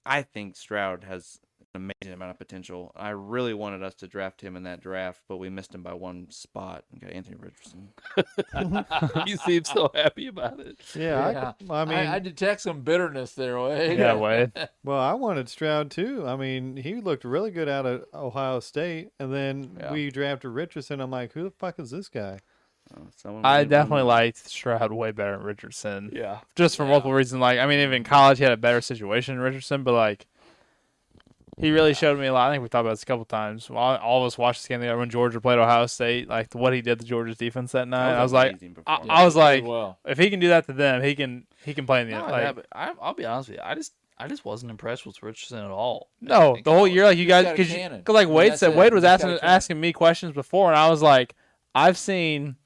I think Stroud has an amazing amount of potential. I really wanted us to draft him in that draft, but we missed him by one spot. We got Anthony Richardson. You seem so happy about it. Yeah, I mean, I detect some bitterness there, Wade. Yeah, Wade. well, I wanted Stroud too. I mean, he looked really good out of Ohio State, and then Yeah. we drafted Richardson. I'm like, who the fuck is this guy? Someone we I didn't definitely know. liked Stroud way better than Richardson. Yeah. Just for multiple reasons. Like, I mean, even in college, he had a better situation than Richardson, but like, he really showed me a lot. I think we talked about this a couple times. All of us watched this game together when Georgia played Ohio State. Like what he did to Georgia's defense that night. That I was like, amazing performance. I was like, well. if he can do that to them, he can play in the No, like. yeah, but I'll be honest with you. I just wasn't impressed with Richardson at all. No, in the whole college. year, like you guys, got a because cannon. like I mean, Wade that's said, it. Wade was He's got a asking cannon. asking me questions before, and I was like, I've seen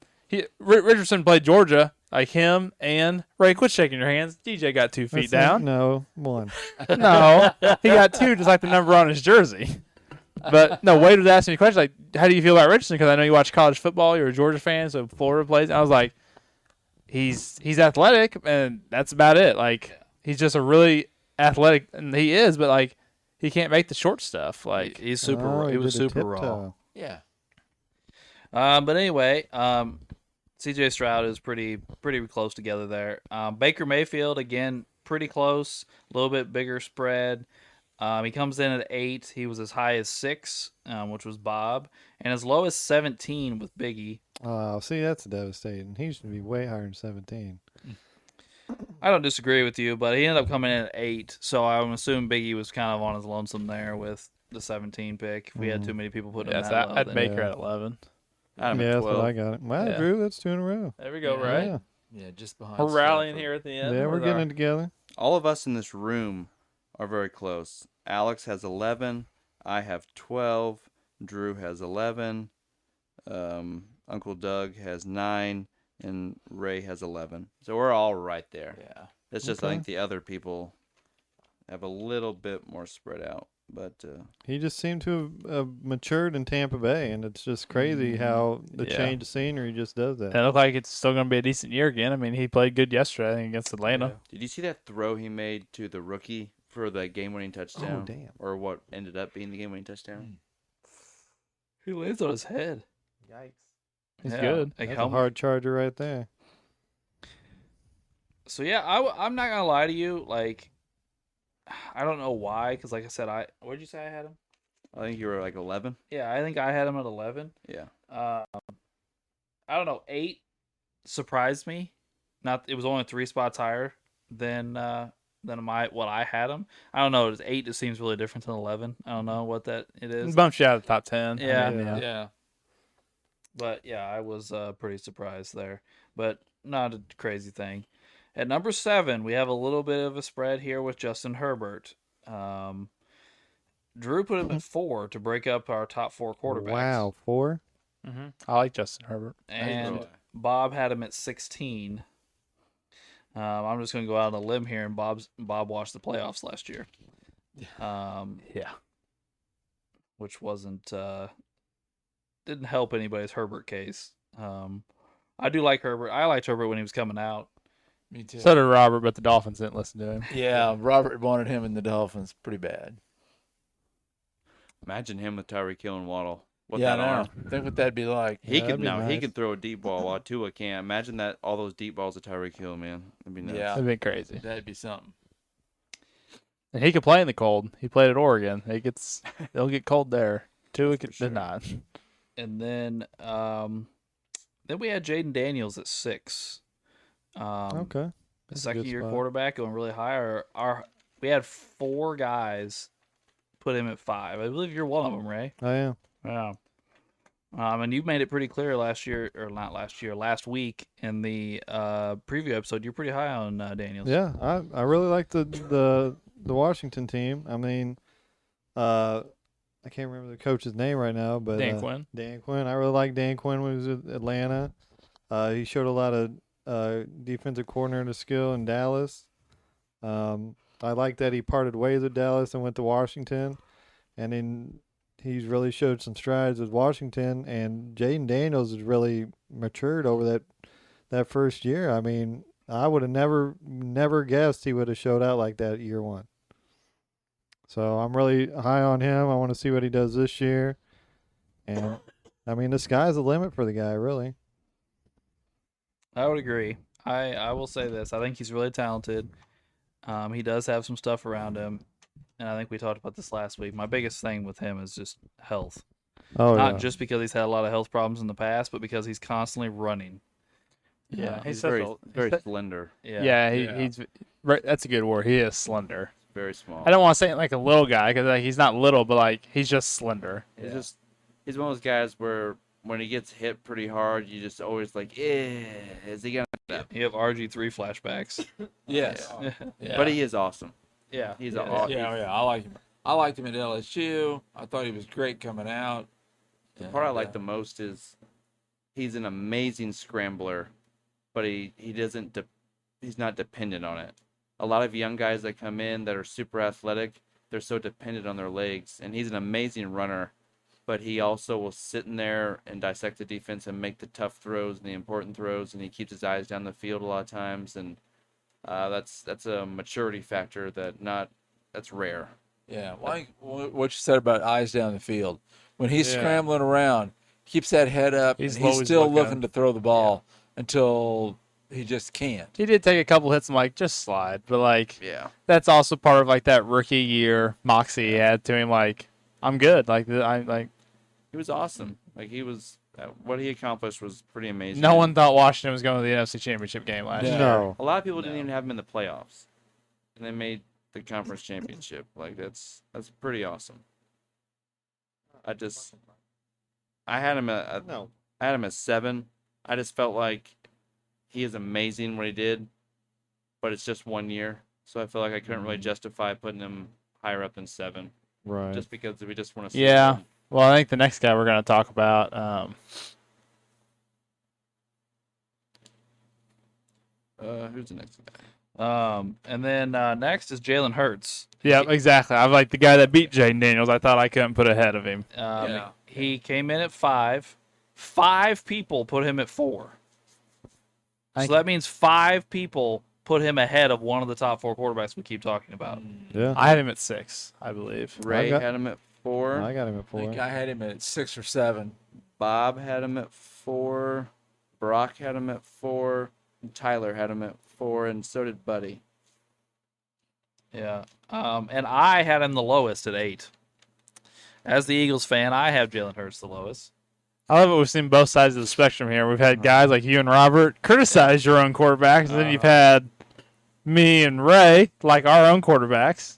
Richardson played Georgia, like him and Ray. Quit shaking your hands. DJ got 2 feet That's not- down. No, one. No, he got 2, just like the number on his jersey. But no, Wade was asking me questions like, "How do you feel about Richardson?" Because I know you watch college football. You're a Georgia fan, so Florida plays. And I was like, he's athletic, and that's about it. Like he's just a really athletic, and he is, but like he can't make the short stuff. Like He's super. Oh, he was did a super raw. tiptoe. Yeah. But anyway, C.J. Stroud is pretty close together there. Baker Mayfield again, pretty close. A little bit bigger spread. He comes in at 8. He was as high as 6, which was Bob, and as low as 17 with Biggie. Oh, see, that's devastating. He should be way higher than 17. I don't disagree with you, but he ended up coming in at 8, so I'm assuming Biggie was kind of on his lonesome there with the 17 pick. If we had too many people putting him yes, that low, I'd then- Baker Yeah. at 11. I had him Yeah, at that's what 12. I got. Wow, Yeah. Drew, that's 2 in a row. There we go. Yeah. Right, Yeah, Yeah, just behind. we're rallying Stafford. here at the end. yeah we're with getting our- it together. All of us in this room are very close. Alex has 11. I have 12. Drew has 11. Uncle Doug has 9. And Ray has 11. So we're all right there. Yeah. It's just I Okay. think the other people have a little bit more spread out. But He just seemed to have matured in Tampa Bay, and it's just crazy how the Yeah. change of scenery just does that. And it looked like it's still going to be a decent year again. I mean, he played good yesterday, I think, against Atlanta. did you see that throw he made to the rookie for the game-winning touchdown? Oh, damn. Or what ended up being the game-winning touchdown? He lands on his head. Yikes. He's Yeah, good. like That's how- a hard charger right there. So yeah, I'm not gonna lie to you. Like, I don't know why, because like I said, where'd you say I had him? I think you were like 11. Yeah, I think I had him at 11. Yeah. I don't know. 8 surprised me. It was only 3 spots higher than what I had him. I don't know. 8 just seems really different than 11. I don't know what that it is. It bumps you out of the top 10. Yeah. Yeah. Yeah. But yeah, I was pretty surprised there. But not a crazy thing. At number 7, we have a little bit of a spread here with Justin Herbert. Drew put him at 4 to break up our top 4 quarterbacks. Wow, 4? Mm-hmm. I like Justin Herbert. And Really? Bob had him at 16. I'm just going to go out on a limb here, and Bob watched the playoffs last year. Yeah. Which wasn't didn't help anybody's Herbert case. I do like Herbert. I liked Herbert when he was coming out. Me too. So did Robert, but the Dolphins didn't listen to him. Yeah, Robert wanted him in the Dolphins pretty bad. Imagine him with Tyreek Hill and Waddle. With Yeah, that I know. arm. Think what that'd be like. He That'd could be now. He nice. could throw a deep ball while Tua can't. Imagine that all those deep balls to Tyreek Hill, man. That'd be nuts. Yeah. That'd be crazy. That'd be something. And he could play in the cold. He played at Oregon. They'll get cold there. Tua for did sure. not. And then we had Jaden Daniels at 6. Okay. The That's a good second year spot. quarterback going really high. We had 4 guys put him at 5. I believe you're one of them, Ray. I am. Yeah. And you made it pretty clear last week in the preview episode. You're pretty high on Daniels. Yeah, I really like the Washington team. I mean, I can't remember the coach's name right now, but Dan Quinn. Dan Quinn. I really like Dan Quinn when he was at Atlanta. He showed a lot of defensive coordinator skill in Dallas. I like that he parted ways with Dallas and went to Washington, and then he's really showed some strides with Washington. And Jaden Daniels has really matured over that first year. I mean, I would have never guessed he would have showed out like that year 1. So I'm really high on him. I want to see what he does this year. And I mean, the sky's the limit for the guy, really. I would agree. I will say this. I think he's really talented. He does have some stuff around him, and I think we talked about this last week. My biggest thing with him is just health. Oh Not yeah. just because he's had a lot of health problems in the past, but because he's constantly running. Yeah, He's such very a- very slender, Yeah. he's right. That's a good word. He is slender. very small. I don't want to say it like a little guy because he's not little, but like he's just slender. He's one of those guys where when he gets hit pretty hard, you just always like, is he gonna? You have RG3 flashbacks. Yes. Yeah. Yeah. But he is awesome. Yeah. He's yeah. a- Yeah, I like him. I liked him at LSU. I thought he was great coming out. The part I like the most is he's an amazing scrambler, but he's not dependent on it. A lot of young guys that come in that are super athletic, they're so dependent on their legs, and he's an amazing runner, but he also will sit in there and dissect the defense and make the tough throws and the important throws, and he keeps his eyes down the field a lot of times, and that's a maturity factor that's rare. Yeah, like what you said about eyes down the field. When he's Yeah. scrambling around, keeps that head up, He's and he's always still looking. looking to throw the ball until he just can't. He did take a couple hits and like just slide, but like Yeah. that's also part of like that rookie year moxie he had to him. Like I'm good. Like I like He was awesome. Like he was, what he accomplished was pretty amazing. no one thought Washington was going to the NFC Championship game last Yeah. year. No. A lot of people didn't even have him in the playoffs, and they made the conference championship. Like that's pretty awesome. I had him at No. I had him at 7. I just felt like he is amazing what he did, but it's just 1 year, so I feel like I couldn't really justify putting him higher up than 7, Right. just because we just want to. See Yeah. him. Well, I think the next guy we're going to talk about. Who's the next guy? And then next is Jalen Hurts. Yeah, exactly. I'm like the guy that beat Jaden Daniels. I thought I couldn't put ahead of him. Yeah. He came in at 5. 5 people put him at 4. I- So that means 5 people put him ahead of one of the top 4 quarterbacks we keep talking about. Yeah. I had him at 6, I believe. Ray got- had him at 4. I got him at I 4. think I had him at 6 or 7. Bob had him at 4. Brock had him at 4. And Tyler had him at 4, and so did Buddy. Yeah. And I had him the lowest at 8. As the Eagles fan, I have Jalen Hurts the lowest. I love it. We've seen both sides of the spectrum here. We've had guys like you and Robert criticize your own quarterbacks, and then you've had me and Ray like our own quarterbacks.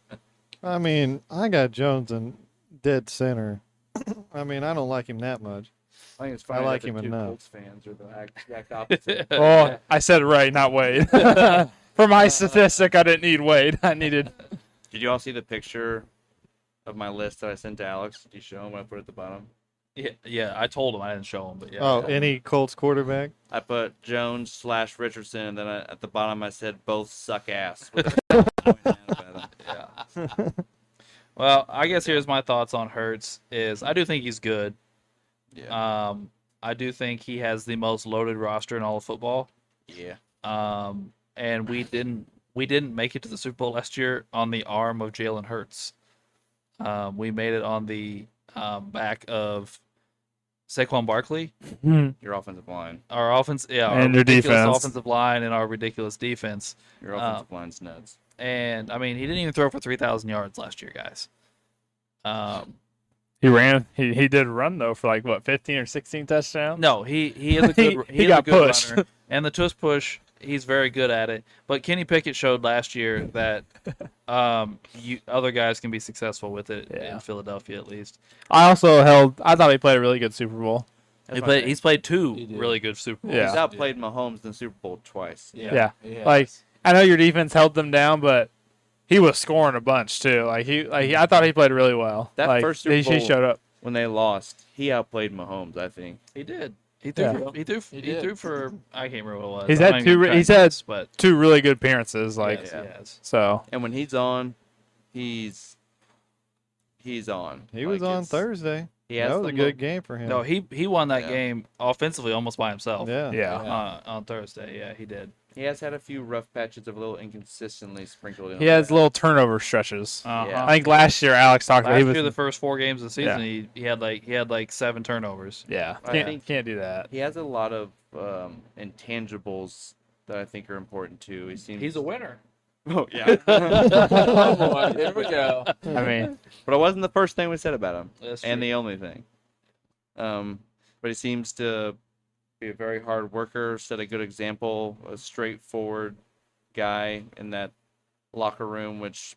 I mean, I got Jones in dead center. I mean, I don't like him that much. I think it's I funny like that him the two enough. Colts fans are the exact opposite. Oh, I said Ray, not Wade. For my statistic, I didn't need Wade. I needed. Did you all see the picture of my list that I sent to Alex? Did you show him what I put at the bottom? Yeah, I told him. I didn't show him, but yeah. Oh, any Colts quarterback? I put Jones/Richardson, and then at the bottom I said both suck ass. with a pointing at them. Yeah. Well, I guess here's my thoughts on Hurts. I do think he's good. Yeah. I do think he has the most loaded roster in all of football. Yeah. And we didn't make it to the Super Bowl last year on the arm of Jalen Hurts. We made it on the back of Saquon Barkley, Your offensive line. our offense, yeah, our And your ridiculous defense. offensive line, and our ridiculous defense. Your offensive line's nuts. And I mean, he didn't even throw for 3,000 yards last year, guys. He ran. He did run though for like what 15 or 16 touchdowns. No, he is a good He is got a good pushed. runner, and the tush push, he's very good at it. But Kenny Pickett showed last year that other guys can be successful with it Yeah. in Philadelphia, at least. I thought he played a really good Super Bowl. He's played 2 He did. really good Super Bowls. Yeah. He's outplayed Mahomes in the Super Bowl twice. Yeah. Yes. Like I know your defense held them down, but he was scoring a bunch too. I thought he played really well. That like, first Super he Bowl- showed up. When they lost, he outplayed Mahomes, I think. He did. He threw. Yeah. He did. threw for. I can't remember what it was. He's I'm had not even two- gonna try he's and had- guess, but 2 really good appearances. Like yes, Yeah. yes. so. And when he's on, he's on. He was Like, on it's- Thursday. He has That was the a good game for him. No, he won that Yeah. game offensively almost by himself. Yeah. Yeah. On Thursday, yeah, he did. He has had a few rough patches of a little inconsistently sprinkled in. He has little turnover stretches. Yeah. I think last year Alex talked about Last he was. year, the first 4 games of the season, Yeah. he had like 7 turnovers. Yeah, I think- can't do that. He has a lot of intangibles that I think are important too. He seems He's a winner. Oh yeah. Oh boy, here we go. I mean, But it wasn't the first thing we said about him, That's and true. the only thing. But he seems to be a very hard worker, set a good example, a straightforward guy in that locker room, which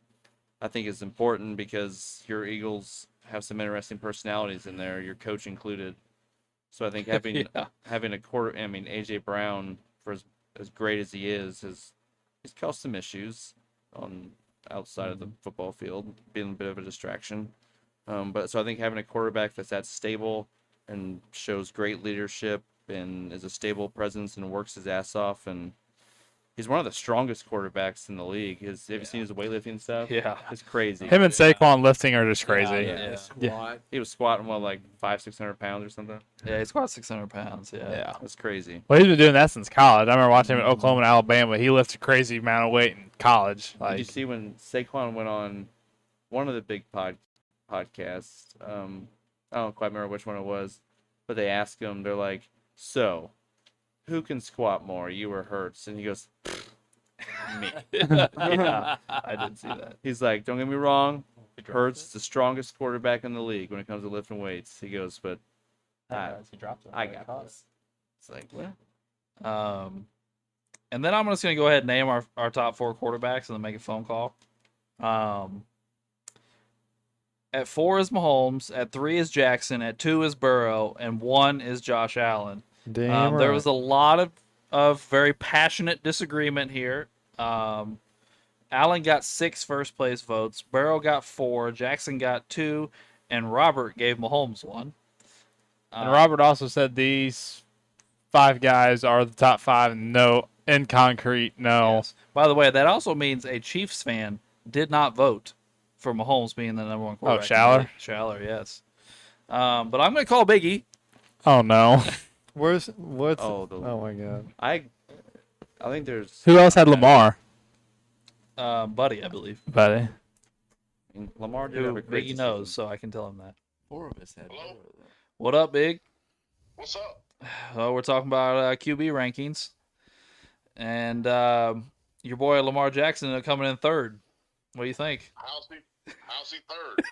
I think is important because your Eagles have some interesting personalities in there, your coach included. So I think having Yeah. having a quarter, I mean AJ Brown, for as great as he is, he's caused some issues on outside of the football field, being a bit of a distraction. But so I think having a quarterback that's that stable and shows great leadership and is a stable presence and works his ass off, and he's one of the strongest quarterbacks in the league. Have you seen his weightlifting stuff? Yeah. It's crazy. him and Saquon lifting are just crazy. Yeah. Squat. He was squatting like 500-600 pounds or something. Yeah, he squats 600 pounds. Yeah. Yeah. That's crazy. Well, he's been doing that since college. I remember watching him at Oklahoma and Alabama. He lifted a crazy amount of weight in college. Did Like, you see when Saquon went on one of the big podcasts? I don't quite remember which one it was, but they asked him. They're like, "So, who can squat more, you or Hurts?" And he goes, "Me." Yeah, I did see that. He's like, "Don't get me wrong, Hurts is the strongest quarterback in the league when it comes to lifting weights." He goes, "But I got this." It's like, well, And then I'm just going to go ahead and name our top 4 quarterbacks and then make a phone call. At 4 is Mahomes. At 3 is Jackson. At 2 is Burrow. And 1 is Josh Allen. Damn right. There was a lot of very passionate disagreement here. Allen got 6 first place votes. Burrow got 4. Jackson got 2. And Robert gave Mahomes 1. and Robert also said these 5 guys are the top 5. No, in concrete, no. Yes. By the way, that also means a Chiefs fan did not vote for Mahomes being the number 1 quarterback. Schaller? Schaller, yes. But I'm going to call Biggie. Oh no. What's oh, oh my god. I think there's Who else had Lamar? Buddy, I believe. Buddy. Lamar did Who have a great Biggie knows, season. so I can tell him that. 4 of us had. Hello? What up, Big? What's up? We're talking about QB rankings. And your boy Lamar Jackson coming in 3rd. What do you think? How's he third?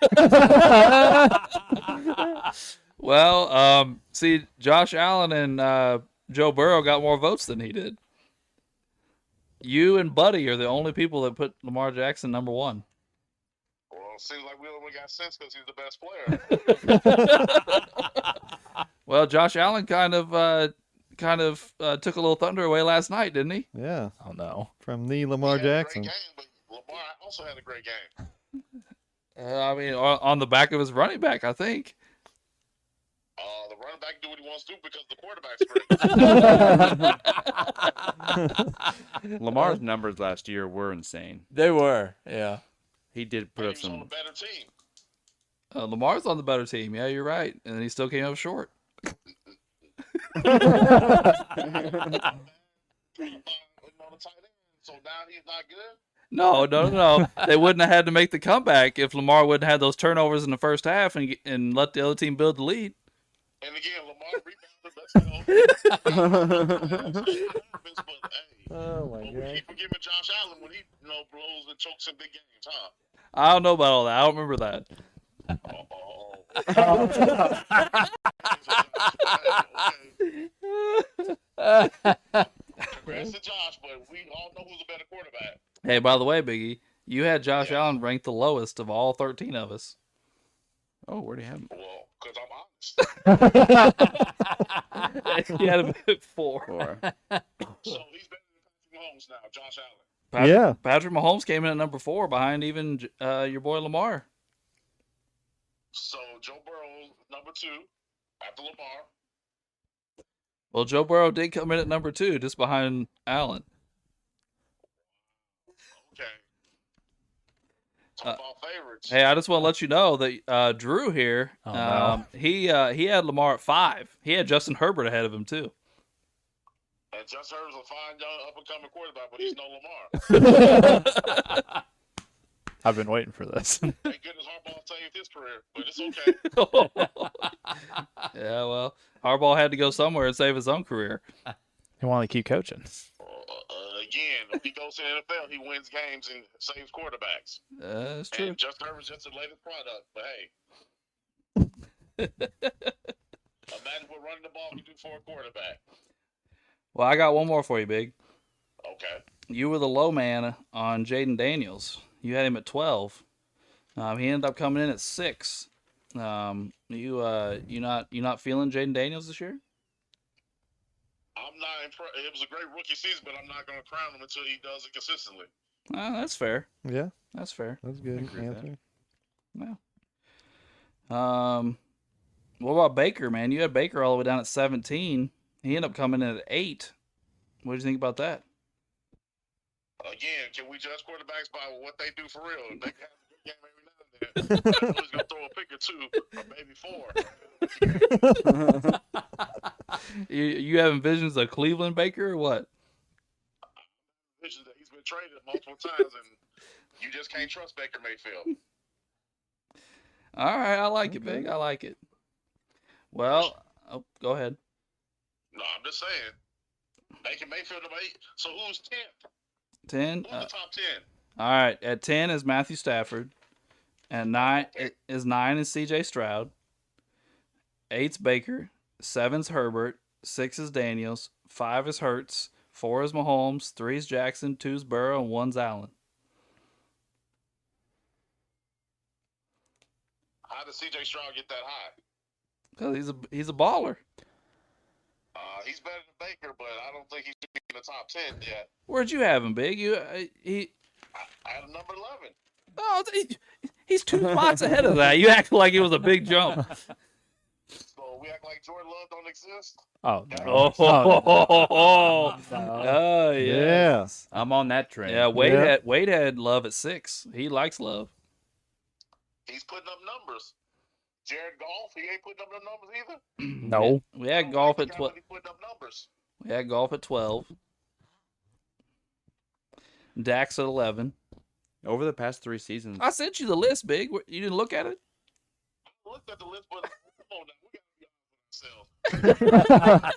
Well, see, Josh Allen and Joe Burrow got more votes than he did. You and Buddy are the only people that put Lamar Jackson number 1. Well, it seems like we only got sense because he's the best player. Well, Josh Allen kind of took a little thunder away last night, didn't he? Yeah, Oh no. from the Lamar He had a Jackson. great game, but Lamar also had a great game. I mean, on the back of his running back, I think. The running back do what he wants to do because the quarterback's great. Lamar's numbers last year were insane. They were, yeah. He did But put he up was on a some. better team. Lamar's on the better team. Yeah, you're right. And he still came up short. On the tight end, so now he's not good. No. They wouldn't have had to make the comeback if Lamar wouldn't have had those turnovers in the first half and let the other team build the lead. And again, Lamar rebounded. Let's go. But, hey, Oh my we god. keep forgiving Josh Allen when he blows and chokes in big games, huh? I don't know about all that. I don't remember that. Congrats to Josh, but we all know who's a better quarterback. Hey, by the way, Biggie, you had Josh Yeah. Allen ranked the lowest of all 13 of us. Oh, where'd he have him? Well, because I'm honest. He had him at 4. For? So he's better than Patrick Mahomes now, Josh Allen. Yeah. Patrick Mahomes came in at number 4 behind even your boy Lamar. So Joe Burrow, number 2, after Lamar. Well, Joe Burrow did come in at number 2, just behind Allen. Okay. Talk about favorites. Hey, I just want to let you know that Drew here, Oh, no. he had Lamar at 5. He had Justin Herbert ahead of him too. And Justin Herbert's a fine young up and coming quarterback, but he's no Lamar. I've been waiting for this. Thank goodness Harbaugh saved his career, but it's okay. Yeah, well, Harbaugh had to go somewhere and save his own career. He wanted to keep coaching. Again, if he goes to the NFL, he wins games and saves quarterbacks. That's true. And Justin Herbert's just the latest product, but hey. Imagine what running the ball can do for a quarterback. Well, I got one more for you, Big. Okay. You were the low man on Jaden Daniels. You had him at 12. He ended up coming in at 6. You not feeling Jaden Daniels this year? I'm not impressed. It was a great rookie season, but I'm not going to crown him until he does it consistently. That's fair. Yeah, That's fair. that's a good agree with answer. Yeah. What about Baker, man? You had Baker all the way down at 17. He ended up coming in at 8. What do you think about that? Again, can we judge quarterbacks by what they do for real? If they have a good game every now and then, I know he's going to throw a pick or 2 or maybe 4. You having visions of Cleveland Baker or what? Visions that he's been traded multiple times, and you just can't trust Baker Mayfield. All right, I like it, Big. I like it. Well, go ahead. No, I'm just saying. Baker Mayfield number 8. So who's 10th? 10. Who's the top 10? All right, at 10 is Matthew Stafford. At 9 is C.J. Stroud. 8's Baker. 7's Herbert. 6 is Daniels. 5 is Hurts. 4 is Mahomes. 3 is Jackson. 2 is Burrow. And 1's Allen. How did C.J. Stroud get that high? Because he's a baller. He's better than Baker, but I don't think he should be in the top 10 yet. Where'd you have him, Big? I had him number 11. Oh, he's 2 spots ahead of that. You act like it was a big jump. So we act like Jordan Love don't exist? Oh, Oh, Yeah. I'm on that train. Yeah, Wade Yeah. had Love at 6. He likes Love. He's putting up numbers. Jared Goff, he ain't putting up no numbers either. no. We had Golf at 12. He's putting up numbers. We had Golf at 12. Dax at 11. Over the past 3 seasons, I sent you the list, Big. You didn't look at it? I looked at the list, but come on now, we got to be honest with ourselves.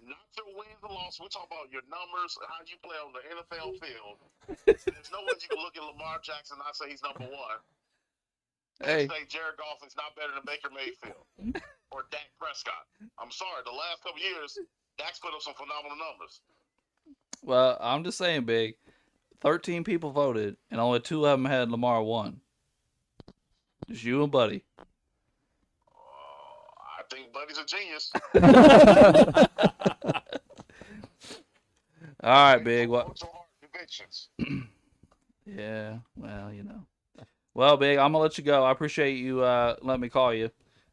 not your wins and losses. We're talking about your numbers, how you play on the NFL field. There's no way you can look at Lamar Jackson and not say he's number 1. Hey. And say Jared Goff is not better than Baker Mayfield or Dak Prescott. I'm sorry, the last couple years, Dak's put up some phenomenal numbers. Well, I'm just saying, Big. 13 people voted, and only 2 of them had Lamar 1. Just you and Buddy. I think Buddy's a genius. All right, Big. What? Convictions. Yeah, well, you know. Well, Big, I'm going to let you go. I appreciate you letting me call you.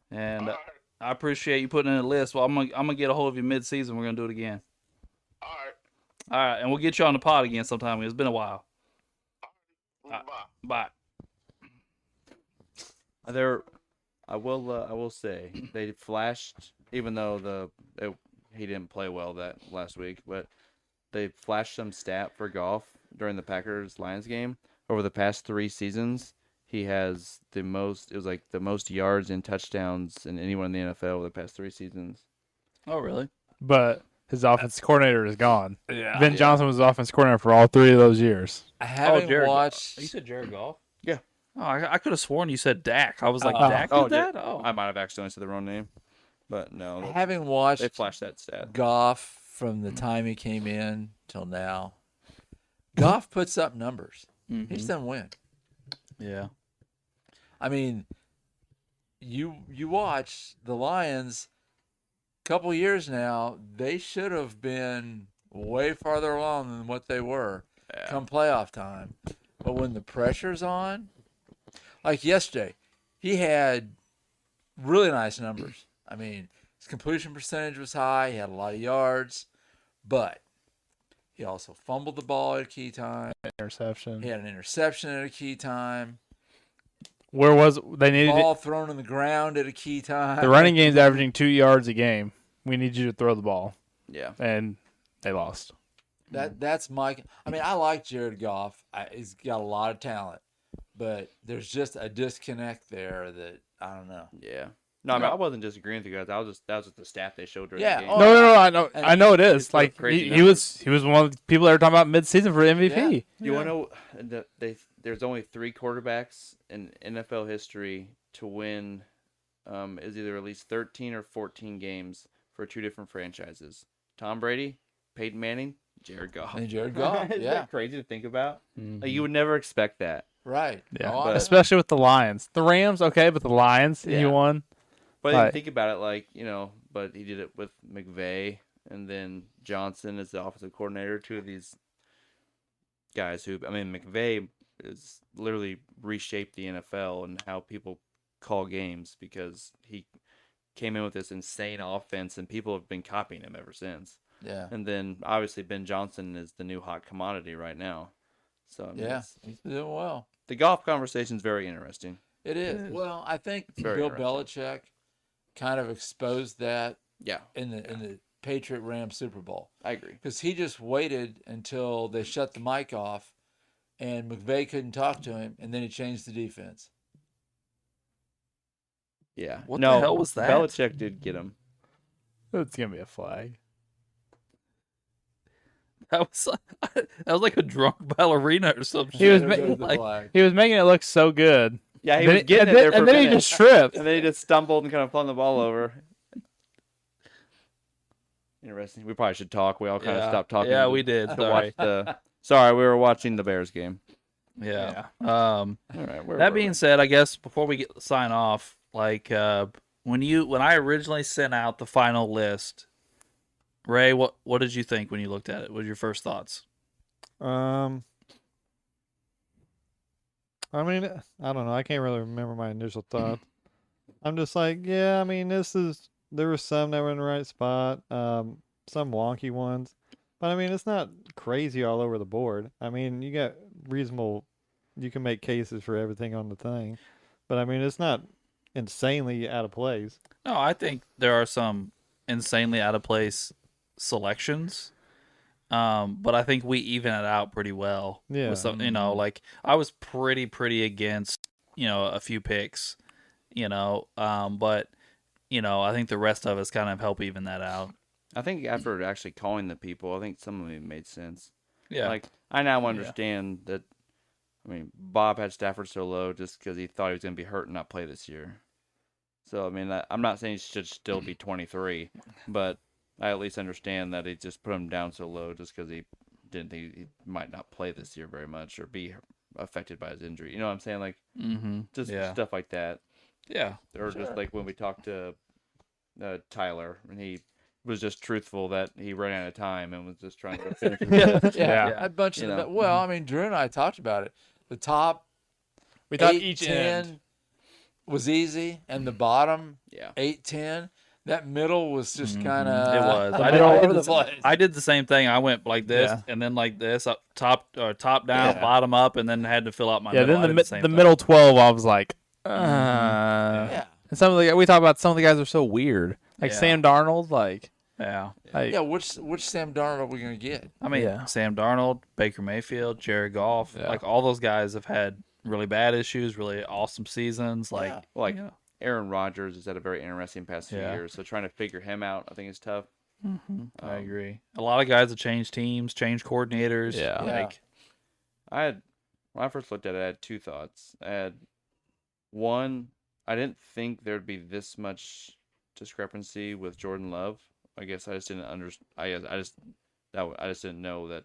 And All right. I appreciate you putting in a list. Well, I'm gonna get a hold of you mid-season. We're going to do it again. All right. All right, and we'll get you on the pod again sometime. It's been a while. Bye. Bye. I will say they flashed, even though he didn't play well that last week, but they flashed some stat for Goff during the Packers-Lions game. Over the past 3 seasons, he has the most yards and touchdowns than anyone in the NFL over the past 3 seasons. Oh, really? But his offensive coordinator is gone. Yeah. Ben Johnson was the offensive coordinator for all 3 of those years. Having Jared watched, You said Jared Goff? Yeah. Oh, I could have sworn you said Dak. I was like, Oh. Dak Oh, did that? Oh. I might have accidentally said the wrong name, but no, having they watched flashed that stat. Goff from the time he came in till now, Goff puts up numbers. He just doesn't win. Yeah. I mean, you watch the Lions. Couple years now, they should have been way farther along than what they were come playoff time. But when the pressure's on, like yesterday, he had really nice numbers. I mean, his completion percentage was high. He had a lot of yards, but he also fumbled the ball at a key time. Interception. He had an interception at a key time. Where was they needed Ball thrown on the ground at a key time. the running game's averaging 2 yards a game. We need you to throw the ball. Yeah. and they lost. That's my. I mean, I like Jared Goff. He's got a lot of talent, but there's just a disconnect there that I don't know. Yeah. No, I mean, I wasn't disagreeing with you guys. That was just the stat they showed during Yeah, the oh, game. No, and I know it is. just put up Like crazy he was one of the people that were talking about mid-season for MVP. You want to know there's only 3 quarterbacks in NFL history to win is either at least 13 or 14 games for 2 different franchises. Tom Brady, Peyton Manning, Jared Goff. And Jared Goff, Isn't yeah, that crazy to think about? Mhm. Like, you would never expect that. right. Yeah, Oh, I know. especially with the Lions. The Rams, okay, but the Lions, Yeah. he won. But Right. you think about it, like, but he did it with McVay and then Johnson as the offensive coordinator. 2 of these guys who, I mean, McVay is literally reshaped the NFL and how people call games because he came in with this insane offense and people have been copying him ever since. Yeah, And then obviously Ben Johnson is the new hot commodity right now. So I mean, yeah, he's doing well. the golf conversation is very interesting. It is. Well, I think very Bill interesting. Belichick kind of exposed that Yeah, in the Patriot Rams Super Bowl I agree. because he just waited until they shut the mic off, and McVay couldn't talk to him, and then he changed the defense. Yeah. What no, the hell was that? Belichick did get him. It's gonna be a flag. That was like a drunk ballerina or some He was shit. There goes the like, flag. He was making it look so good. Yeah, he Then- was getting and it then, there for and a then he minute. just tripped. And then he just stumbled and kind of flung the ball over. Interesting. We probably should talk. We all kind of Yeah. stopped talking. Yeah, to- we did. to Sorry. watch the. Sorry, we were watching the Bears game. Yeah. All right. Where That were being we? said, I guess before we sign off, like when I originally sent out the final list, Ray, what did you think when you looked at it? What were your first thoughts? I mean, I don't know. I can't really remember my initial thoughts. I'm just like, yeah. I mean, there were some that were in the right spot. Some wonky ones, but I mean, it's not crazy all over the board. I mean, you got reasonable. You can make cases for everything on the thing, but I mean, it's not insanely out of place. No, I think there are some insanely out of place selections. But I think we even it out pretty well. Yeah. With some, like I was pretty against, a few picks, but I think the rest of us kind of help even that out. I think after actually calling the people, I think some of it made sense. Yeah. Like, I now understand that. I mean, Bob had Stafford so low just because he thought he was going to be hurt and not play this year. So, I mean, I'm not saying he should still be 23, but I at least understand that he just put him down so low just because he didn't think he might not play this year very much or be affected by his injury. You know what I'm saying? Like, just Yeah. stuff like that. Yeah. Or just like when we talked to Tyler, and he was just truthful that he ran out of time and was just trying to finish it. Yeah, a bunch You of know. them. Well, I mean, Drew and I talked about it. The top We thought 8, each 10 end. was easy, and the bottom Yeah. 8, 10, that middle was just kind It of was. I did all over the the, place. I did the same thing. I went like this Yeah. and then like this, up top down, Yeah. bottom up, and then had to fill out my Yeah, middle. then I did the same the thing. middle 12, I was like, Yeah. And some of the we talk about some of the guys are so weird, like Yeah. Sam Darnold, like Yeah. Yeah, which Sam Darnold are we gonna get? I mean, Yeah. Sam Darnold, Baker Mayfield, Jared Goff, Yeah. like all those guys have had really bad issues, really awesome seasons. Like, Yeah. Like, yeah. Aaron Rodgers has had a very interesting past few Yeah. years, so trying to figure him out, I think, is tough. I agree. A lot of guys have changed teams, changed coordinators. Yeah. Like, When I first looked at it, I had 2 thoughts. I had one, I didn't think there'd be this much discrepancy with Jordan Love. I guess I just didn't understand. I just didn't know that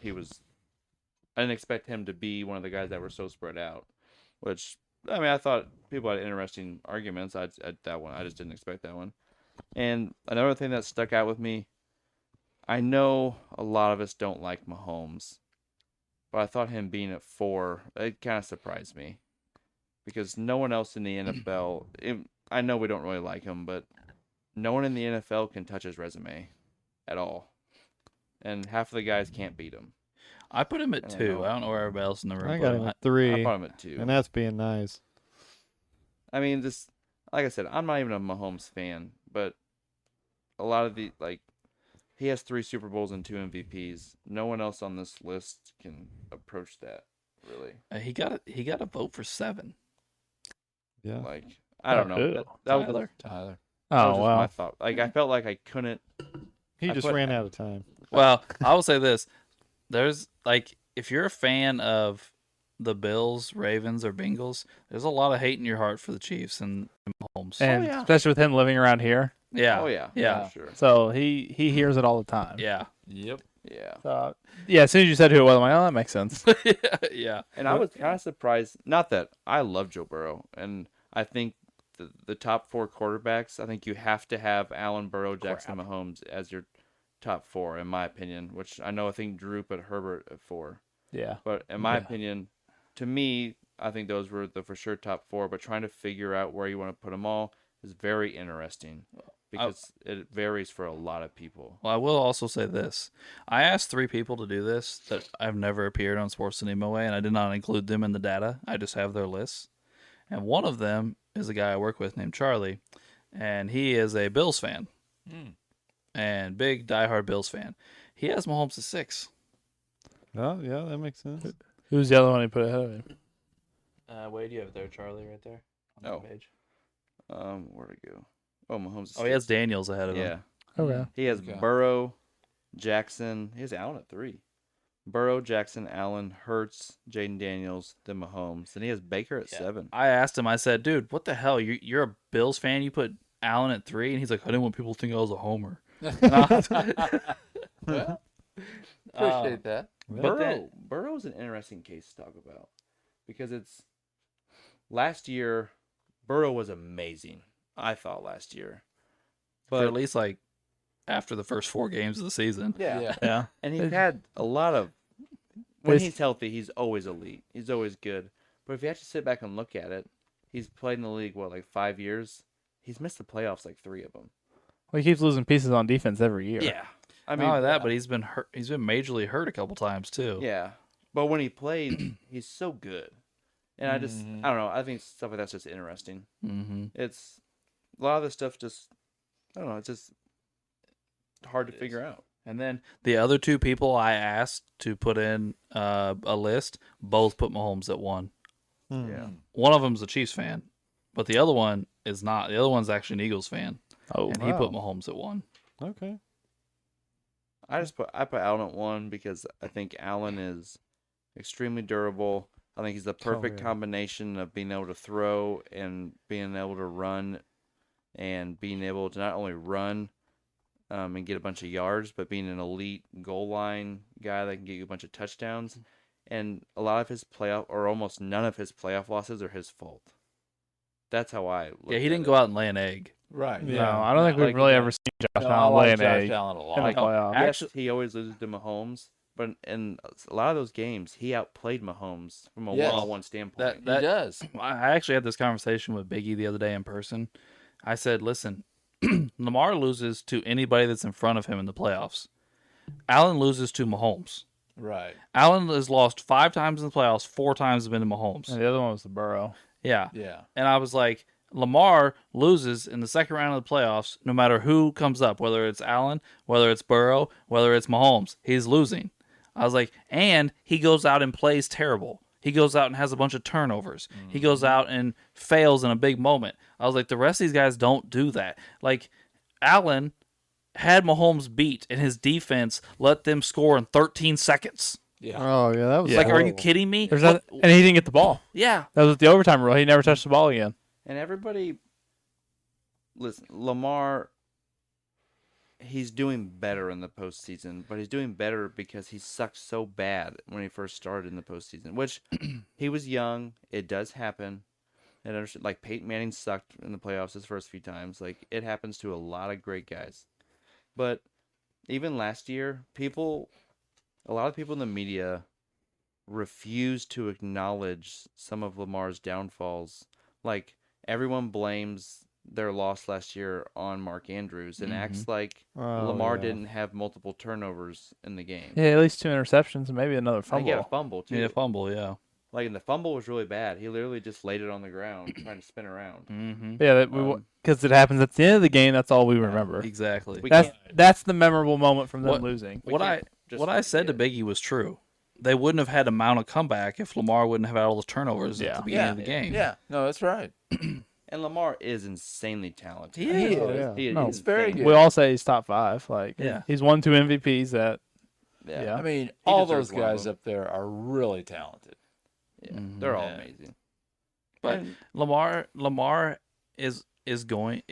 he was. I didn't expect him to be one of the guys that were so spread out. Which, I mean, I thought people had interesting arguments. That one, I just didn't expect that one. And another thing that stuck out with me, I know a lot of us don't like Mahomes, but I thought him being at 4, it kind of surprised me. Because no one else in the NFL, I know we don't really like him, but no one in the NFL can touch his resume at all. And half of the guys can't beat him. I put him at I don't 2. know. I don't know where everybody else in the room I put got him. him at I 3, put him at 2. and that's being nice. I mean, like I said, I'm not even a Mahomes fan, but a lot of the he has 3 Super Bowls and 2 MVPs. No one else on this list can approach that, really. He got a vote for 7. Yeah. Like, I don't know. Who? That was, Tyler. Tyler. that was Oh just my wow. thought. Like, I felt like I couldn't. He I just put- ran out of time. Well, I will say this: there's if you're a fan of the Bills, Ravens, or Bengals, there's a lot of hate in your heart for the Chiefs and Mahomes. And yeah. especially with him living around here, yeah, Oh yeah. yeah, For sure. so he hears it all the time. yeah, Yep. Yeah. So, yeah. As soon as you said who it was, I'm like, oh, that makes sense. yeah. And I was kind of surprised. Not that I love Joe Burrow, and I think the top 4 quarterbacks. I think you have to have Allen, Burrow, Jackson, Mahomes as your top 4, in my opinion. Which I think Drew put Herbert at 4. Yeah. But in my opinion, to me, I think those were the for sure top 4. But trying to figure out where you want to put them all is very interesting because it varies for a lot of people. Well, I will also say this: I asked 3 people to do this that I've never appeared on Sports the NEMO Way, and I did not include them in the data. I just have their lists, and one of them is a guy I work with named Charlie, and he is a Bills fan, and big diehard Bills fan. He has Mahomes at 6. Oh, yeah, that makes sense. Who's the other one he put ahead of him? Wait, do you have there, Charlie, right there on Oh. that page? Where'd it go? Oh, Mahomes. is Oh, he has 6. Daniels ahead of him. Yeah. Okay. He has Okay. Burrow, Jackson. He has Allen at 3. Burrow, Jackson, Allen, Hurts, Jaden Daniels, then Mahomes. Then he has Baker at 7. I asked him. I said, "Dude, what the hell? You're a Bills fan. You put Allen at 3?" And he's like, "I didn't want people to think I was a homer." Well, appreciate that. Burrow's an interesting case to talk about because it's last year. Burrow was amazing. I thought last year, For but at least after the first 4 games of the season. Yeah. Yeah. and he's had a lot of. When It's- he's healthy, he's always elite. He's always good. But if you actually sit back and look at it, he's played in the league 5 years. He's missed the playoffs 3 of them. Well, he keeps losing pieces on defense every year. Yeah, I Not mean only that, but he's been hurt. He's been majorly hurt a couple times too. yeah. But when he played, he's so good. And I don't know. I think stuff like that's just interesting. Mm-hmm. It's a lot of this stuff just, I don't know. It's just hard to figure out. And then the other 2 people I asked to put in a list both put Mahomes at 1. Yeah. One of them's a Chiefs fan, but the other one is not. The other one's actually an Eagles fan, Oh, and he put wow. Mahomes at 1. Okay. I put Allen at 1 because I think Allen is extremely durable. I think he's the perfect yeah. combination of being able to throw and being able to run, and being able to not only run and get a bunch of yards, but being an elite goal line guy that can get you a bunch of touchdowns. And a lot of his playoff, or almost none of his playoff losses, are his fault. That's how I look Yeah, he at didn't it. go out and lay an egg. Right. No, Yeah. I don't think we've Like, really no. ever seen Josh No, I Allen like lay an Josh egg Allen a in lot. the playoffs. Yes, he always loses to Mahomes, but in a lot of those games, he outplayed Mahomes from a Yes. one-on-one standpoint. He does. I actually had this conversation with Biggie the other day in person. I said, "Listen, Lamar loses to anybody that's in front of him in the playoffs. Allen loses to Mahomes. Right. Allen has lost 5 times in the playoffs. 4 times has been to Mahomes. And the other one was the Burrow. Yeah. Yeah. And I was like, Lamar loses in the second round of the playoffs no matter who comes up, whether it's Allen, whether it's Burrow, whether it's Mahomes. He's losing. I was like, and he goes out and plays terrible. He goes out and has a bunch of turnovers. He goes out and fails in a big moment. I was like, the rest of these guys don't do that. Like, Allen had Mahomes beat, and his defense let them score in 13 seconds. Yeah. Oh, yeah, that was Yeah. Like, are you horrible. kidding me? There's that, and he didn't get the ball. Yeah. That was the overtime rule. He never touched the ball again. And everybody, listen, Lamar, he's doing better in the postseason, but he's doing better because he sucked so bad when he first started in the postseason, which he was young. It does happen. And like Peyton Manning sucked in the playoffs his first few times. Like, it happens to a lot of great guys. But even last year, a lot of people in the media refused to acknowledge some of Lamar's downfalls. Like, everyone blames their loss last year on Mark Andrews and acts like Oh, Lamar yeah. didn't have multiple turnovers in the game. Yeah, at least 2 interceptions and maybe another I fumble. get a fumble too. Yeah, fumble, yeah. Like, and the fumble was really bad. He literally just laid it on the ground trying to spin around. Mm-hmm. Yeah, because it happens at the end of the game. That's all we Yeah, remember. Exactly. We That's can't- that's the memorable moment from them What- losing. we What can't just I said to forget. Biggie was true. They wouldn't have had to mount a comeback if Lamar wouldn't have had all the turnovers at Yeah. the beginning Yeah. of the game. Yeah. No, that's right. And Lamar is insanely talented. He is. Oh, yeah. He is No, He's very insane. good. We all say he's top 5. Like, Yeah. he's won 2 MVPs. That Yeah. I mean, all deserves those one of guys them. up there are really talented. Yeah. They're all Yeah. amazing. But And- Lamar is going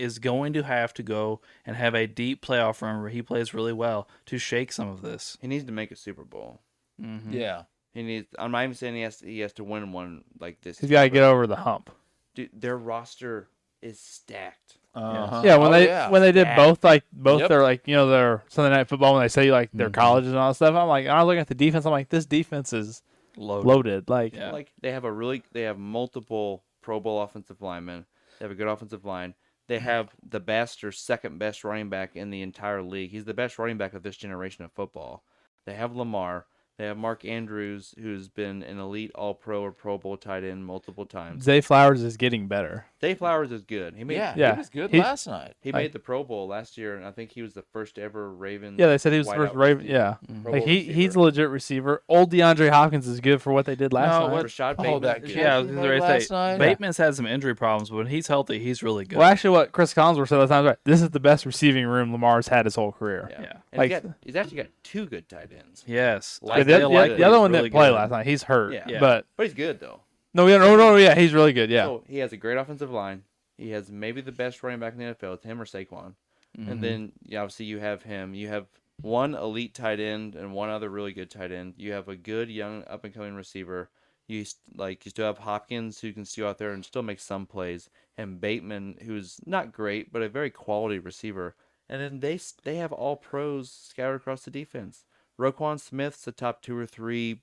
to have to go and have a deep playoff run where he plays really well to shake some of this. he needs to make a Super Bowl. Mm-hmm. Yeah. He needs. I'm not even saying he has to win one like this. he's got to get over the hump. Dude, their roster is stacked. Uh-huh. Yeah, when Oh, they yeah. when they did Yeah. both Yep. their like their Sunday Night Football when they say like their Mhm. colleges and all that stuff. I'm like, I was looking at the defense. I'm like, this defense is loaded. Like, Yeah. Like they have multiple Pro Bowl offensive linemen. They have a good offensive line. They have the best or second best running back in the entire league. He's the best running back of this generation of football. They have Lamar. They have Mark Andrews, who's been an elite All-Pro or Pro Bowl tight end multiple times. Zay Flowers is getting better. Dave Flowers is good. He made Yeah. He was good He- last night. he Like- made the Pro Bowl last year, and I think he was the first ever Ravens. Yeah, they said he was the wideout first Raven. receiver. Yeah, Pro like Bowl he's a receiver. legit receiver. Old DeAndre Hopkins is good for what they did last No, night. what- Rashad Oh, Bateman. that is kid. Yeah, I good. was he going made to last say night? Bateman's had some injury problems, but when he's healthy, he's really good. Well, actually, what Chris Collinsworth said last time was right. This is the best receiving room Lamar's had his whole career. Yeah. Yeah. And Like- he's actually got two good tight ends. Yes. Like But they the, like the it. other He's one really didn't play good. last night. He's hurt. Yeah. But But he's good though. no, yeah, he's really good. Yeah, So he has a great offensive line. He has maybe the best running back in the NFL. It's him or Saquon. Mhm. And then obviously you have him. You have one elite tight end and one other really good tight end. You have a good young up and coming receiver. You still have Hopkins who can still out there and still make some plays, and Bateman who's not great but a very quality receiver. And then they have all pros scattered across the defense. Roquan Smith's the top 2 or 3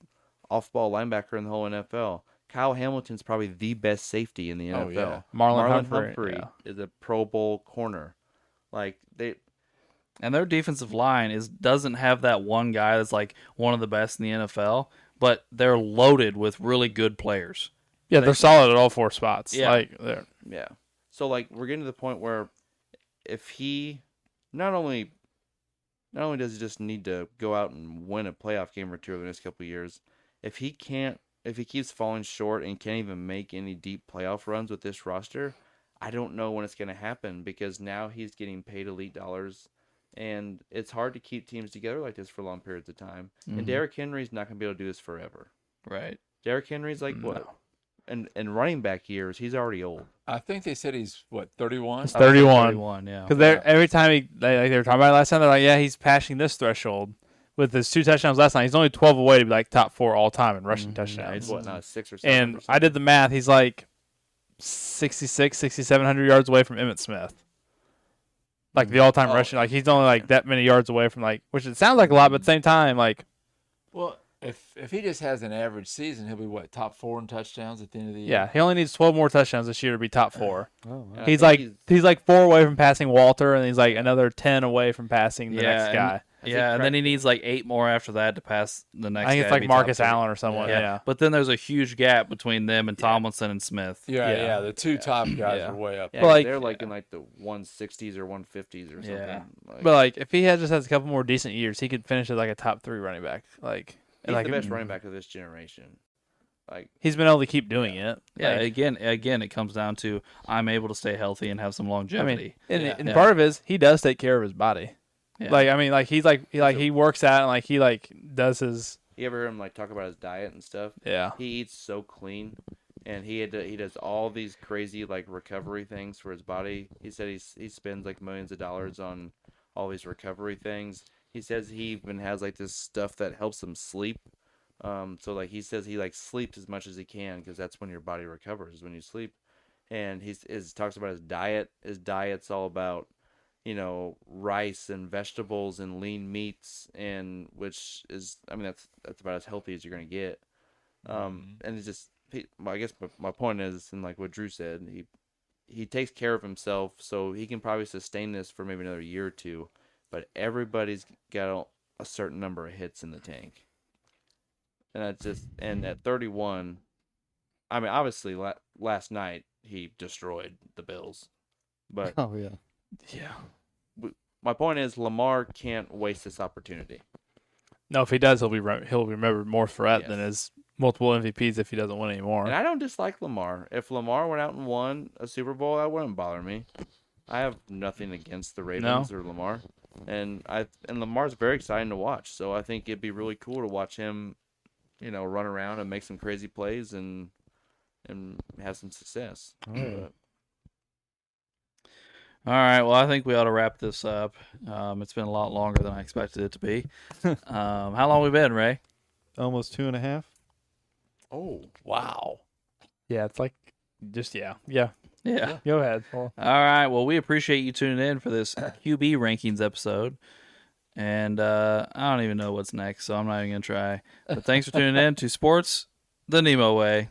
off-ball linebacker in the whole NFL. Kyle Hamilton's probably the best safety in the NFL. Oh, yeah. Marlon Humphrey, yeah. is a Pro Bowl corner. Like And their defensive line doesn't have that one guy that's like one of the best in the NFL, but they're loaded with really good players. yeah, they're solid at all 4 spots. Yeah. Like, they're yeah. So like we're getting to the point where if he not only does he just need to go out and win a playoff game or two over the next couple of years, if he keeps falling short and can't even make any deep playoff runs with this roster, I don't know when it's going to happen because now he's getting paid elite dollars, and it's hard to keep teams together like this for long periods of time. Mhm. And Derrick Henry's not going to be able to do this forever. Right. Derrick Henry's like what? In running back years, he's already old. I think they said he's, 31? He's 31. 31, yeah. Because every time they were talking about it last time, they're like, yeah, he's passing this threshold with his 2 touchdowns last night. He's only 12 away to be like top 4 all time in rushing Yeah, touchdowns. he's what now 6 or 7. And I did the math. He's like 6,700 yards away from Emmitt Smith. Like the all-time Oh. rushing. Like he's only like that many yards away from like, which it sounds like a lot, but at the same time, like Well, if he just has an average season, he'll be what, top 4 in touchdowns at the end of the year? yeah, he only needs 12 more touchdowns this year to be top 4. Oh, wow. And I He's think like he's like 4 away from passing Walter, and he's like another 10 away from passing the Yeah, next and- guy. Yeah, and then he needs like 8 more after that to pass the next I think guy it's to like be top Marcus 3. Allen or someone. Yeah. Yeah. But then there's a huge gap between them and Tomlinson and Smith. Yeah, Yeah. yeah. The 2 top guys Yeah. are way up. Yeah, But, like- they're like in like the 160s or 150s or something. Yeah. Like, But like if he just has a couple more decent years, he could finish as like a top 3 running back. Like he's like the best running back of this generation. Like he's been able to keep doing it. Yeah, Like, again, it comes down to I'm able to stay healthy and have some I longevity. mean, and, Yeah. and Yeah. part of it is he does take care of his body. Yeah. Like I mean, like he works out and like he like does his you ever hear him like talk about his diet and stuff? yeah. He eats so clean, and he does all these crazy like recovery things for his body. He said he spends like millions of dollars on all these recovery things. He says he even has like this stuff that helps him sleep. So like he says he like sleeps as much as he can because that's when your body recovers is when you sleep. And he talks about his diet. His diet's all about rice and vegetables and lean meats, and which is that's about as healthy as you're gonna get. And it's just I guess my point is, and like what Drew said, he takes care of himself, so he can probably sustain this for maybe another year or two. But everybody's got a certain number of hits in the tank, and that's just and at 31, I mean, obviously, last night he destroyed the Bills, but Oh yeah. Yeah. my point is Lamar can't waste this opportunity. No, if he does, he'll remember more for that than Yes. his multiple MVPs if he doesn't win anymore. And I don't dislike Lamar. If Lamar went out and won a Super Bowl, that wouldn't bother me. I have nothing against the Ravens or Lamar, and Lamar's very exciting to watch. So I think it'd be really cool to watch him, run around and make some crazy plays and have some success. But All right. Well, I think we ought to wrap this up. It's been a lot longer than I expected it to be. How long we been, Ray? Almost 2.5. oh, Wow. Yeah, it's like just yeah. Go ahead, Paul. All right. Well, we appreciate you tuning in for this QB rankings episode. And I don't even know what's next, so I'm not even going to try. But thanks for tuning in to Sports the NEMO Way.